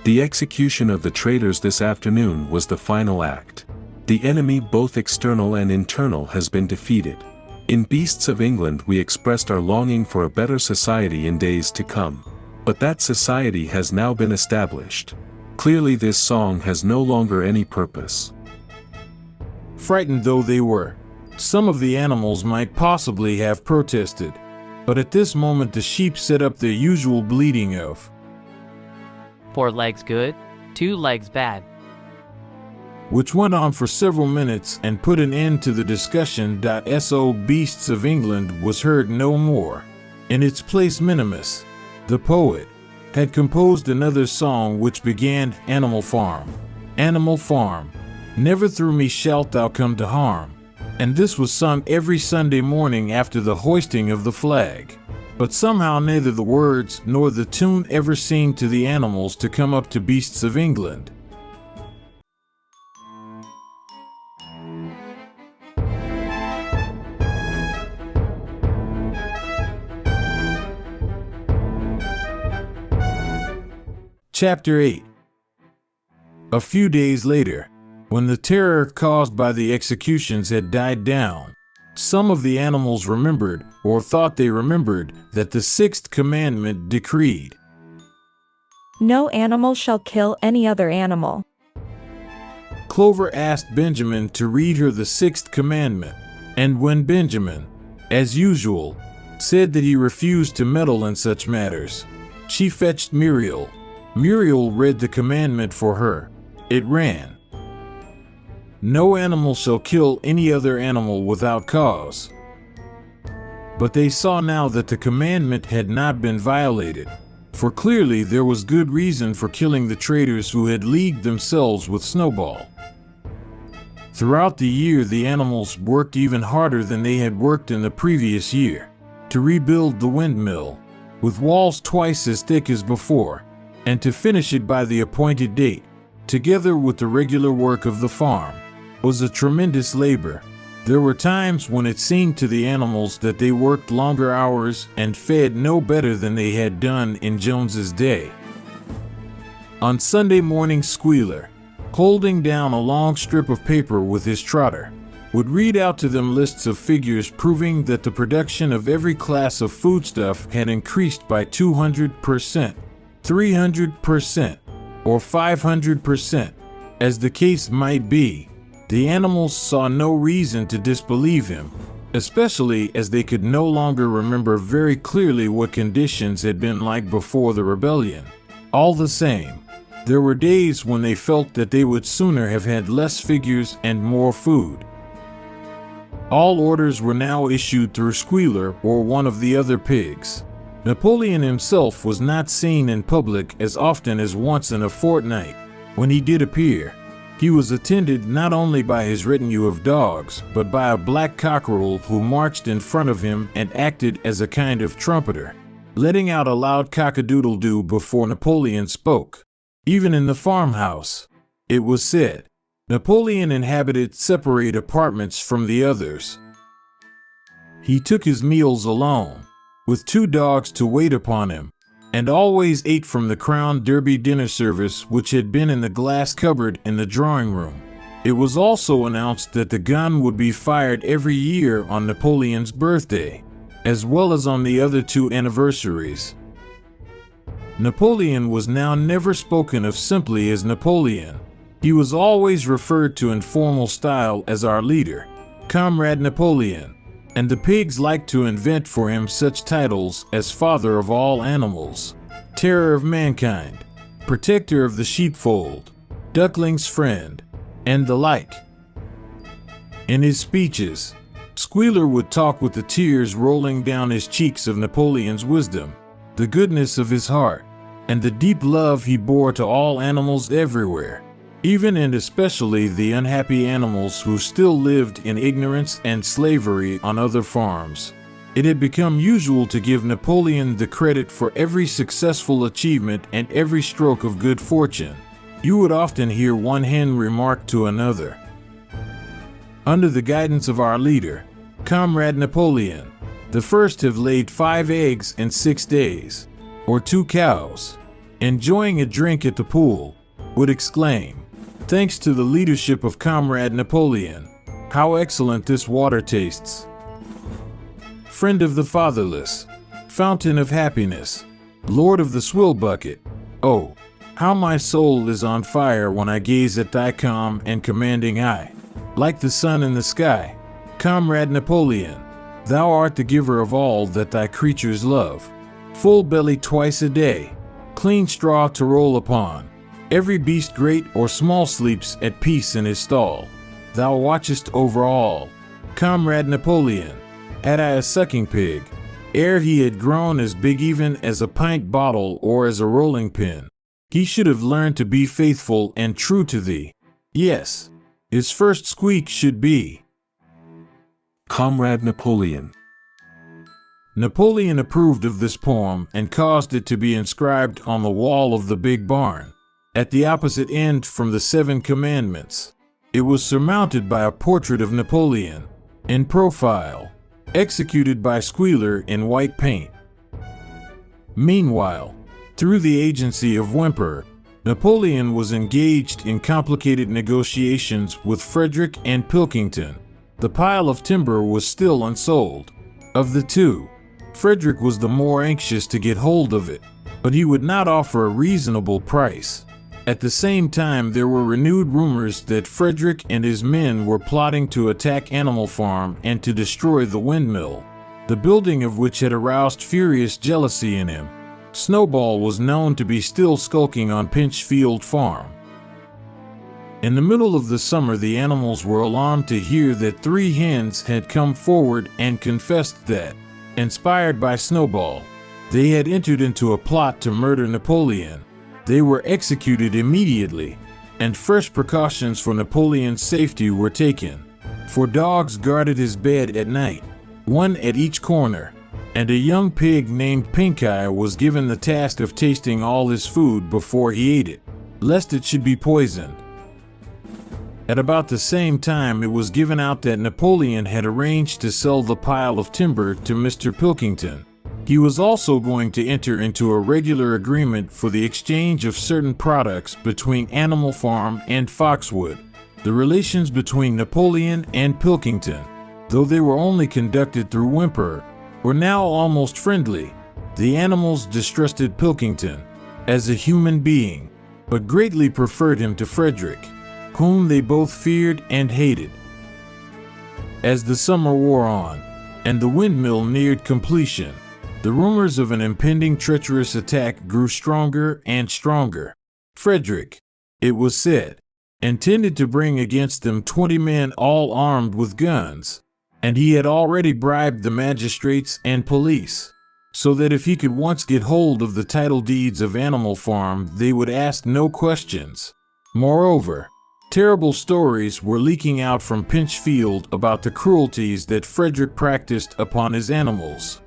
The execution of the traitors this afternoon was the final act. The enemy, both external and internal, has been defeated. In Beasts of England we expressed our longing for a better society in days to come. But that society has now been established. Clearly this song has no longer any purpose. Frightened though they were, some of the animals might possibly have protested, but at this moment the sheep set up their usual bleating of 4 legs good, 2 legs bad, which went on for several minutes and put an end to the discussion. So Beasts of England was heard no more. In its place Minimus, the poet, had composed another song which began Animal Farm. Animal Farm. Never through me shalt thou come to harm. And this was sung every Sunday morning after the hoisting of the flag. But somehow neither the words nor the tune ever seemed to the animals to come up to Beasts of England. Chapter 8. A few days later, when the terror caused by the executions had died down, some of the animals remembered, or thought they remembered, that the sixth commandment decreed, "No animal shall kill any other animal." Clover asked Benjamin to read her the sixth commandment, and when Benjamin, as usual, said that he refused to meddle in such matters, she fetched Muriel. Muriel read the commandment for her. It ran, "No animal shall kill any other animal without cause." But they saw now that the commandment had not been violated, for clearly there was good reason for killing the traitors who had leagued themselves with Snowball. Throughout the year, the animals worked even harder than they had worked in the previous year, to rebuild the windmill, with walls twice as thick as before, and to finish it by the appointed date, together with the regular work of the farm, was a tremendous labor. There were times when it seemed to the animals that they worked longer hours and fed no better than they had done in Jones's day. On Sunday morning, Squealer, holding down a long strip of paper with his trotter, would read out to them lists of figures proving that the production of every class of foodstuff had increased by 200%, 300%, or 500%, as the case might be. The animals saw no reason to disbelieve him, especially as they could no longer remember very clearly what conditions had been like before the rebellion. All the same, there were days when they felt that they would sooner have had less figures and more food. All orders were now issued through Squealer or one of the other pigs. Napoleon himself was not seen in public as often as once in a fortnight. When he did appear, he was attended not only by his retinue of dogs, but by a black cockerel who marched in front of him and acted as a kind of trumpeter, letting out a loud cock-a-doodle-doo before Napoleon spoke. Even in the farmhouse, it was said, Napoleon inhabited separate apartments from the others. He took his meals alone, with 2 dogs to wait upon him, and always ate from the Crown Derby dinner service which had been in the glass cupboard in the drawing room. It was also announced that the gun would be fired every year on Napoleon's birthday, as well as on the other 2 anniversaries. Napoleon was now never spoken of simply as Napoleon. He was always referred to in formal style as our leader, Comrade Napoleon, and the pigs liked to invent for him such titles as Father of all animals, Terror of mankind, Protector of the sheepfold, Duckling's friend, and the like. In his speeches, Squealer would talk with the tears rolling down his cheeks of Napoleon's wisdom, the goodness of his heart, and the deep love he bore to all animals everywhere, even and especially the unhappy animals who still lived in ignorance and slavery on other farms. It had become usual to give Napoleon the credit for every successful achievement and every stroke of good fortune. You would often hear one hen remark to another, "Under the guidance of our leader, Comrade Napoleon, the first have laid 5 eggs in 6 days," or 2 cows, enjoying a drink at the pool, would exclaim, "Thanks to the leadership of Comrade Napoleon, how excellent this water tastes." Friend of the fatherless, fountain of happiness, Lord of the swill bucket, oh, how my soul is on fire when I gaze at thy calm and commanding eye. Like the sun in the sky, Comrade Napoleon, thou art the giver of all that thy creatures love. Full belly twice a day, clean straw to roll upon. Every beast great or small sleeps at peace in his stall. Thou watchest over all. Comrade Napoleon, had I a sucking pig, ere he had grown as big even as a pint bottle or as a rolling pin, He should have learned to be faithful and true to thee. Yes, his first squeak should be, Comrade Napoleon. Napoleon approved of this poem and caused it to be inscribed on the wall of the big barn, at the opposite end from the 7 Commandments. It was surmounted by a portrait of Napoleon, in profile, executed by Squealer in white paint. Meanwhile, through the agency of Whymper, Napoleon was engaged in complicated negotiations with Frederick and Pilkington. The pile of timber was still unsold. Of the two, Frederick was the more anxious to get hold of it, but he would not offer a reasonable price. At the same time, there were renewed rumors that Frederick and his men were plotting to attack Animal Farm and to destroy the windmill, the building of which had aroused furious jealousy in him. Snowball was known to be still skulking on Pinchfield Farm. In the middle of the summer, the animals were alarmed to hear that 3 hens had come forward and confessed that, inspired by Snowball, they had entered into a plot to murder Napoleon. They were executed immediately, and fresh precautions for Napoleon's safety were taken. 4 dogs guarded his bed at night, 1 at each corner, and a young pig named Pink Eye was given the task of tasting all his food before he ate it, lest it should be poisoned. At about the same time, it was given out that Napoleon had arranged to sell the pile of timber to Mr. Pilkington. He was also going to enter into a regular agreement for the exchange of certain products between Animal Farm and Foxwood. The relations between Napoleon and Pilkington, though they were only conducted through Whymper, were now almost friendly. The animals distrusted Pilkington as a human being, but greatly preferred him to Frederick, whom they both feared and hated. As the summer wore on, and the windmill neared completion, the rumors of an impending treacherous attack grew stronger and stronger. Frederick, it was said, intended to bring against them 20 men all armed with guns, and he had already bribed the magistrates and police, so that if he could once get hold of the title deeds of Animal Farm, they would ask no questions. Moreover, terrible stories were leaking out from Pinchfield about the cruelties that Frederick practiced upon his animals.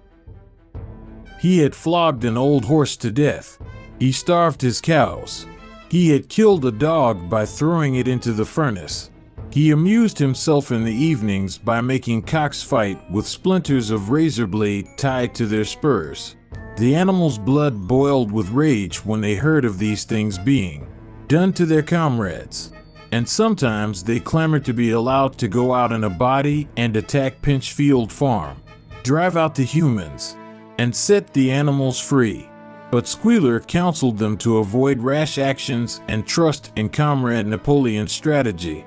He had flogged an old horse to death. He starved his cows. He had killed a dog by throwing it into the furnace. He amused himself in the evenings by making cocks fight with splinters of razor blade tied to their spurs. The animals' blood boiled with rage when they heard of these things being done to their comrades, and sometimes they clamored to be allowed to go out in a body and attack Pinchfield Farm, drive out the humans, and set the animals free. But Squealer counseled them to avoid rash actions and trust in Comrade Napoleon's strategy.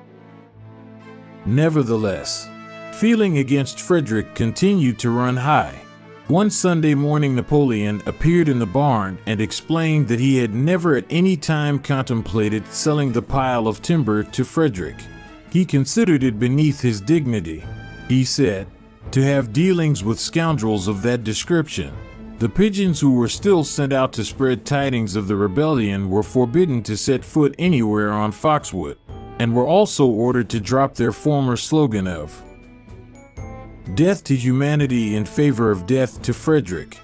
Nevertheless, feeling against Frederick continued to run high. One Sunday morning, Napoleon appeared in the barn and explained that he had never at any time contemplated selling the pile of timber to Frederick. He considered it beneath his dignity, he said, to have dealings with scoundrels of that description. The pigeons who were still sent out to spread tidings of the rebellion were forbidden to set foot anywhere on Foxwood, and were also ordered to drop their former slogan of death to humanity in favor of death to Frederick.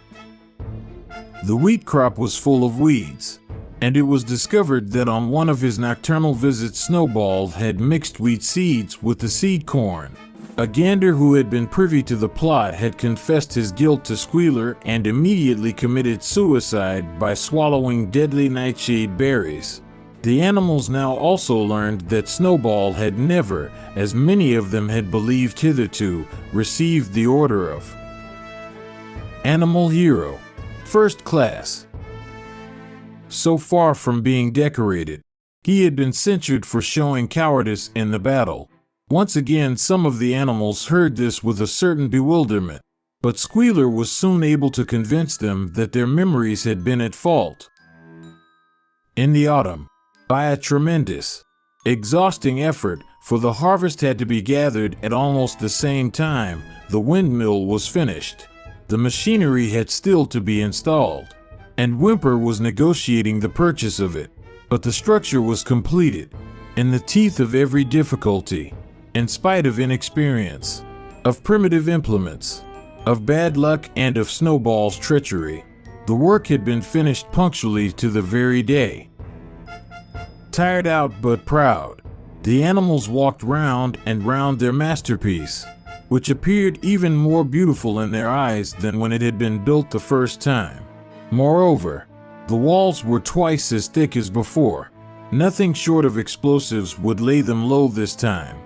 The wheat crop was full of weeds, and it was discovered that on one of his nocturnal visits Snowball had mixed wheat seeds with the seed corn. A gander who had been privy to the plot had confessed his guilt to Squealer and immediately committed suicide by swallowing deadly nightshade berries. The animals now also learned that Snowball had never, as many of them had believed hitherto, received the order of Animal Hero, First Class. So far from being decorated, he had been censured for showing cowardice in the battle. Once again, some of the animals heard this with a certain bewilderment, but Squealer was soon able to convince them that their memories had been at fault. In the autumn, by a tremendous, exhausting effort, for the harvest had to be gathered at almost the same time, the windmill was finished. The machinery had still to be installed, and Whimper was negotiating the purchase of it. But the structure was completed, in the teeth of every difficulty, in spite of inexperience, of primitive implements, of bad luck, and of Snowball's treachery. The work had been finished punctually to the very day. Tired out but proud, the animals walked round and round their masterpiece, which appeared even more beautiful in their eyes than when it had been built the first time. Moreover, the walls were twice as thick as before. Nothing short of explosives would lay them low this time.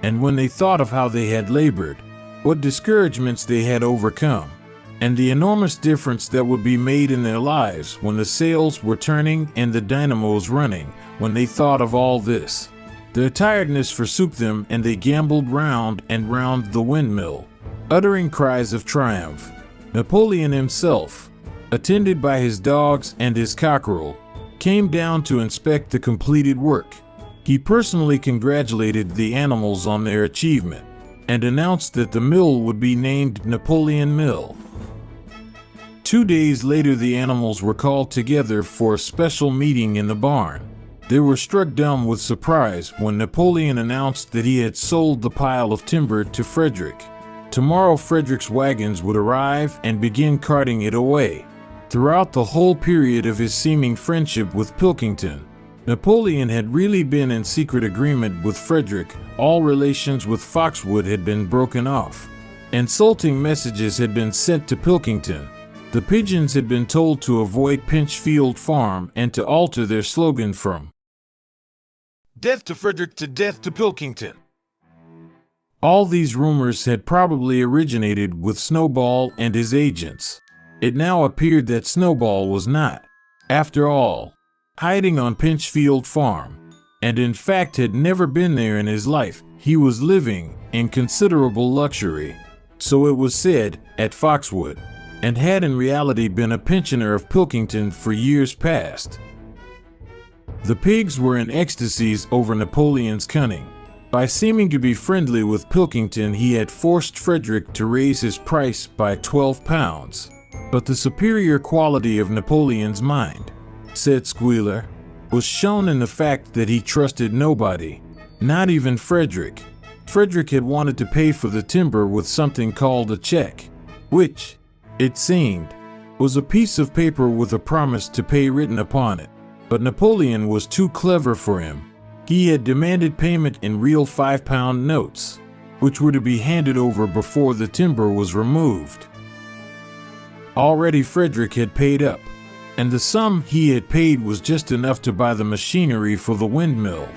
And when they thought of how they had labored, what discouragements they had overcome, and the enormous difference that would be made in their lives when the sails were turning and the dynamos running, when they thought of all this, their tiredness forsook them and they gamboled round and round the windmill, uttering cries of triumph. Napoleon himself, attended by his dogs and his cockerel, came down to inspect the completed work. He personally congratulated the animals on their achievement and announced that the mill would be named Napoleon Mill. 2 days later, the animals were called together for a special meeting in the barn. They were struck dumb with surprise when Napoleon announced that he had sold the pile of timber to Frederick. Tomorrow Frederick's wagons would arrive and begin carting it away. Throughout the whole period of his seeming friendship with Pilkington, Napoleon had really been in secret agreement with Frederick. All relations with Foxwood had been broken off. Insulting messages had been sent to Pilkington. The pigeons had been told to avoid Pinchfield Farm and to alter their slogan from "Death to Frederick" to "Death to Pilkington." All these rumors had probably originated with Snowball and his agents. It now appeared that Snowball was not, after all, hiding on Pinchfield Farm, and in fact had never been there in his life. He was living in considerable luxury, so it was said, at Foxwood, and had in reality been a pensioner of Pilkington for years past. The pigs were in ecstasies over Napoleon's cunning. By seeming to be friendly with Pilkington, he had forced Frederick to raise his price by 12 pounds. But the superior quality of Napoleon's mind, said Squealer, was shown in the fact that he trusted nobody, not even Frederick. Frederick had wanted to pay for the timber with something called a check, which, it seemed, was a piece of paper with a promise to pay written upon it. But Napoleon was too clever for him. He had demanded payment in real 5-pound notes, which were to be handed over before the timber was removed. Already Frederick had paid up, and the sum he had paid was just enough to buy the machinery for the windmill.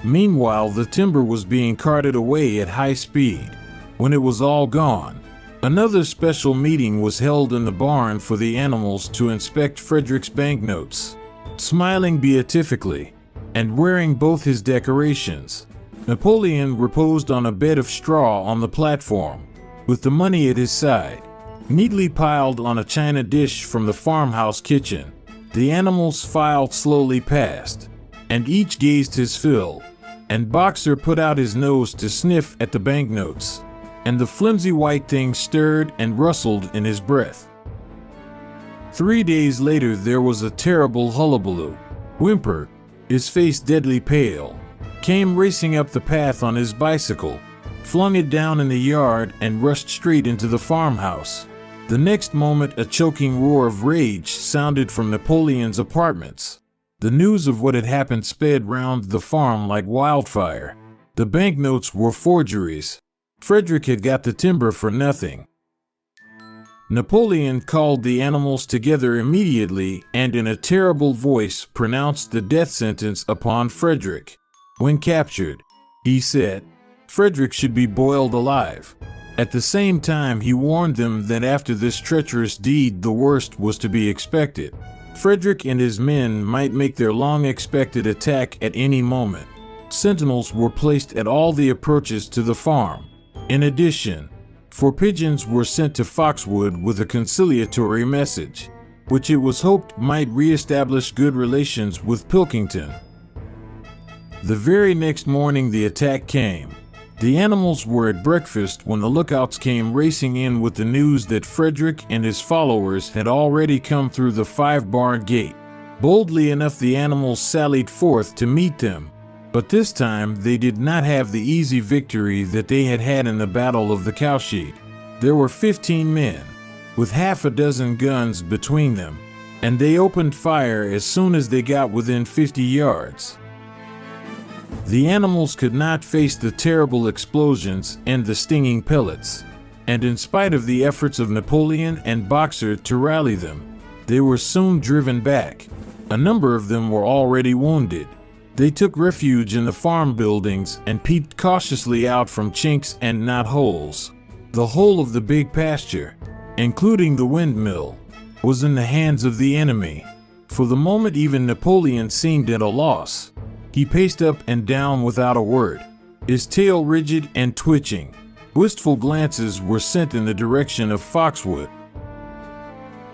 Meanwhile, the timber was being carted away at high speed. When it was all gone, another special meeting was held in the barn for the animals to inspect Frederick's banknotes. Smiling beatifically, and wearing both his decorations, Napoleon reposed on a bed of straw on the platform, with the money at his side, neatly piled on a china dish from the farmhouse kitchen. The animals filed slowly past, and each gazed his fill, and Boxer put out his nose to sniff at the banknotes, and the flimsy white thing stirred and rustled in his breath. 3 days later there was a terrible hullabaloo. Whimper, his face deadly pale, came racing up the path on his bicycle, flung it down in the yard, and rushed straight into the farmhouse. The next moment a choking roar of rage sounded from Napoleon's apartments. The news of what had happened sped round the farm like wildfire. The banknotes were forgeries. Frederick had got the timber for nothing. Napoleon called the animals together immediately and in a terrible voice pronounced the death sentence upon Frederick. When captured, he said, Frederick should be boiled alive. At the same time, he warned them that after this treacherous deed the worst was to be expected. Frederick and his men might make their long-expected attack at any moment. Sentinels were placed at all the approaches to the farm. In addition, 4 pigeons were sent to Foxwood with a conciliatory message, which it was hoped might re-establish good relations with Pilkington. The very next morning the attack came. The animals were at breakfast when the lookouts came racing in with the news that Frederick and his followers had already come through the 5-barred gate. Boldly enough, the animals sallied forth to meet them, but this time they did not have the easy victory that they had had in the Battle of the Cowshed. There were 15 men, with half a dozen guns between them, and they opened fire as soon as they got within 50 yards. The animals could not face the terrible explosions and the stinging pellets, and in spite of the efforts of Napoleon and Boxer to rally them, they were soon driven back. A number of them were already wounded. They took refuge in the farm buildings and peeped cautiously out from chinks and knotholes. The whole of the big pasture, including the windmill, was in the hands of the enemy. For the moment, even Napoleon seemed at a loss. He paced up and down without a word, his tail rigid and twitching. Wistful glances were sent in the direction of Foxwood.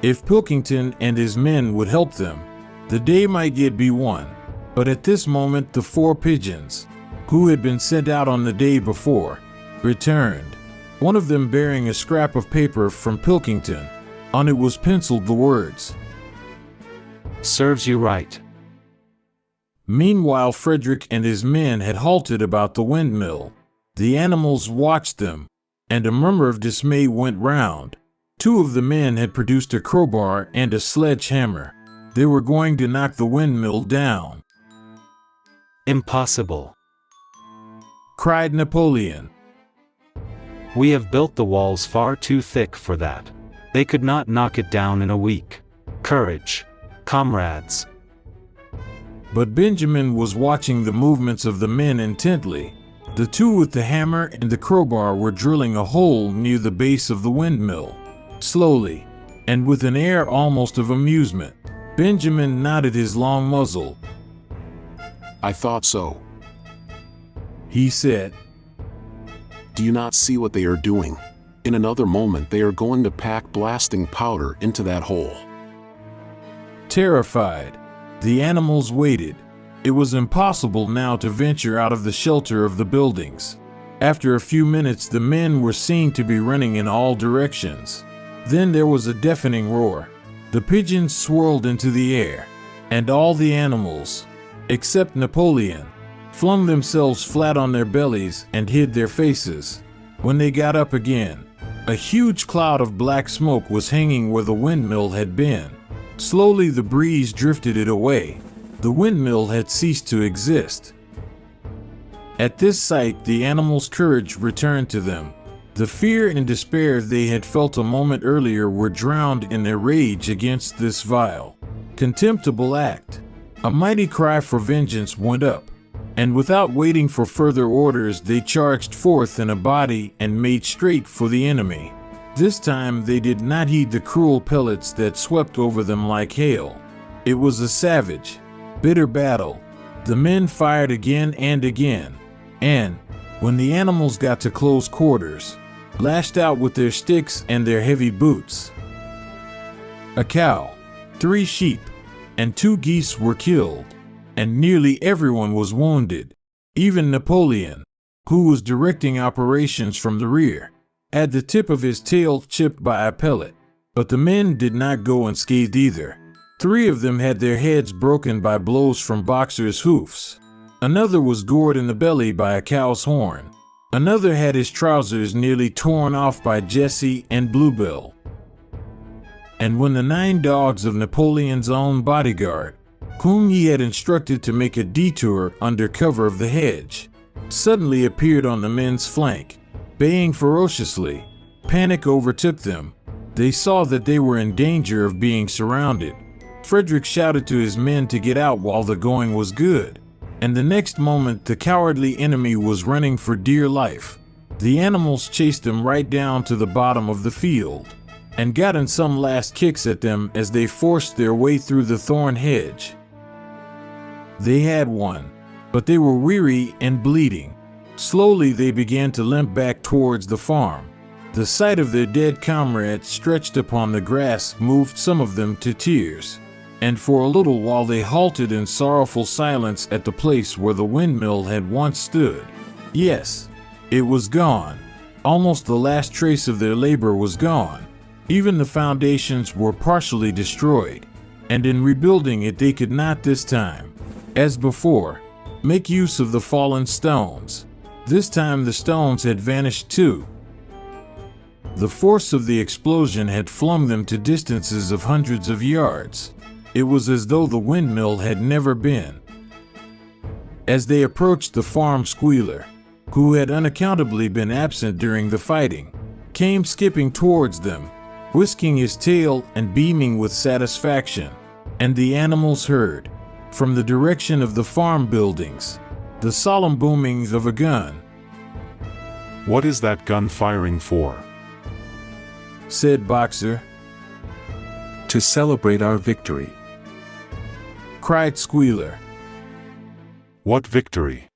If Pilkington and his men would help them, the day might yet be won. But at this moment, the 4 pigeons, who had been sent out on the day before, returned, one of them bearing a scrap of paper from Pilkington. On it was penciled the words, "Serves you right." Meanwhile, Frederick and his men had halted about the windmill. The animals watched them, and a murmur of dismay went round. 2 of the men had produced a crowbar and a sledgehammer. They were going to knock the windmill down. "Impossible," cried Napoleon. "We have built the walls far too thick for that. They could not knock it down in a week. Courage, comrades." But Benjamin was watching the movements of the men intently. The 2 with the hammer and the crowbar were drilling a hole near the base of the windmill. Slowly, and with an air almost of amusement, Benjamin nodded his long muzzle. "I thought so," he said. "Do you not see what they are doing? In another moment they are going to pack blasting powder into that hole." Terrified, the animals waited. It was impossible now to venture out of the shelter of the buildings. After a few minutes, the men were seen to be running in all directions. Then there was a deafening roar. The pigeons swirled into the air, and all the animals, except Napoleon, flung themselves flat on their bellies and hid their faces. When they got up again, a huge cloud of black smoke was hanging where the windmill had been. Slowly the breeze drifted it away. The windmill had ceased to exist. At this sight, the animals' courage returned to them. The fear and despair they had felt a moment earlier were drowned in their rage against this vile, contemptible act. A mighty cry for vengeance went up, and without waiting for further orders, they charged forth in a body and made straight for the enemy. This time they did not heed the cruel pellets that swept over them like hail. It was a savage, bitter battle. The men fired again and again, and, when the animals got to close quarters, lashed out with their sticks and their heavy boots. A cow, 3 sheep, and 2 geese were killed, and nearly everyone was wounded. Even Napoleon, who was directing operations from the rear, had the tip of his tail chipped by a pellet. But the men did not go unscathed either. 3 of them had their heads broken by blows from Boxer's hoofs. Another was gored in the belly by a cow's horn. Another had his trousers nearly torn off by Jesse and Bluebell. And when the 9 dogs of Napoleon's own bodyguard, whom he had instructed to make a detour under cover of the hedge, suddenly appeared on the men's flank, baying ferociously, panic overtook them. They saw that they were in danger of being surrounded. Frederick shouted to his men to get out while the going was good, and the next moment the cowardly enemy was running for dear life. The animals chased them right down to the bottom of the field, and got in some last kicks at them as they forced their way through the thorn hedge. They had won, but they were weary and bleeding. Slowly they began to limp back towards the farm. The sight of their dead comrades stretched upon the grass moved some of them to tears, and for a little while they halted in sorrowful silence at the place where the windmill had once stood. Yes, It was gone. Almost the last trace of their labor was gone. Even the foundations were partially destroyed, and in rebuilding it they could not this time, as before, make use of the fallen stones. This time the stones had vanished too. The force of the explosion had flung them to distances of hundreds of yards. It was as though the windmill had never been. As they approached the farm, Squealer, who had unaccountably been absent during the fighting, came skipping towards them, whisking his tail and beaming with satisfaction, and the animals heard, from the direction of the farm buildings, the solemn booming of a gun. What is that gun firing for? Said Boxer. To celebrate our victory, cried Squealer. What victory?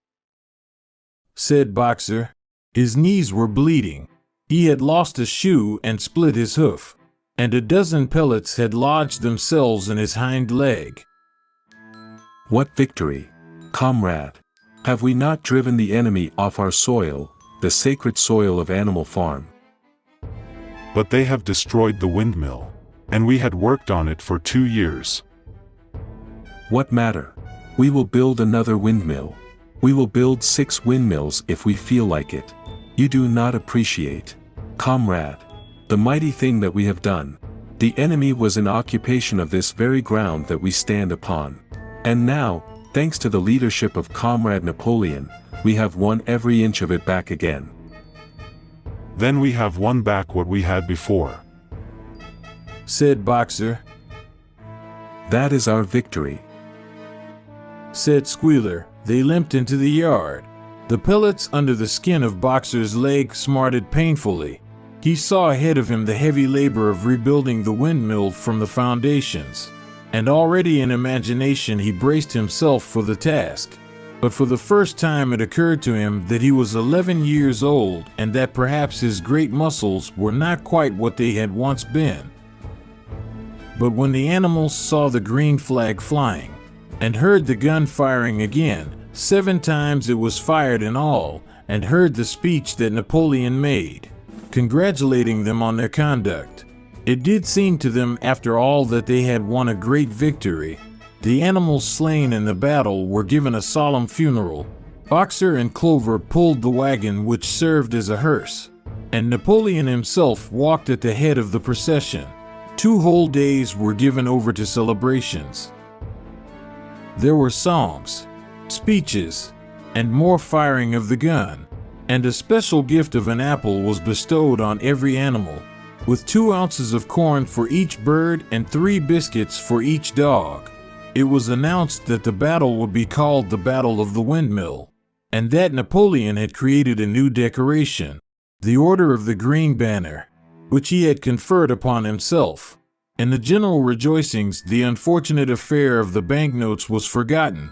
Said Boxer. His knees were bleeding. He had lost a shoe and split his hoof, and a dozen pellets had lodged themselves in his hind leg. What victory, comrade? Have we not driven the enemy off our soil, the sacred soil of Animal Farm? But they have destroyed the windmill, and we had worked on it for 2 years. What matter? We will build another windmill. We will build 6 windmills if we feel like it. You do not appreciate, comrade, the mighty thing that we have done. The enemy was in occupation of this very ground that we stand upon. And now, thanks to the leadership of Comrade Napoleon, we have won every inch of it back again. Then we have won back what we had before, said Boxer. That is our victory, said Squealer. They limped into the yard. The pellets under the skin of Boxer's leg smarted painfully. He saw ahead of him the heavy labor of rebuilding the windmill from the foundations, and already in imagination he braced himself for the task. But for the first time it occurred to him that he was 11 years old and that perhaps his great muscles were not quite what they had once been. But when the animals saw the green flag flying and heard the gun firing again, 7 times it was fired in all, and heard the speech that Napoleon made, congratulating them on their conduct, it did seem to them after all that they had won a great victory. The animals slain in the battle were given a solemn funeral. Boxer and Clover pulled the wagon which served as a hearse, and Napoleon himself walked at the head of the procession. 2 whole days were given over to celebrations. There were songs, speeches, and more firing of the gun, and a special gift of an apple was bestowed on every animal, with 2 ounces of corn for each bird and 3 biscuits for each dog. It was announced that the battle would be called the Battle of the Windmill, and that Napoleon had created a new decoration, the Order of the Green Banner, which he had conferred upon himself. In the general rejoicings, the unfortunate affair of the banknotes was forgotten.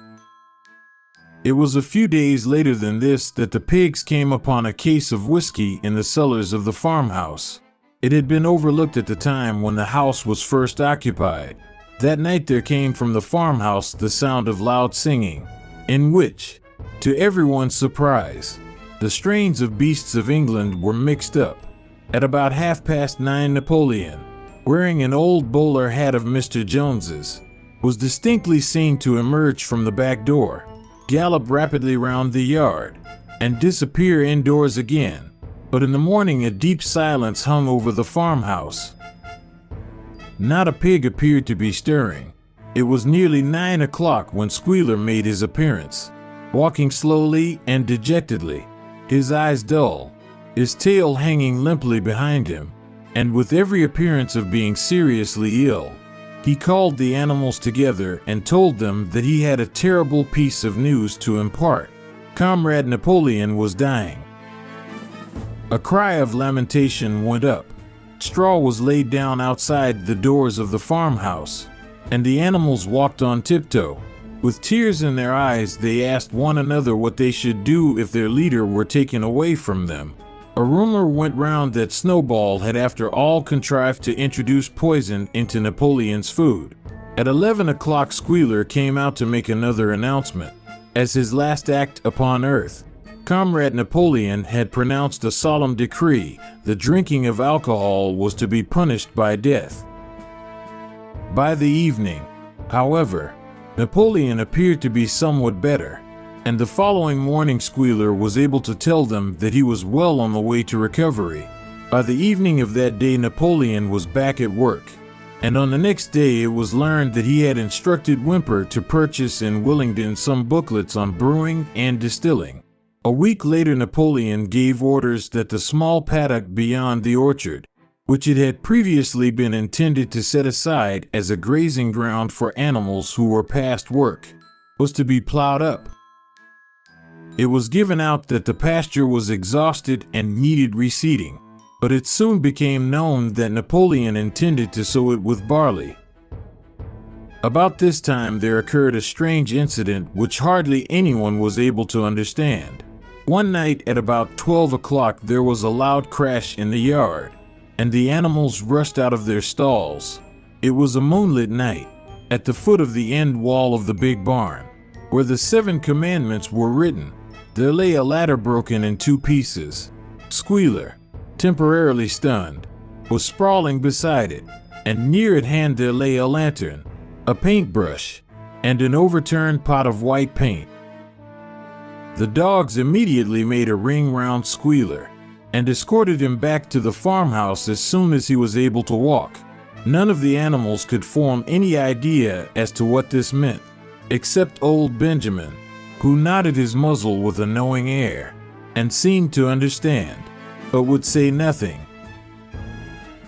It was a few days later than this that the pigs came upon a case of whiskey in the cellars of the farmhouse. It had been overlooked at the time when the house was first occupied. That night there came from the farmhouse the sound of loud singing, in which, to everyone's surprise, the strains of Beasts of England were mixed up. At about 9:30, Napoleon, wearing an old bowler hat of Mr. Jones's, was distinctly seen to emerge from the back door, gallop rapidly round the yard, and disappear indoors again. But in the morning a deep silence hung over the farmhouse. Not a pig appeared to be stirring. It was nearly 9 o'clock when Squealer made his appearance, walking slowly and dejectedly, his eyes dull, his tail hanging limply behind him, and with every appearance of being seriously ill. He called the animals together and told them that he had a terrible piece of news to impart. Comrade Napoleon was dying. A cry of lamentation went up. Straw was laid down outside the doors of the farmhouse, and the animals walked on tiptoe. With tears in their eyes, they asked one another what they should do if their leader were taken away from them. A rumor went round that Snowball had after all contrived to introduce poison into Napoleon's food. At 11 o'clock Squealer came out to make another announcement. As his last act upon earth, Comrade Napoleon had pronounced a solemn decree: the drinking of alcohol was to be punished by death. By the evening, however, Napoleon appeared to be somewhat better, and the following morning Squealer was able to tell them that he was well on the way to recovery. By the evening of that day, Napoleon was back at work, and on the next day it was learned that he had instructed Whymper to purchase in Willingdon some booklets on brewing and distilling. A week later, Napoleon gave orders that the small paddock beyond the orchard, which it had previously been intended to set aside as a grazing ground for animals who were past work, was to be plowed up. It was given out that the pasture was exhausted and needed reseeding, but it soon became known that Napoleon intended to sow it with barley. About this time there occurred a strange incident which hardly anyone was able to understand. One night at about 12 o'clock there was a loud crash in the yard, and the animals rushed out of their stalls. It was a moonlit night. At the foot of the end wall of the big barn, where the 7 commandments were written, there lay a ladder broken in 2 pieces. Squealer, temporarily stunned, was sprawling beside it, and near at hand there lay a lantern, a paintbrush, and an overturned pot of white paint. The dogs immediately made a ring round Squealer and escorted him back to the farmhouse as soon as he was able to walk. None of the animals could form any idea as to what this meant, except old Benjamin, who nodded his muzzle with a knowing air and seemed to understand, but would say nothing.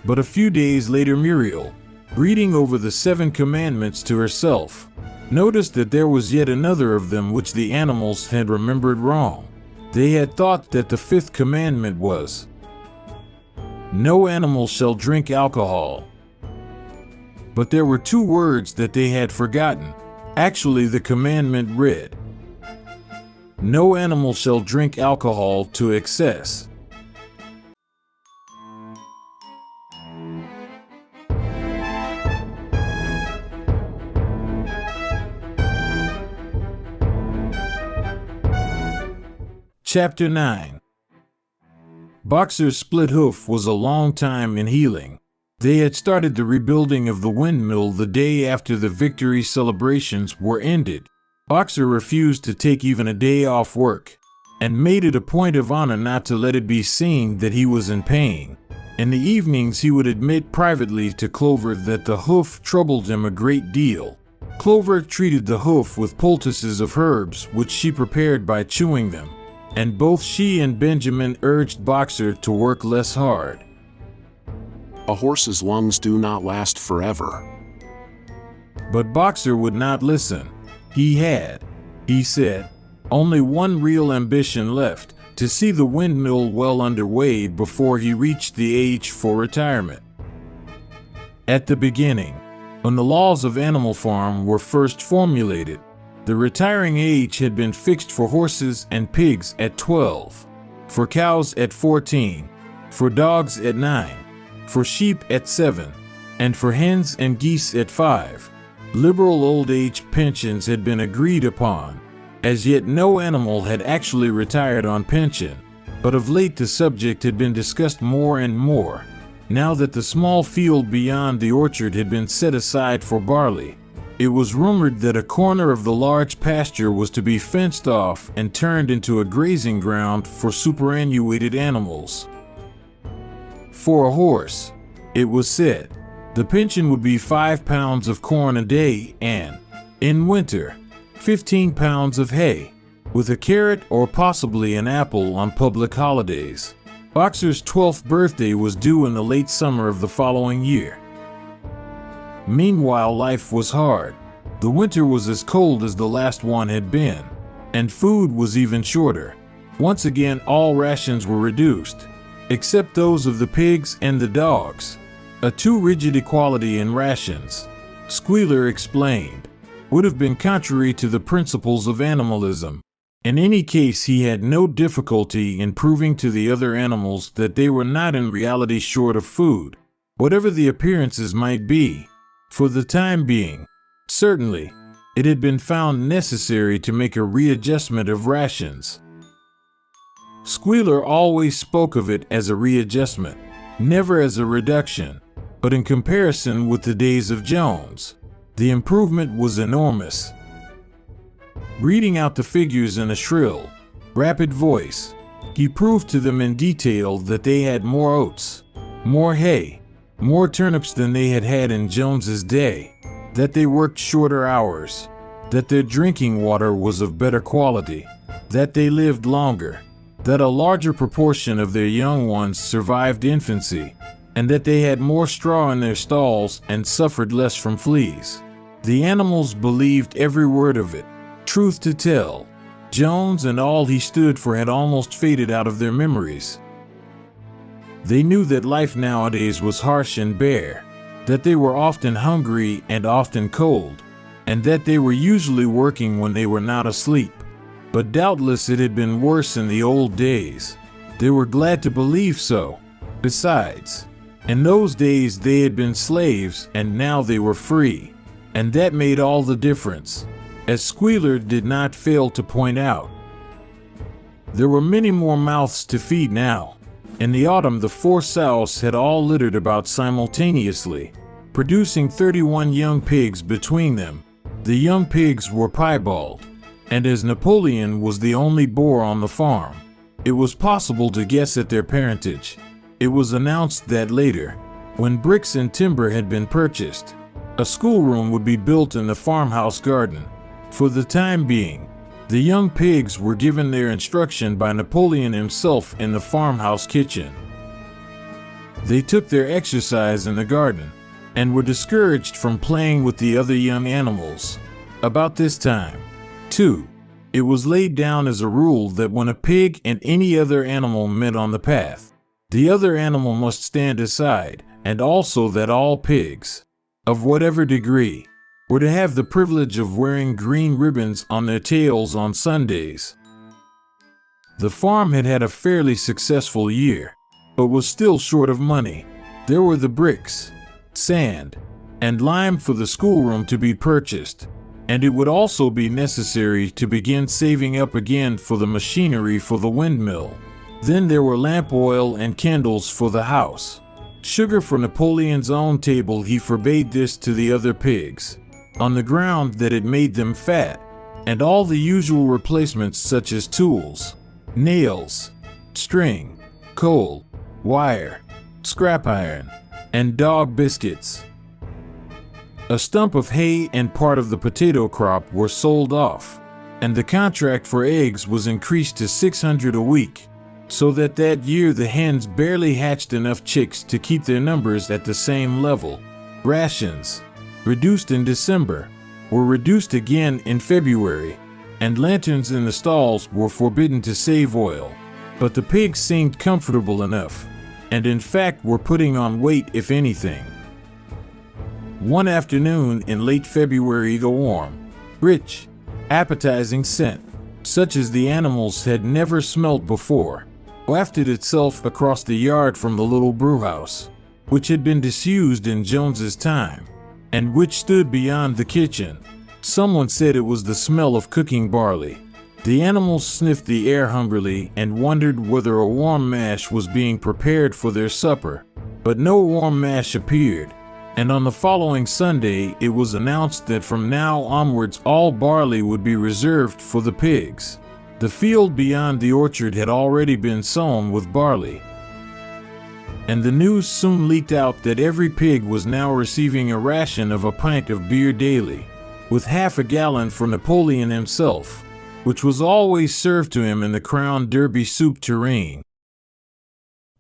But a few days later, Muriel, reading over the 7 commandments to herself, noticed that there was yet another of them which the animals had remembered wrong. They had thought that the 5th commandment was, "No animal shall drink alcohol." But there were 2 words that they had forgotten. Actually, the commandment read, "No animal shall drink alcohol to excess." Chapter 9. Boxer's split hoof was a long time in healing. They had started the rebuilding of the windmill the day after the victory celebrations were ended. Boxer refused to take even a day off work, and made it a point of honor not to let it be seen that he was in pain. In the evenings he would admit privately to Clover that the hoof troubled him a great deal. Clover treated the hoof with poultices of herbs which she prepared by chewing them, and both she and Benjamin urged Boxer to work less hard. A horse's lungs do not last forever. But Boxer would not listen. He had, he said, only one real ambition left: to see the windmill well underway before he reached the age for retirement. At the beginning, when the laws of Animal Farm were first formulated, the retiring age had been fixed for horses and pigs at 12, for cows at 14, for dogs at 9, for sheep at 7, and for hens and geese at 5. Liberal old age pensions had been agreed upon. As yet no animal had actually retired on pension, but of late the subject had been discussed more and more, now that the small field beyond the orchard had been set aside for barley. It was rumored that a corner of the large pasture was to be fenced off and turned into a grazing ground for superannuated animals. For a horse, it was said, the pension would be 5 pounds of corn a day and, in winter, 15 pounds of hay, with a carrot or possibly an apple on public holidays. Boxer's 12th birthday was due in the late summer of the following year. Meanwhile, life was hard. The winter was as cold as the last one had been, and food was even shorter. Once again, all rations were reduced, except those of the pigs and the dogs. A too rigid equality in rations, Squealer explained, would have been contrary to the principles of animalism. In any case, he had no difficulty in proving to the other animals that they were not in reality short of food, whatever the appearances might be. For the time being, certainly, it had been found necessary to make a readjustment of rations. Squealer always spoke of it as a readjustment, never as a reduction, but in comparison with the days of Jones, the improvement was enormous. Reading out the figures in a shrill, rapid voice, he proved to them in detail that they had more oats, more hay, more turnips than they had had in Jones's day, that they worked shorter hours, that their drinking water was of better quality, that they lived longer, that a larger proportion of their young ones survived infancy, and that they had more straw in their stalls and suffered less from fleas. The animals believed every word of it. Truth to tell, Jones and all he stood for had almost faded out of their memories. They knew that life nowadays was harsh and bare, that they were often hungry and often cold, and that they were usually working when they were not asleep. But doubtless it had been worse in the old days. They were glad to believe so. Besides, in those days they had been slaves and now they were free, and that made all the difference, as Squealer did not fail to point out. There were many more mouths to feed now. In the autumn the 4 sows had all littered about simultaneously, producing 31 young pigs between them. The young pigs were piebald, and as Napoleon was the only boar on the farm, it was possible to guess at their parentage. It was announced that later, when bricks and timber had been purchased, a schoolroom would be built in the farmhouse garden. For the time being, the young pigs were given their instruction by Napoleon himself in the farmhouse kitchen. They took their exercise in the garden, and were discouraged from playing with the other young animals. About this time, too, it was laid down as a rule that when a pig and any other animal met on the path, the other animal must stand aside, and also that all pigs, of whatever degree, were to have the privilege of wearing green ribbons on their tails on Sundays. The farm had had a fairly successful year, but was still short of money. There were the bricks, sand, and lime for the schoolroom to be purchased, and it would also be necessary to begin saving up again for the machinery for the windmill. Then there were lamp oil and candles for the house. Sugar for Napoleon's own table. He forbade this to the other pigs, on the ground that it made them fat, and all the usual replacements such as tools, nails, string, coal, wire, scrap iron, and dog biscuits. A stump of hay and part of the potato crop were sold off, and the contract for eggs was increased to 600 a week, so that year the hens barely hatched enough chicks to keep their numbers at the same level. Rations, reduced in December, were reduced again in February, and lanterns in the stalls were forbidden to save oil. But the pigs seemed comfortable enough, and in fact were putting on weight if anything. One afternoon in late February the warm, rich, appetizing scent, such as the animals had never smelt before, wafted itself across the yard from the little brewhouse, which had been disused in Jones's time, and which stood beyond the kitchen. Someone said it was the smell of cooking barley. The animals sniffed the air hungrily and wondered whether a warm mash was being prepared for their supper, but no warm mash appeared, and on the following Sunday it was announced that from now onwards all barley would be reserved for the pigs. The field beyond the orchard had already been sown with barley, and the news soon leaked out that every pig was now receiving a ration of a pint of beer daily, with half a gallon for Napoleon himself, which was always served to him in the Crown Derby soup tureen.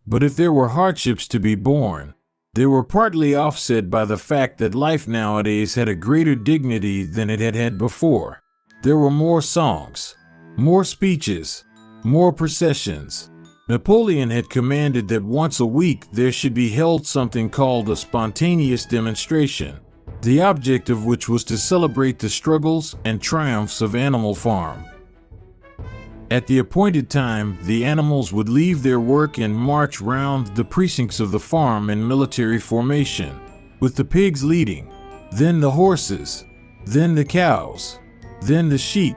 But if there were hardships to be borne, they were partly offset by the fact that life nowadays had a greater dignity than it had had before. There were more songs, more speeches, more processions. Napoleon had commanded that once a week there should be held something called a spontaneous demonstration, the object of which was to celebrate the struggles and triumphs of Animal Farm. At the appointed time, the animals would leave their work and march round the precincts of the farm in military formation, with the pigs leading, then the horses, then the cows, then the sheep,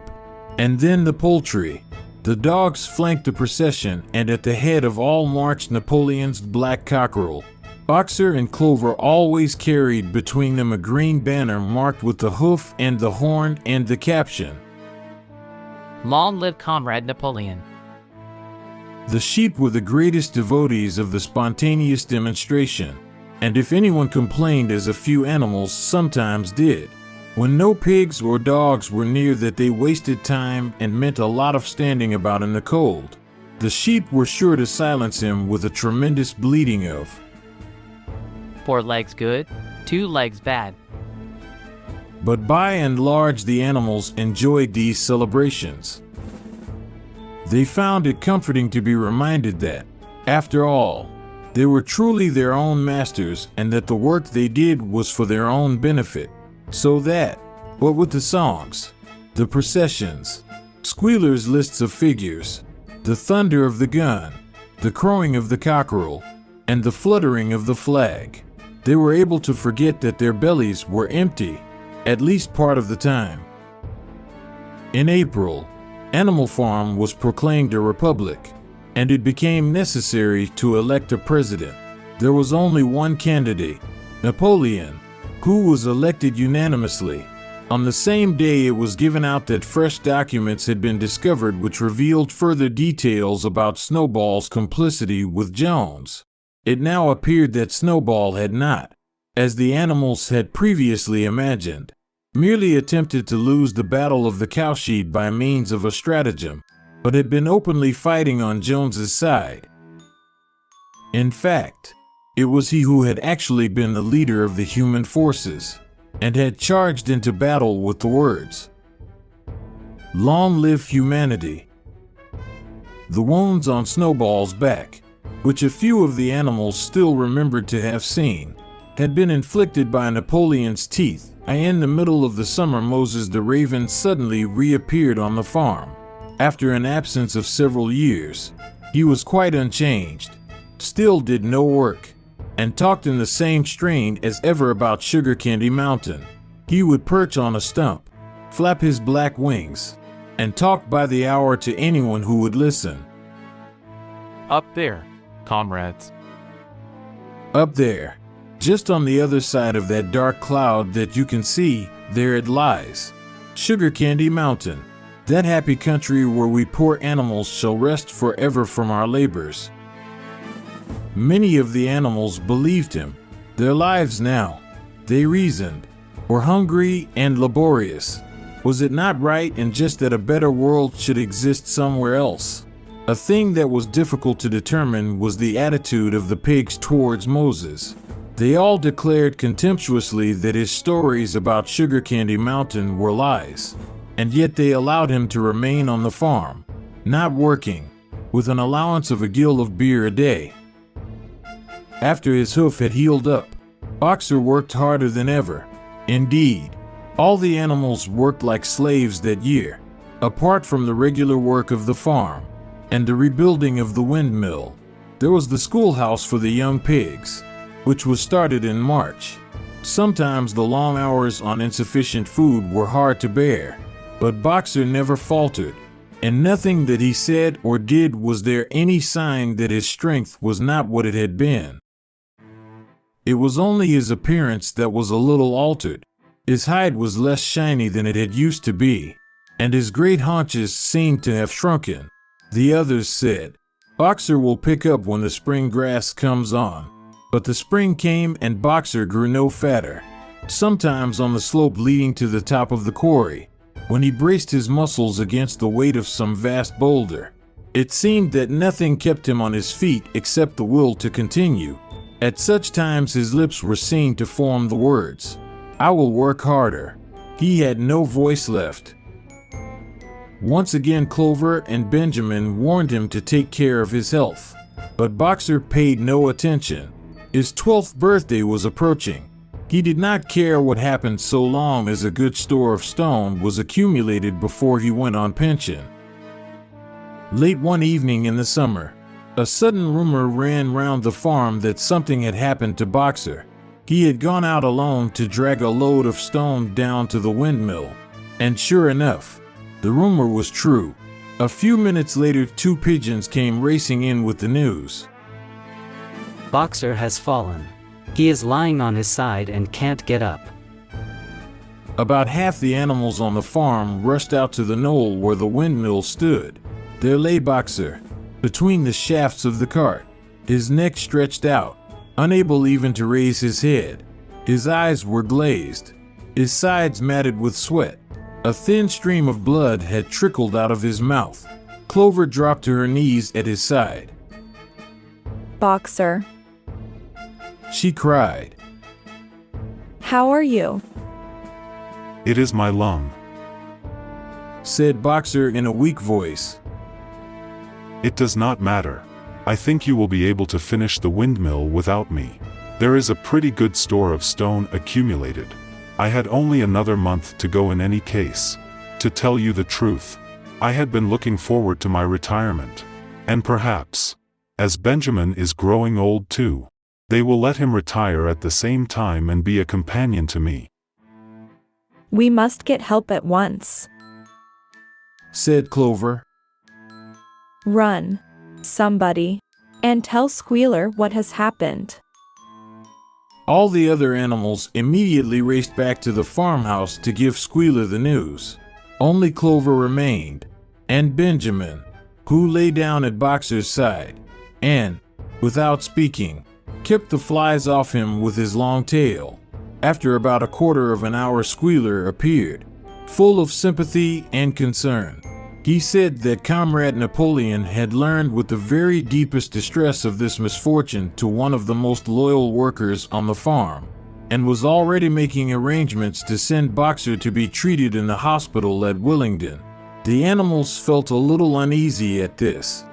and then the poultry. The dogs flanked the procession, and at the head of all marched Napoleon's black cockerel. Boxer and Clover always carried between them a green banner marked with the hoof and the horn and the caption, "Long live Comrade Napoleon." The sheep were the greatest devotees of the spontaneous demonstration, and if anyone complained, as a few animals sometimes did, when no pigs or dogs were near, that they wasted time and meant a lot of standing about in the cold, the sheep were sure to silence him with a tremendous bleating of, "4 legs good, 2 legs bad." But by and large the animals enjoyed these celebrations. They found it comforting to be reminded that, after all, they were truly their own masters, and that the work they did was for their own benefit. So that, what with the songs, the processions, Squealer's lists of figures, the thunder of the gun, the crowing of the cockerel, and the fluttering of the flag, they were able to forget that their bellies were empty, at least part of the time. In April, Animal Farm was proclaimed a republic, and it became necessary to elect a president. There was only one candidate, Napoleon, who was elected unanimously. On the same day, it was given out that fresh documents had been discovered which revealed further details about Snowball's complicity with Jones. It now appeared that Snowball had not, as the animals had previously imagined, merely attempted to lose the Battle of the Cowshed by means of a stratagem, but had been openly fighting on Jones's side. In fact, it was he who had actually been the leader of the human forces, and had charged into battle with the words, "Long live humanity." The wounds on Snowball's back, which a few of the animals still remembered to have seen, had been inflicted by Napoleon's teeth. In the middle of the summer, Moses the Raven suddenly reappeared on the farm. After an absence of several years, he was quite unchanged, still did no work, and talked in the same strain as ever about Sugar Candy Mountain. He would perch on a stump, flap his black wings, and talk by the hour to anyone who would listen. "Up there, comrades." Up there, just on the other side of that dark cloud that you can see, there it lies. Sugar Candy Mountain, that happy country where we poor animals shall rest forever from our labors. Many of the animals believed him. Their lives now, they reasoned, were hungry and laborious. Was it not right and just that a better world should exist somewhere else? A thing that was difficult to determine was the attitude of the pigs towards Moses. They all declared contemptuously that his stories about Sugar Candy Mountain were lies, and yet they allowed him to remain on the farm, not working, with an allowance of a gill of beer a day. After his hoof had healed up, Boxer worked harder than ever. Indeed, all the animals worked like slaves that year, apart from the regular work of the farm and the rebuilding of the windmill. There was the schoolhouse for the young pigs, which was started in March. Sometimes the long hours on insufficient food were hard to bear, but Boxer never faltered, and nothing that he said or did was there any sign that his strength was not what it had been. It was only his appearance that was a little altered. His hide was less shiny than it had used to be, and his great haunches seemed to have shrunken. The others said, "Boxer will pick up when the spring grass comes on." But the spring came and Boxer grew no fatter. Sometimes on the slope leading to the top of the quarry, when he braced his muscles against the weight of some vast boulder, it seemed that nothing kept him on his feet except the will to continue. At such times his lips were seen to form the words, "I will work harder." He had no voice left. Once again Clover and Benjamin warned him to take care of his health, but Boxer paid no attention. His 12th birthday was approaching. He did not care what happened so long as a good store of stone was accumulated before he went on pension. Late one evening in the summer, a sudden rumor ran round the farm that something had happened to Boxer. He had gone out alone to drag a load of stone down to the windmill, and sure enough, the rumor was true. A few minutes later, 2 pigeons came racing in with the news. Boxer has fallen. He is lying on his side and can't get up. About half the animals on the farm rushed out to the knoll where the windmill stood. There lay Boxer, between the shafts of the cart, his neck stretched out, unable even to raise his head. His eyes were glazed, his sides matted with sweat. A thin stream of blood had trickled out of his mouth. Clover dropped to her knees at his side. Boxer, She cried. how are you? It is my lung. Said Boxer in a weak voice. It does not matter. I think you will be able to finish the windmill without me. There is a pretty good store of stone accumulated. I had only another month to go in any case. To tell you the truth, I had been looking forward to my retirement. And perhaps, as Benjamin is growing old too, they will let him retire at the same time and be a companion to me. We must get help at once. Said Clover. Run, somebody, and tell Squealer what has happened. All the other animals immediately raced back to the farmhouse to give Squealer the news. Only Clover remained, and Benjamin, who lay down at Boxer's side, and, without speaking, kept the flies off him with his long tail. After about a quarter of an hour, Squealer appeared, full of sympathy and concern. He said that Comrade Napoleon had learned with the very deepest distress of this misfortune to one of the most loyal workers on the farm, and was already making arrangements to send Boxer to be treated in the hospital at Willingdon. The animals felt a little uneasy at this.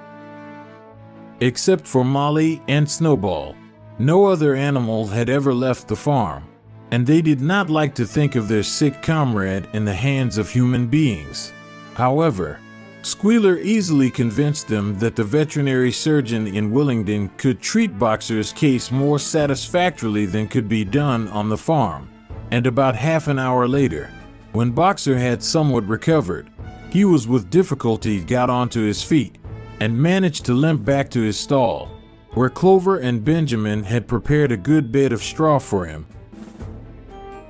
Except for Molly and Snowball, no other animal had ever left the farm, and they did not like to think of their sick comrade in the hands of human beings. However, Squealer easily convinced them that the veterinary surgeon in Willingdon could treat Boxer's case more satisfactorily than could be done on the farm, and about half an hour later, when Boxer had somewhat recovered, he was with difficulty got onto his feet and managed to limp back to his stall, where Clover and Benjamin had prepared a good bed of straw for him.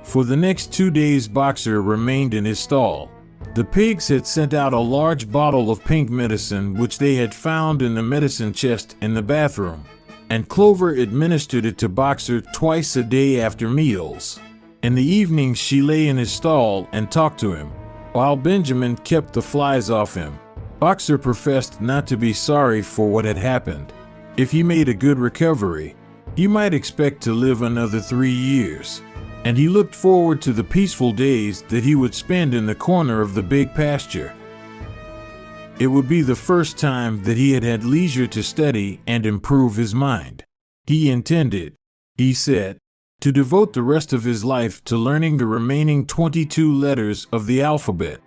For the next 2 days, Boxer remained in his stall. The pigs had sent out a large bottle of pink medicine which they had found in the medicine chest in the bathroom, and Clover administered it to Boxer twice a day after meals. In the evenings she lay in his stall and talked to him, while Benjamin kept the flies off him. Boxer professed not to be sorry for what had happened. If he made a good recovery, he might expect to live another 3 years. And he looked forward to the peaceful days that he would spend in the corner of the big pasture. It would be the first time that he had had leisure to study and improve his mind. He intended, he said, to devote the rest of his life to learning the remaining 22 letters of the alphabet.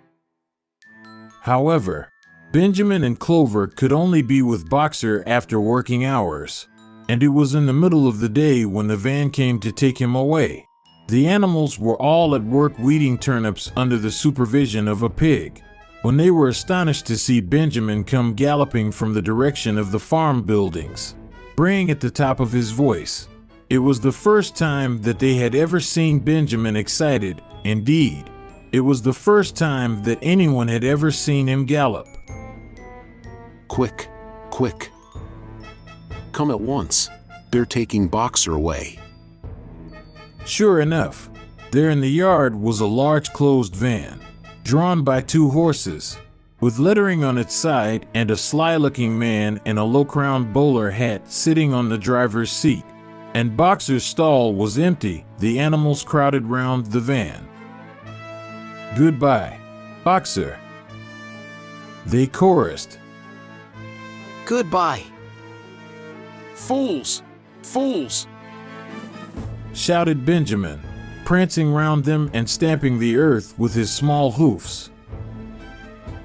However, Benjamin and Clover could only be with Boxer after working hours, and it was in the middle of the day when the van came to take him away. The animals were all at work weeding turnips under the supervision of a pig, when they were astonished to see Benjamin come galloping from the direction of the farm buildings, braying at the top of his voice. It was the first time that they had ever seen Benjamin excited. Indeed, it was the first time that anyone had ever seen him gallop. Quick, quick. Come at once. They're taking Boxer away. Sure enough, there in the yard was a large closed van, drawn by 2 horses, with lettering on its side and a sly-looking man in a low-crowned bowler hat sitting on the driver's seat. And Boxer's stall was empty. The animals crowded round the van. "Goodbye, Boxer," they chorused. Goodbye. Fools! Fools! Shouted Benjamin, prancing round them and stamping the earth with his small hoofs.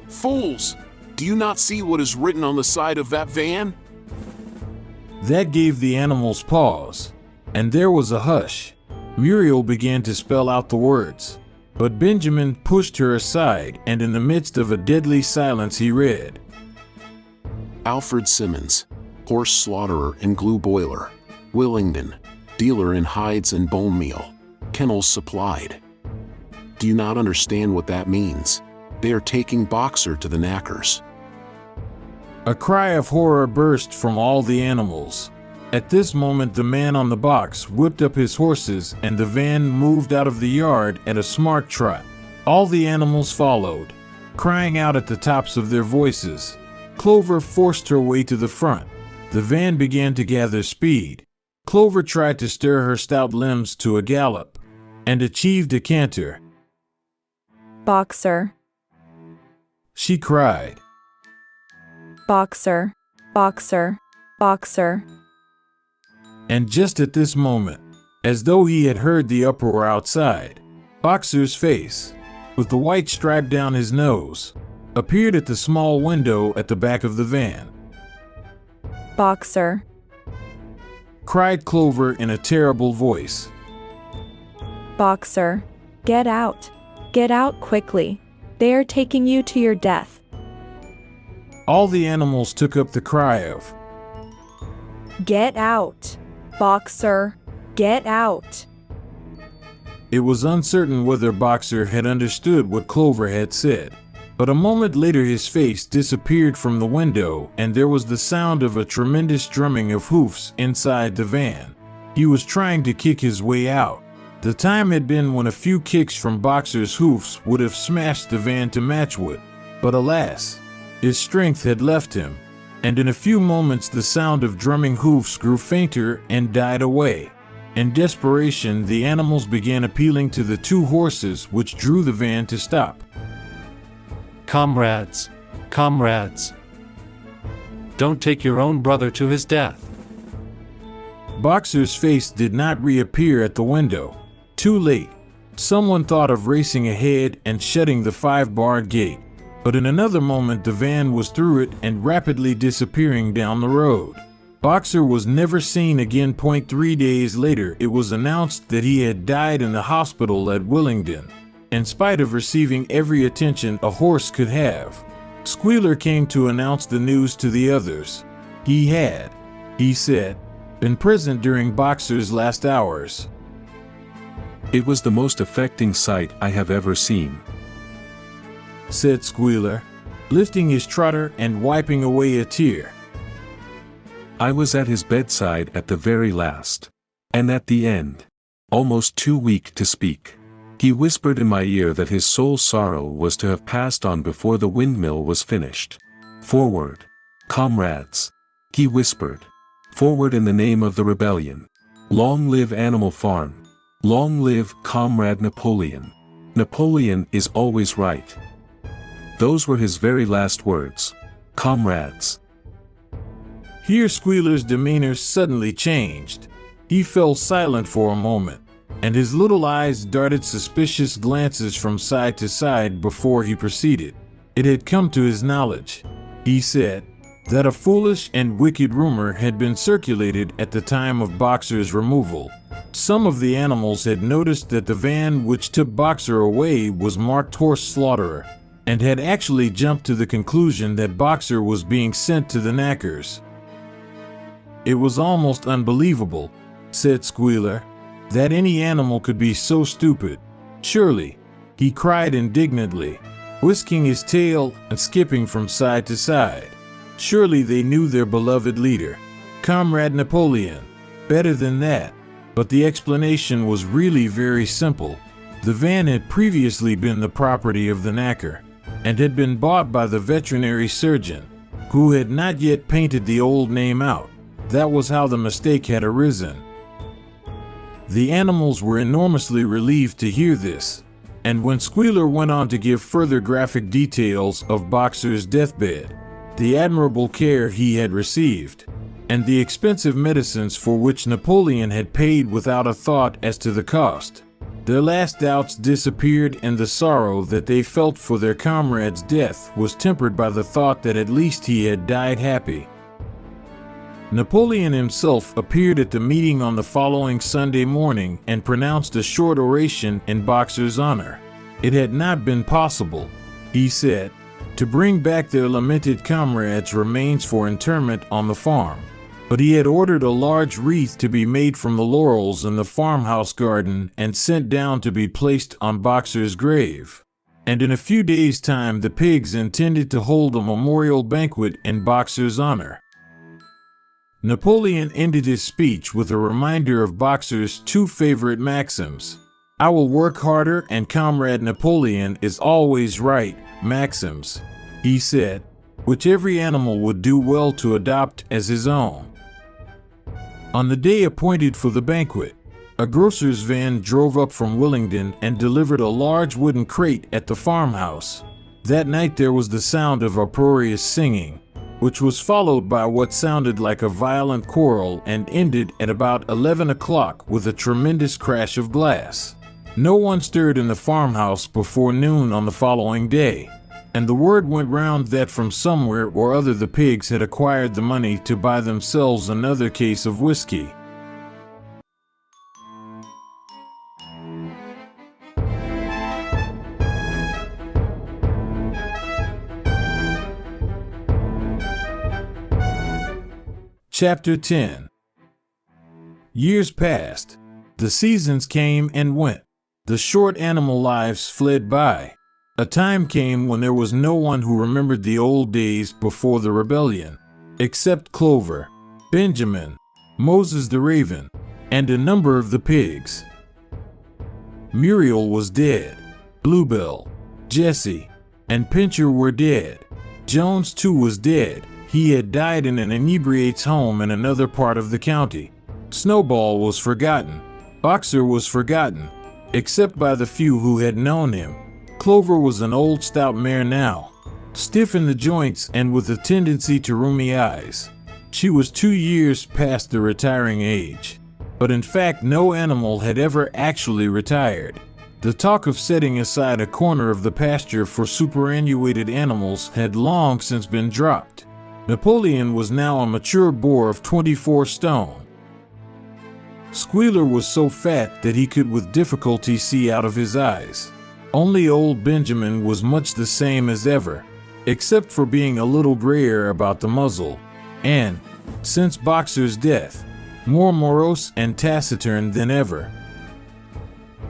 Fools! Do you not see what is written on the side of that van? That gave the animals pause, and there was a hush. Muriel began to spell out the words. But Benjamin pushed her aside, and in the midst of a deadly silence he read, Alfred Simmons, horse slaughterer and glue boiler. Willingdon, dealer in hides and bone meal. Kennels supplied. Do you not understand what that means? They are taking Boxer to the knackers. A cry of horror burst from all the animals. At this moment the man on the box whipped up his horses and the van moved out of the yard at a smart trot. All the animals followed, crying out at the tops of their voices. Clover forced her way to the front. The van began to gather speed. Clover tried to stir her stout limbs to a gallop, and achieved a canter. Boxer. She cried. Boxer. Boxer. Boxer. And just at this moment, as though he had heard the uproar outside, Boxer's face, with the white stripe down his nose, appeared at the small window at the back of the van. Boxer. Cried Clover in a terrible voice. Boxer. Get out. Get out quickly. They are taking you to your death. All the animals took up the cry of, Get out. Boxer. Get out. It was uncertain whether Boxer had understood what Clover had said, but a moment later his face disappeared from the window and there was the sound of a tremendous drumming of hoofs inside the van. He was trying to kick his way out. The time had been when a few kicks from Boxer's hoofs would have smashed the van to matchwood, but alas, his strength had left him, and in a few moments the sound of drumming hoofs grew fainter and died away. In desperation, the animals began appealing to the two horses which drew the van to stop. Comrades, comrades, don't take your own brother to his death. Boxer's face did not reappear at the window. Too late. Someone thought of racing ahead and shutting the 5-barred gate, but in another moment the van was through it and rapidly disappearing down the road. Boxer was never seen again. 3 days later, it was announced that he had died in the hospital at Willingdon, in spite of receiving every attention a horse could have. Squealer came to announce the news to the others. He had, he said, been present during Boxer's last hours. It was the most affecting sight I have ever seen, said Squealer, lifting his trotter and wiping away a tear. I was at his bedside at the very last. And at the end. Almost too weak to speak. He whispered in my ear that his sole sorrow was to have passed on before the windmill was finished. Forward, comrades, he whispered. Forward in the name of the rebellion. Long live Animal Farm. Long live Comrade Napoleon. Napoleon is always right. Those were his very last words. Comrades. Here Squealer's demeanor suddenly changed. He fell silent for a moment, and his little eyes darted suspicious glances from side to side before he proceeded. It had come to his knowledge, he said, that a foolish and wicked rumor had been circulated at the time of Boxer's removal. Some of the animals had noticed that the van which took Boxer away was marked horse slaughterer, and had actually jumped to the conclusion that Boxer was being sent to the knackers. It was almost unbelievable, said Squealer, that any animal could be so stupid. Surely, he cried indignantly, whisking his tail and skipping from side to side. Surely they knew their beloved leader, Comrade Napoleon, better than that. But the explanation was really very simple. The van had previously been the property of the knacker, and had been bought by the veterinary surgeon, who had not yet painted the old name out. That was how the mistake had arisen. The animals were enormously relieved to hear this, and when Squealer went on to give further graphic details of Boxer's deathbed, the admirable care he had received, and the expensive medicines for which Napoleon had paid without a thought as to the cost, their last doubts disappeared, and the sorrow that they felt for their comrade's death was tempered by the thought that at least he had died happy. Napoleon himself appeared at the meeting on the following Sunday morning and pronounced a short oration in Boxer's honor. It had not been possible, he said, to bring back their lamented comrades' remains for interment on the farm. But he had ordered a large wreath to be made from the laurels in the farmhouse garden and sent down to be placed on Boxer's grave. And in a few days' time the pigs intended to hold a memorial banquet in Boxer's honor. Napoleon ended his speech with a reminder of Boxer's two favorite maxims. "I will work harder and Comrade Napoleon is always right," maxims, he said, which every animal would do well to adopt as his own. On the day appointed for the banquet, a grocer's van drove up from Willingdon and delivered a large wooden crate at the farmhouse. That night there was the sound of uproarious singing, which was followed by what sounded like a violent quarrel and ended at about 11 o'clock with a tremendous crash of glass. No one stirred in the farmhouse before noon on the following day, and the word went round that from somewhere or other the pigs had acquired the money to buy themselves another case of whiskey. Chapter 10. Years passed. The seasons came and went. The short animal lives fled by. A time came when there was no one who remembered the old days before the rebellion, except Clover, Benjamin, Moses the raven, and a number of the pigs. Muriel was dead. Bluebell, Jessie, and Pincher were dead. Jones too was dead. He had died in an inebriate's home in another part of the county. Snowball was forgotten. Boxer was forgotten, except by the few who had known him. Clover was an old stout mare now, stiff in the joints and with a tendency to rheumy eyes. She was 2 years past the retiring age, but in fact no animal had ever actually retired. The talk of setting aside a corner of the pasture for superannuated animals had long since been dropped. Napoleon was now a mature boar of 24 stone. Squealer was so fat that he could with difficulty see out of his eyes. Only old Benjamin was much the same as ever, except for being a little grayer about the muzzle, and, since Boxer's death, more morose and taciturn than ever.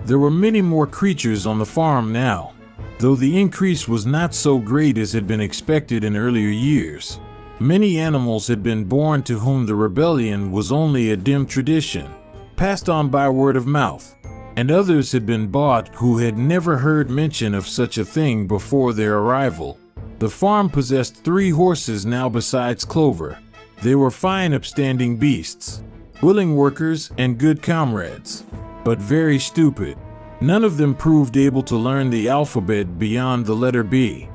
There were many more creatures on the farm now, though the increase was not so great as had been expected in earlier years. Many animals had been born to whom the rebellion was only a dim tradition, passed on by word of mouth, and others had been bought who had never heard mention of such a thing before their arrival. The farm possessed 3 horses now besides Clover. They were fine upstanding beasts, willing workers and good comrades, but very stupid. None of them proved able to learn the alphabet beyond the letter B.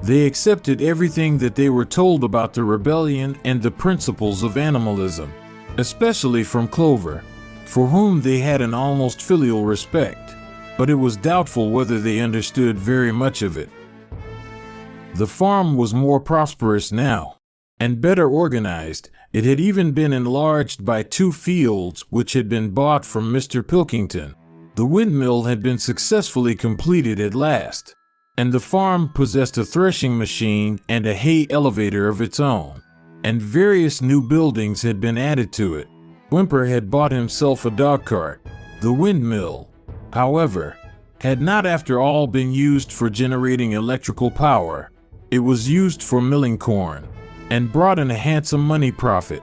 They accepted everything that they were told about the rebellion and the principles of animalism, especially from Clover, for whom they had an almost filial respect, but it was doubtful whether they understood very much of it. The farm was more prosperous now, and better organized. It had even been enlarged by 2 fields which had been bought from Mr. Pilkington. The windmill had been successfully completed at last, and the farm possessed a threshing machine and a hay elevator of its own, and various new buildings had been added to it. Whymper had bought himself a dogcart. The windmill, however, had not after all been used for generating electrical power. It was used for milling corn, and brought in a handsome money profit.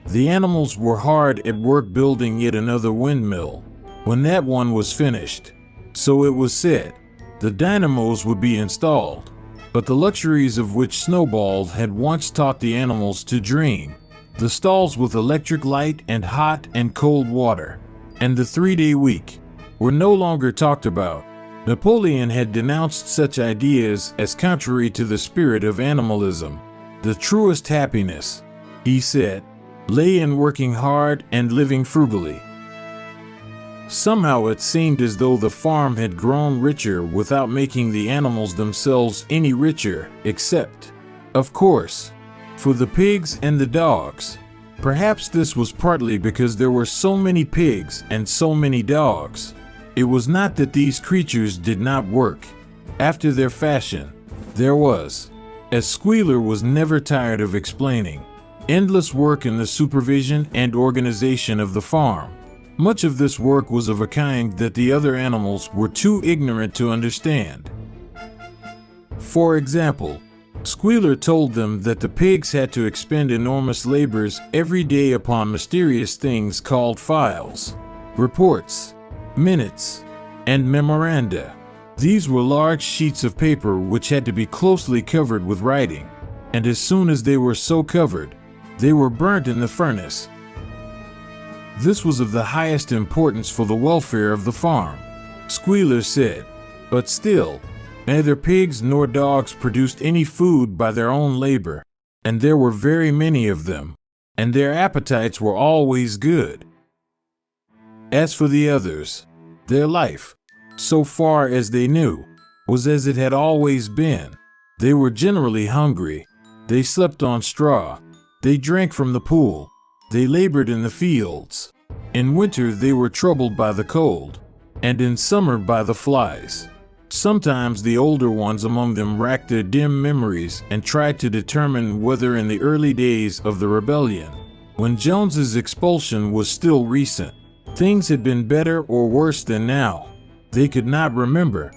The animals were hard at work building yet another windmill. When that one was finished, so it was said, the dynamos would be installed, but the luxuries of which Snowball had once taught the animals to dream, the stalls with electric light and hot and cold water, and the 3-day week, were no longer talked about. Napoleon had denounced such ideas as contrary to the spirit of animalism. The truest happiness, he said, lay in working hard and living frugally. Somehow it seemed as though the farm had grown richer without making the animals themselves any richer, except, of course, for the pigs and the dogs. Perhaps this was partly because there were so many pigs and so many dogs. It was not that these creatures did not work. After their fashion, there was, as Squealer was never tired of explaining, endless work in the supervision and organization of the farm. Much of this work was of a kind that the other animals were too ignorant to understand. For example, Squealer told them that the pigs had to expend enormous labors every day upon mysterious things called files, reports, minutes, and memoranda. These were large sheets of paper which had to be closely covered with writing, and as soon as they were so covered, they were burnt in the furnace. This was of the highest importance for the welfare of the farm, Squealer said, but still, neither pigs nor dogs produced any food by their own labor, and there were very many of them, and their appetites were always good. As for the others, their life, so far as they knew, was as it had always been. They were generally hungry, they slept on straw, they drank from the pool, they labored in the fields. In winter they were troubled by the cold, and in summer by the flies. Sometimes the older ones among them racked their dim memories and tried to determine whether in the early days of the rebellion, when Jones's expulsion was still recent, things had been better or worse than now. They could not remember.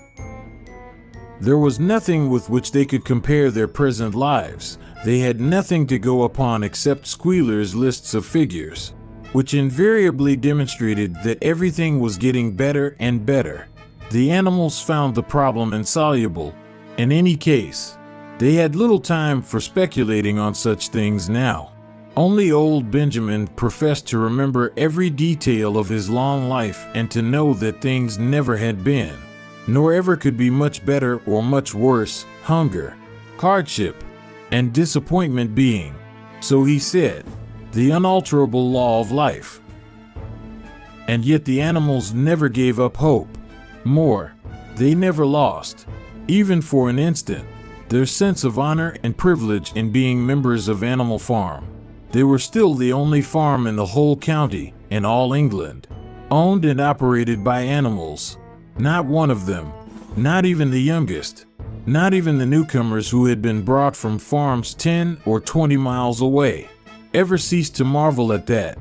There was nothing with which they could compare their present lives. They had nothing to go upon except Squealer's lists of figures, which invariably demonstrated that everything was getting better and better. The animals found the problem insoluble. In any case, they had little time for speculating on such things now. Only old Benjamin professed to remember every detail of his long life and to know that things never had been, nor ever could be much better or much worse, hunger, hardship, and disappointment being, so he said, the unalterable law of life. And yet the animals never gave up hope. More, they never lost, even for an instant, their sense of honor and privilege in being members of Animal Farm. They were still the only farm in the whole county, in all England, owned and operated by animals. Not one of them, not even the youngest, not even the newcomers who had been brought from farms 10 or 20 miles away, ever ceased to marvel at that.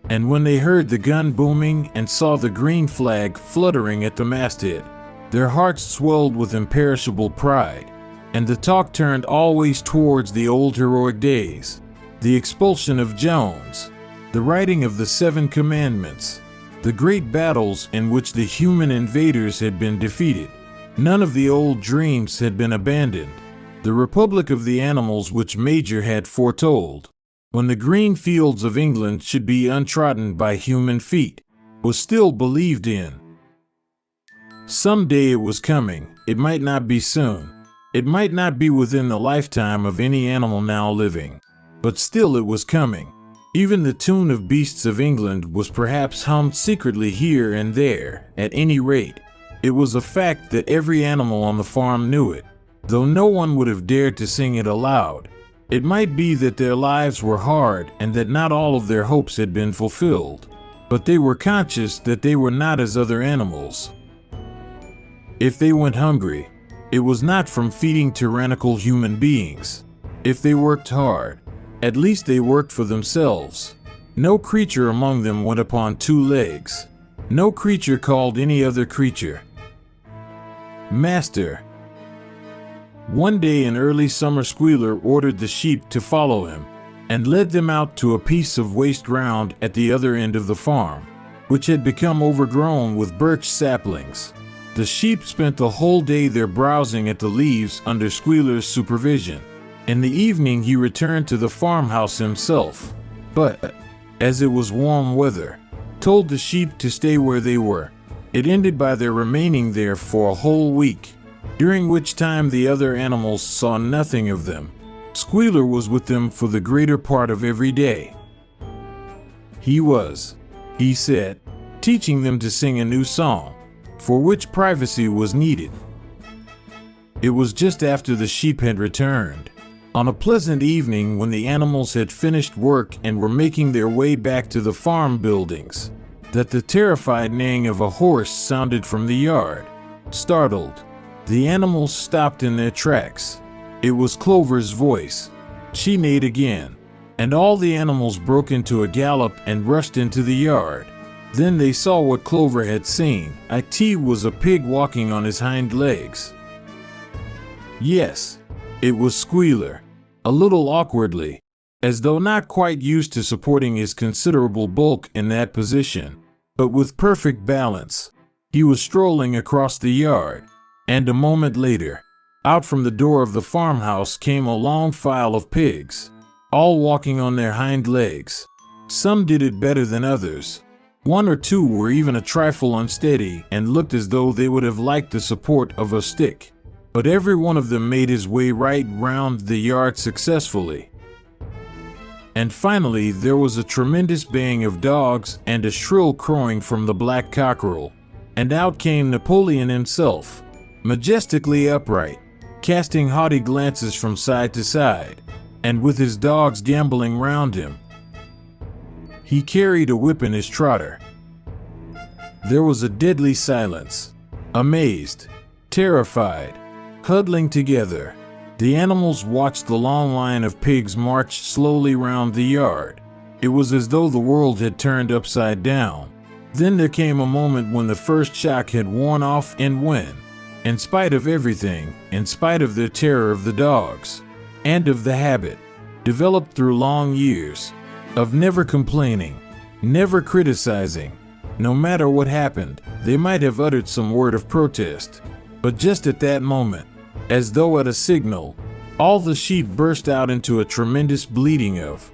And when they heard the gun booming and saw the green flag fluttering at the masthead, their hearts swelled with imperishable pride, and the talk turned always towards the old heroic days, the expulsion of Jones, the writing of the 7 Commandments, the great battles in which the human invaders had been defeated. None of the old dreams had been abandoned. The Republic of the Animals which Major had foretold, when the green fields of England should be untrodden by human feet, was still believed in. Some day it was coming. It might not be soon. It might not be within the lifetime of any animal now living, but still it was coming. Even the tune of Beasts of England was perhaps hummed secretly here and there. At any rate, it was a fact that every animal on the farm knew it, though no one would have dared to sing it aloud. It might be that their lives were hard and that not all of their hopes had been fulfilled, but they were conscious that they were not as other animals. If they went hungry, it was not from feeding tyrannical human beings. If they worked hard, at least they worked for themselves. No creature among them went upon 2 legs. No creature called any other creature master. One day in early summer, Squealer ordered the sheep to follow him, and led them out to a piece of waste ground at the other end of the farm, which had become overgrown with birch saplings. The sheep spent the whole day there browsing at the leaves under Squealer's supervision. In the evening he returned to the farmhouse himself, but, as it was warm weather, told the sheep to stay where they were. It ended by their remaining there for a whole week, during which time the other animals saw nothing of them. Squealer was with them for the greater part of every day. He was, he said, teaching them to sing a new song, for which privacy was needed. It was just after the sheep had returned, on a pleasant evening when the animals had finished work and were making their way back to the farm buildings, that the terrified neighing of a horse sounded from the yard. Startled, the animals stopped in their tracks. It was Clover's voice. She neighed again, and all the animals broke into a gallop and rushed into the yard. Then they saw what Clover had seen. It was a pig walking on his hind legs. Yes, it was Squealer, a little awkwardly, as though not quite used to supporting his considerable bulk in that position, but with perfect balance. He was strolling across the yard, and a moment later, out from the door of the farmhouse came a long file of pigs, all walking on their hind legs. Some did it better than others. One or two were even a trifle unsteady and looked as though they would have liked the support of a stick. But every one of them made his way right round the yard successfully. And finally there was a tremendous baying of dogs and a shrill crowing from the black cockerel. And out came Napoleon himself, majestically upright, casting haughty glances from side to side, and with his dogs gambolling round him. He carried a whip in his trotter. There was a deadly silence. Amazed, terrified, huddling together, the animals watched the long line of pigs march slowly round the yard. It was as though the world had turned upside down. Then there came a moment when the first shock had worn off, and when, in spite of everything, in spite of the terror of the dogs, and of the habit, developed through long years, of never complaining, never criticizing, no matter what happened, they might have uttered some word of protest. But just at that moment, as though at a signal, all the sheep burst out into a tremendous bleating of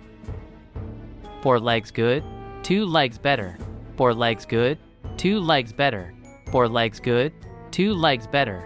4 legs good, 2 legs better. 4 legs good, 2 legs better. 4 legs good, 2 legs better.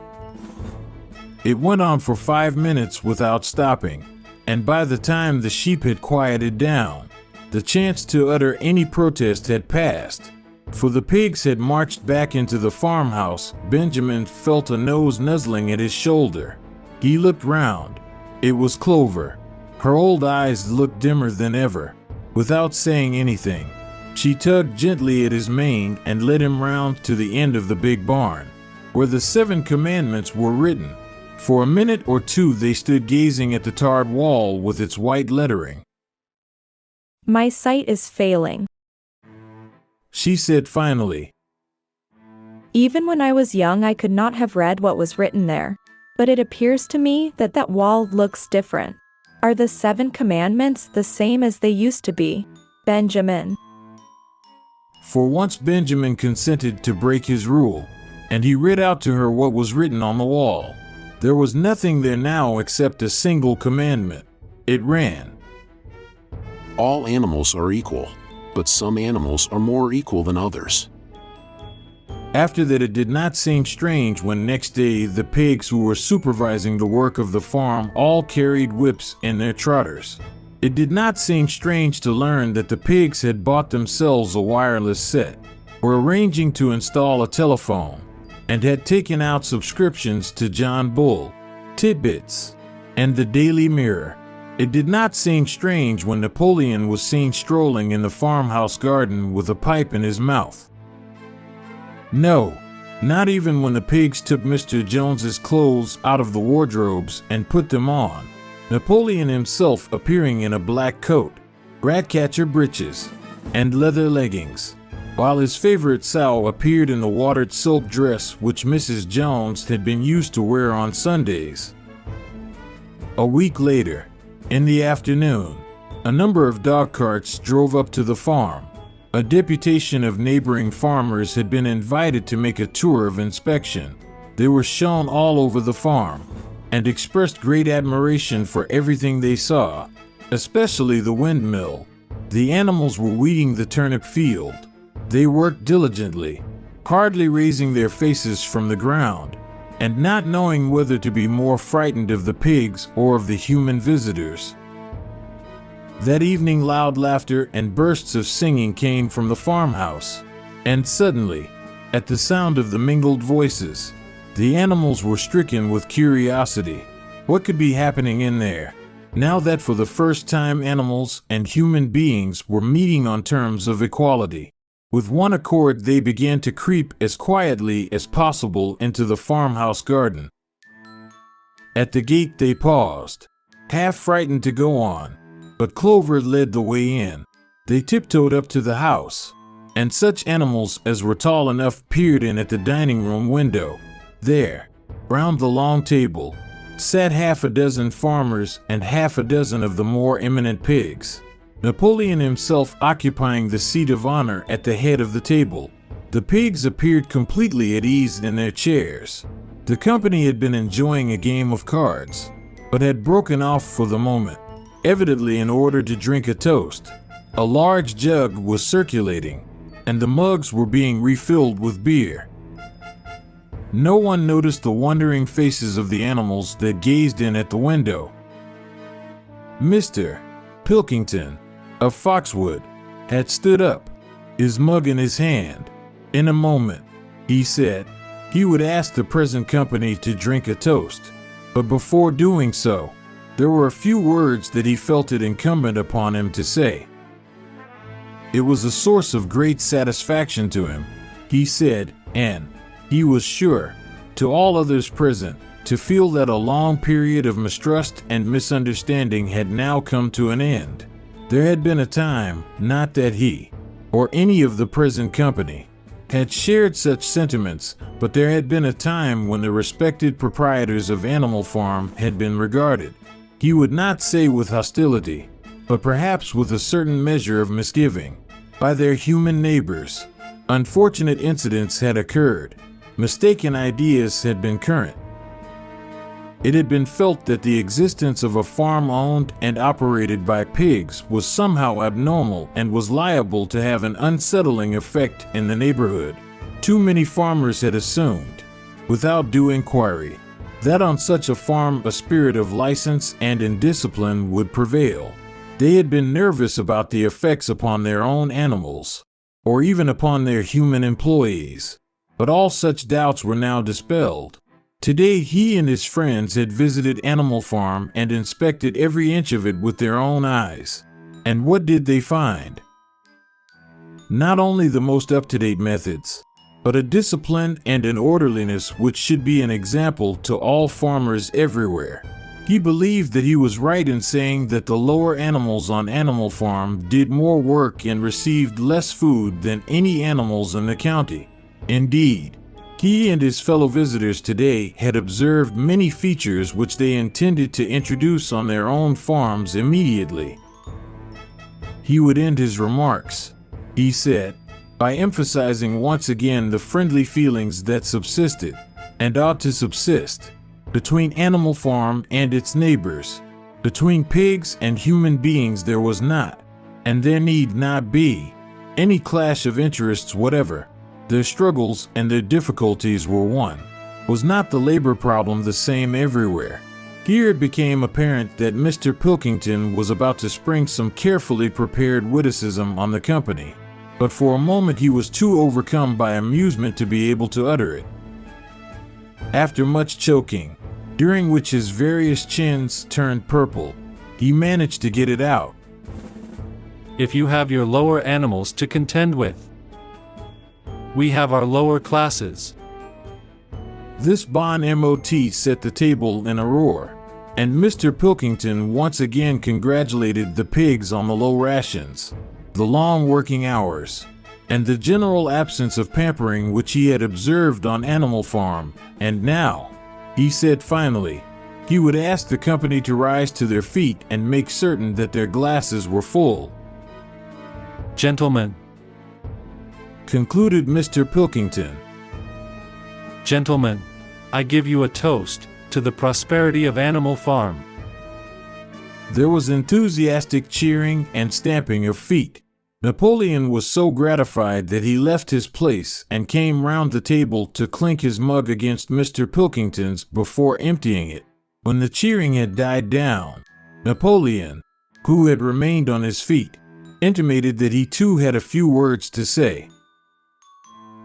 It went on for 5 minutes without stopping, and by the time the sheep had quieted down, the chance to utter any protest had passed, for the pigs had marched back into the farmhouse. Benjamin felt a nose nuzzling at his shoulder. He looked round. It was Clover. Her old eyes looked dimmer than ever. Without saying anything, she tugged gently at his mane and led him round to the end of the big barn, where the 7 commandments were written. For a minute or two they stood gazing at the tarred wall with its white lettering. My sight is failing, she said finally. Even when I was young I could not have read what was written there. But it appears to me that that wall looks different. Are the 7 commandments the same as they used to be, Benjamin? For once Benjamin consented to break his rule, and he read out to her what was written on the wall. There was nothing there now except a single commandment. It ran, All animals are equal, but some animals are more equal than others. After that, it did not seem strange when next day the pigs who were supervising the work of the farm all carried whips in their trotters. It did not seem strange to learn that the pigs had bought themselves a wireless set, were arranging to install a telephone, and had taken out subscriptions to John Bull, Tidbits, and the Daily Mirror. It did not seem strange when Napoleon was seen strolling in the farmhouse garden with a pipe in his mouth. No, not even when the pigs took Mr. Jones's clothes out of the wardrobes and put them on, Napoleon himself appearing in a black coat, ratcatcher breeches, and leather leggings, while his favorite sow appeared in the watered silk dress which Mrs. Jones had been used to wear on Sundays. A week later, in the afternoon, a number of dog carts drove up to the farm. A deputation of neighboring farmers had been invited to make a tour of inspection. They were shown all over the farm, and expressed great admiration for everything they saw, especially the windmill. The animals were weeding the turnip field. They worked diligently, hardly raising their faces from the ground, and not knowing whether to be more frightened of the pigs or of the human visitors. That evening loud laughter and bursts of singing came from the farmhouse, and suddenly, at the sound of the mingled voices, the animals were stricken with curiosity. What could be happening in there, now that for the first time animals and human beings were meeting on terms of equality? With one accord, they began to creep as quietly as possible into the farmhouse garden. At the gate they paused, half frightened to go on, but Clover led the way in. They tiptoed up to the house, and such animals as were tall enough peered in at the dining room window. There, round the long table, sat half a dozen farmers and half a dozen of the more eminent pigs, Napoleon himself occupying the seat of honor at the head of the table. The pigs appeared completely at ease in their chairs. The company had been enjoying a game of cards, but had broken off for the moment, evidently in order to drink a toast. A large jug was circulating, and the mugs were being refilled with beer. No one noticed the wondering faces of the animals that gazed in at the window. Mr. Pilkington, of Foxwood, had stood up, his mug in his hand. In a moment, he said, he would ask the present company to drink a toast, but before doing so, there were a few words that he felt it incumbent upon him to say. It was a source of great satisfaction to him, he said, and he was sure, to all others present, to feel that a long period of mistrust and misunderstanding had now come to an end. There had been a time, not that he, or any of the present company, had shared such sentiments, but there had been a time when the respected proprietors of Animal Farm had been regarded, he would not say with hostility, but perhaps with a certain measure of misgiving, by their human neighbors. Unfortunate incidents had occurred. Mistaken ideas had been current. It had been felt that the existence of a farm owned and operated by pigs was somehow abnormal and was liable to have an unsettling effect in the neighborhood. Too many farmers had assumed, without due inquiry, that on such a farm a spirit of license and indiscipline would prevail. They had been nervous about the effects upon their own animals, or even upon their human employees, but all such doubts were now dispelled. Today he and his friends had visited Animal Farm and inspected every inch of it with their own eyes. And what did they find? Not only the most up-to-date methods, but a discipline and an orderliness which should be an example to all farmers everywhere. He believed that he was right in saying that the lower animals on Animal Farm did more work and received less food than any animals in the county. Indeed, he and his fellow visitors today had observed many features which they intended to introduce on their own farms immediately. He would end his remarks, he said, by emphasizing once again the friendly feelings that subsisted, and ought to subsist, between Animal Farm and its neighbors. Between pigs and human beings there was not, and there need not be, any clash of interests whatever. Their struggles and their difficulties were one. Was not the labor problem the same everywhere? Here it became apparent that Mr. Pilkington was about to spring some carefully prepared witticism on the company, but for a moment he was too overcome by amusement to be able to utter it. After much choking, during which his various chins turned purple, he managed to get it out. If you have your lower animals to contend with, we have our lower classes. This bon mot set the table in a roar, and Mr. Pilkington once again congratulated the pigs on the low rations, the long working hours, and the general absence of pampering which he had observed on Animal Farm. And now, he said finally, he would ask the company to rise to their feet and make certain that their glasses were full. Gentlemen, concluded Mr. Pilkington. Gentlemen, I give you a toast to the prosperity of Animal Farm. There was enthusiastic cheering and stamping of feet. Napoleon was so gratified that he left his place and came round the table to clink his mug against Mr. Pilkington's before emptying it. When the cheering had died down, Napoleon, who had remained on his feet, intimated that he too had a few words to say.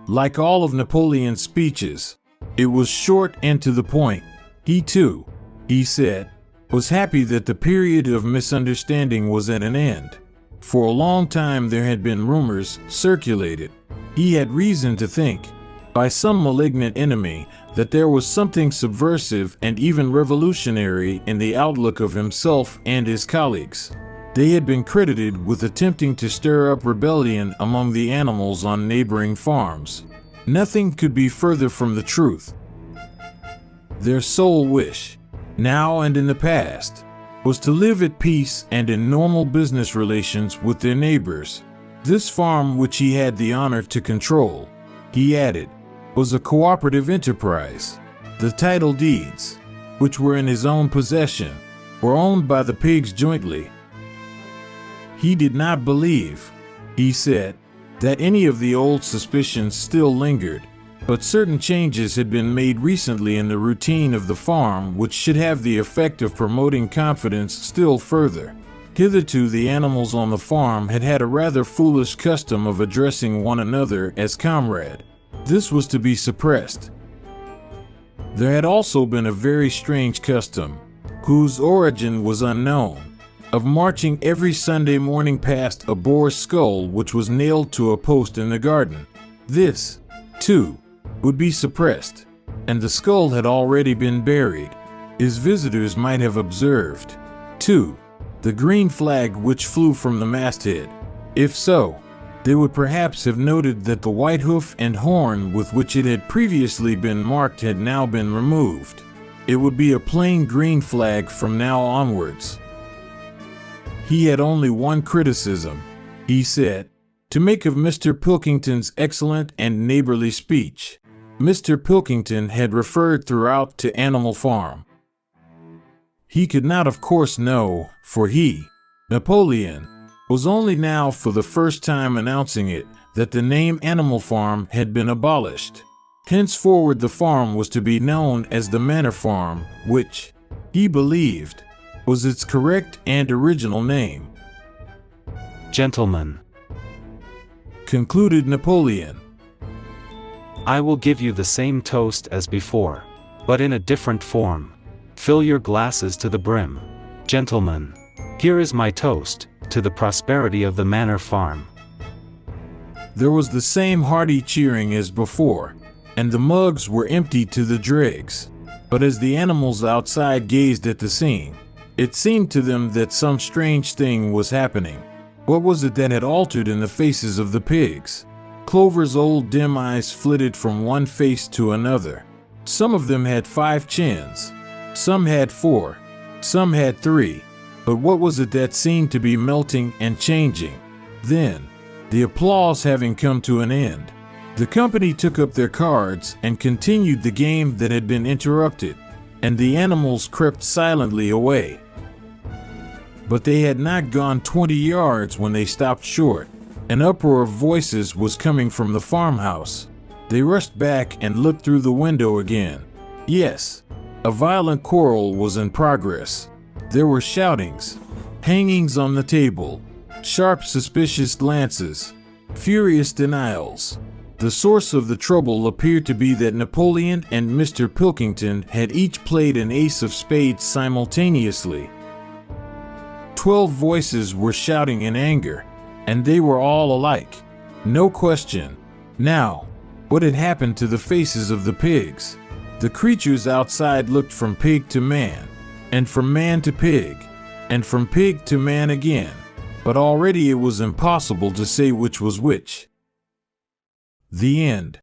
Like all of Napoleon's speeches, it was short and to the point. He too, he said, was happy that the period of misunderstanding was at an end. For a long time there had been rumors circulated. He had reason to think, by some malignant enemy, that there was something subversive and even revolutionary in the outlook of himself and his colleagues. They had been credited with attempting to stir up rebellion among the animals on neighboring farms. Nothing could be further from the truth. Their sole wish, now and in the past, was to live at peace and in normal business relations with their neighbors. This farm, which he had the honor to control, he added, was a cooperative enterprise. The title deeds, which were in his own possession, were owned by the pigs jointly. He did not believe, he said, that any of the old suspicions still lingered, but certain changes had been made recently in the routine of the farm which should have the effect of promoting confidence still further. Hitherto the animals on the farm had had a rather foolish custom of addressing one another as comrade. This was to be suppressed. There had also been a very strange custom, whose origin was unknown, of marching every Sunday morning past a boar's skull which was nailed to a post in the garden. This, too, would be suppressed, and the skull had already been buried. His visitors might have observed, too, the green flag which flew from the masthead. If so, they would perhaps have noted that the white hoof and horn with which it had previously been marked had now been removed. It would be a plain green flag from now onwards. He had only one criticism, he said, to make of Mr. Pilkington's excellent and neighborly speech. Mr. Pilkington had referred throughout to Animal Farm. He could not of course know, for he, Napoleon, was only now for the first time announcing it, that the name Animal Farm had been abolished. Henceforward the farm was to be known as the Manor Farm, which, he believed, was its correct and original name. Gentlemen, concluded Napoleon, I will give you the same toast as before, but in a different form. Fill your glasses to the brim. Gentlemen, here is my toast, to the prosperity of the Manor Farm. There was the same hearty cheering as before, and the mugs were emptied to the dregs. But as the animals outside gazed at the scene, it seemed to them that some strange thing was happening. What was it that had altered in the faces of the pigs? Clover's old dim eyes flitted from one face to another. Some of them had 5 chins. Some had 4. Some had 3. But what was it that seemed to be melting and changing? Then, the applause having come to an end, the company took up their cards and continued the game that had been interrupted, and the animals crept silently away. But they had not gone 20 yards when they stopped short. An uproar of voices was coming from the farmhouse. They rushed back and looked through the window again. Yes, a violent quarrel was in progress. There were shoutings, hangings on the table, sharp suspicious glances, furious denials. The source of the trouble appeared to be that Napoleon and Mr. Pilkington had each played an ace of spades simultaneously. 12 voices were shouting in anger, and they were all alike. No question. Now, what had happened to the faces of the pigs? The creatures outside looked from pig to man, and from man to pig, and from pig to man again, but already it was impossible to say which was which. The end.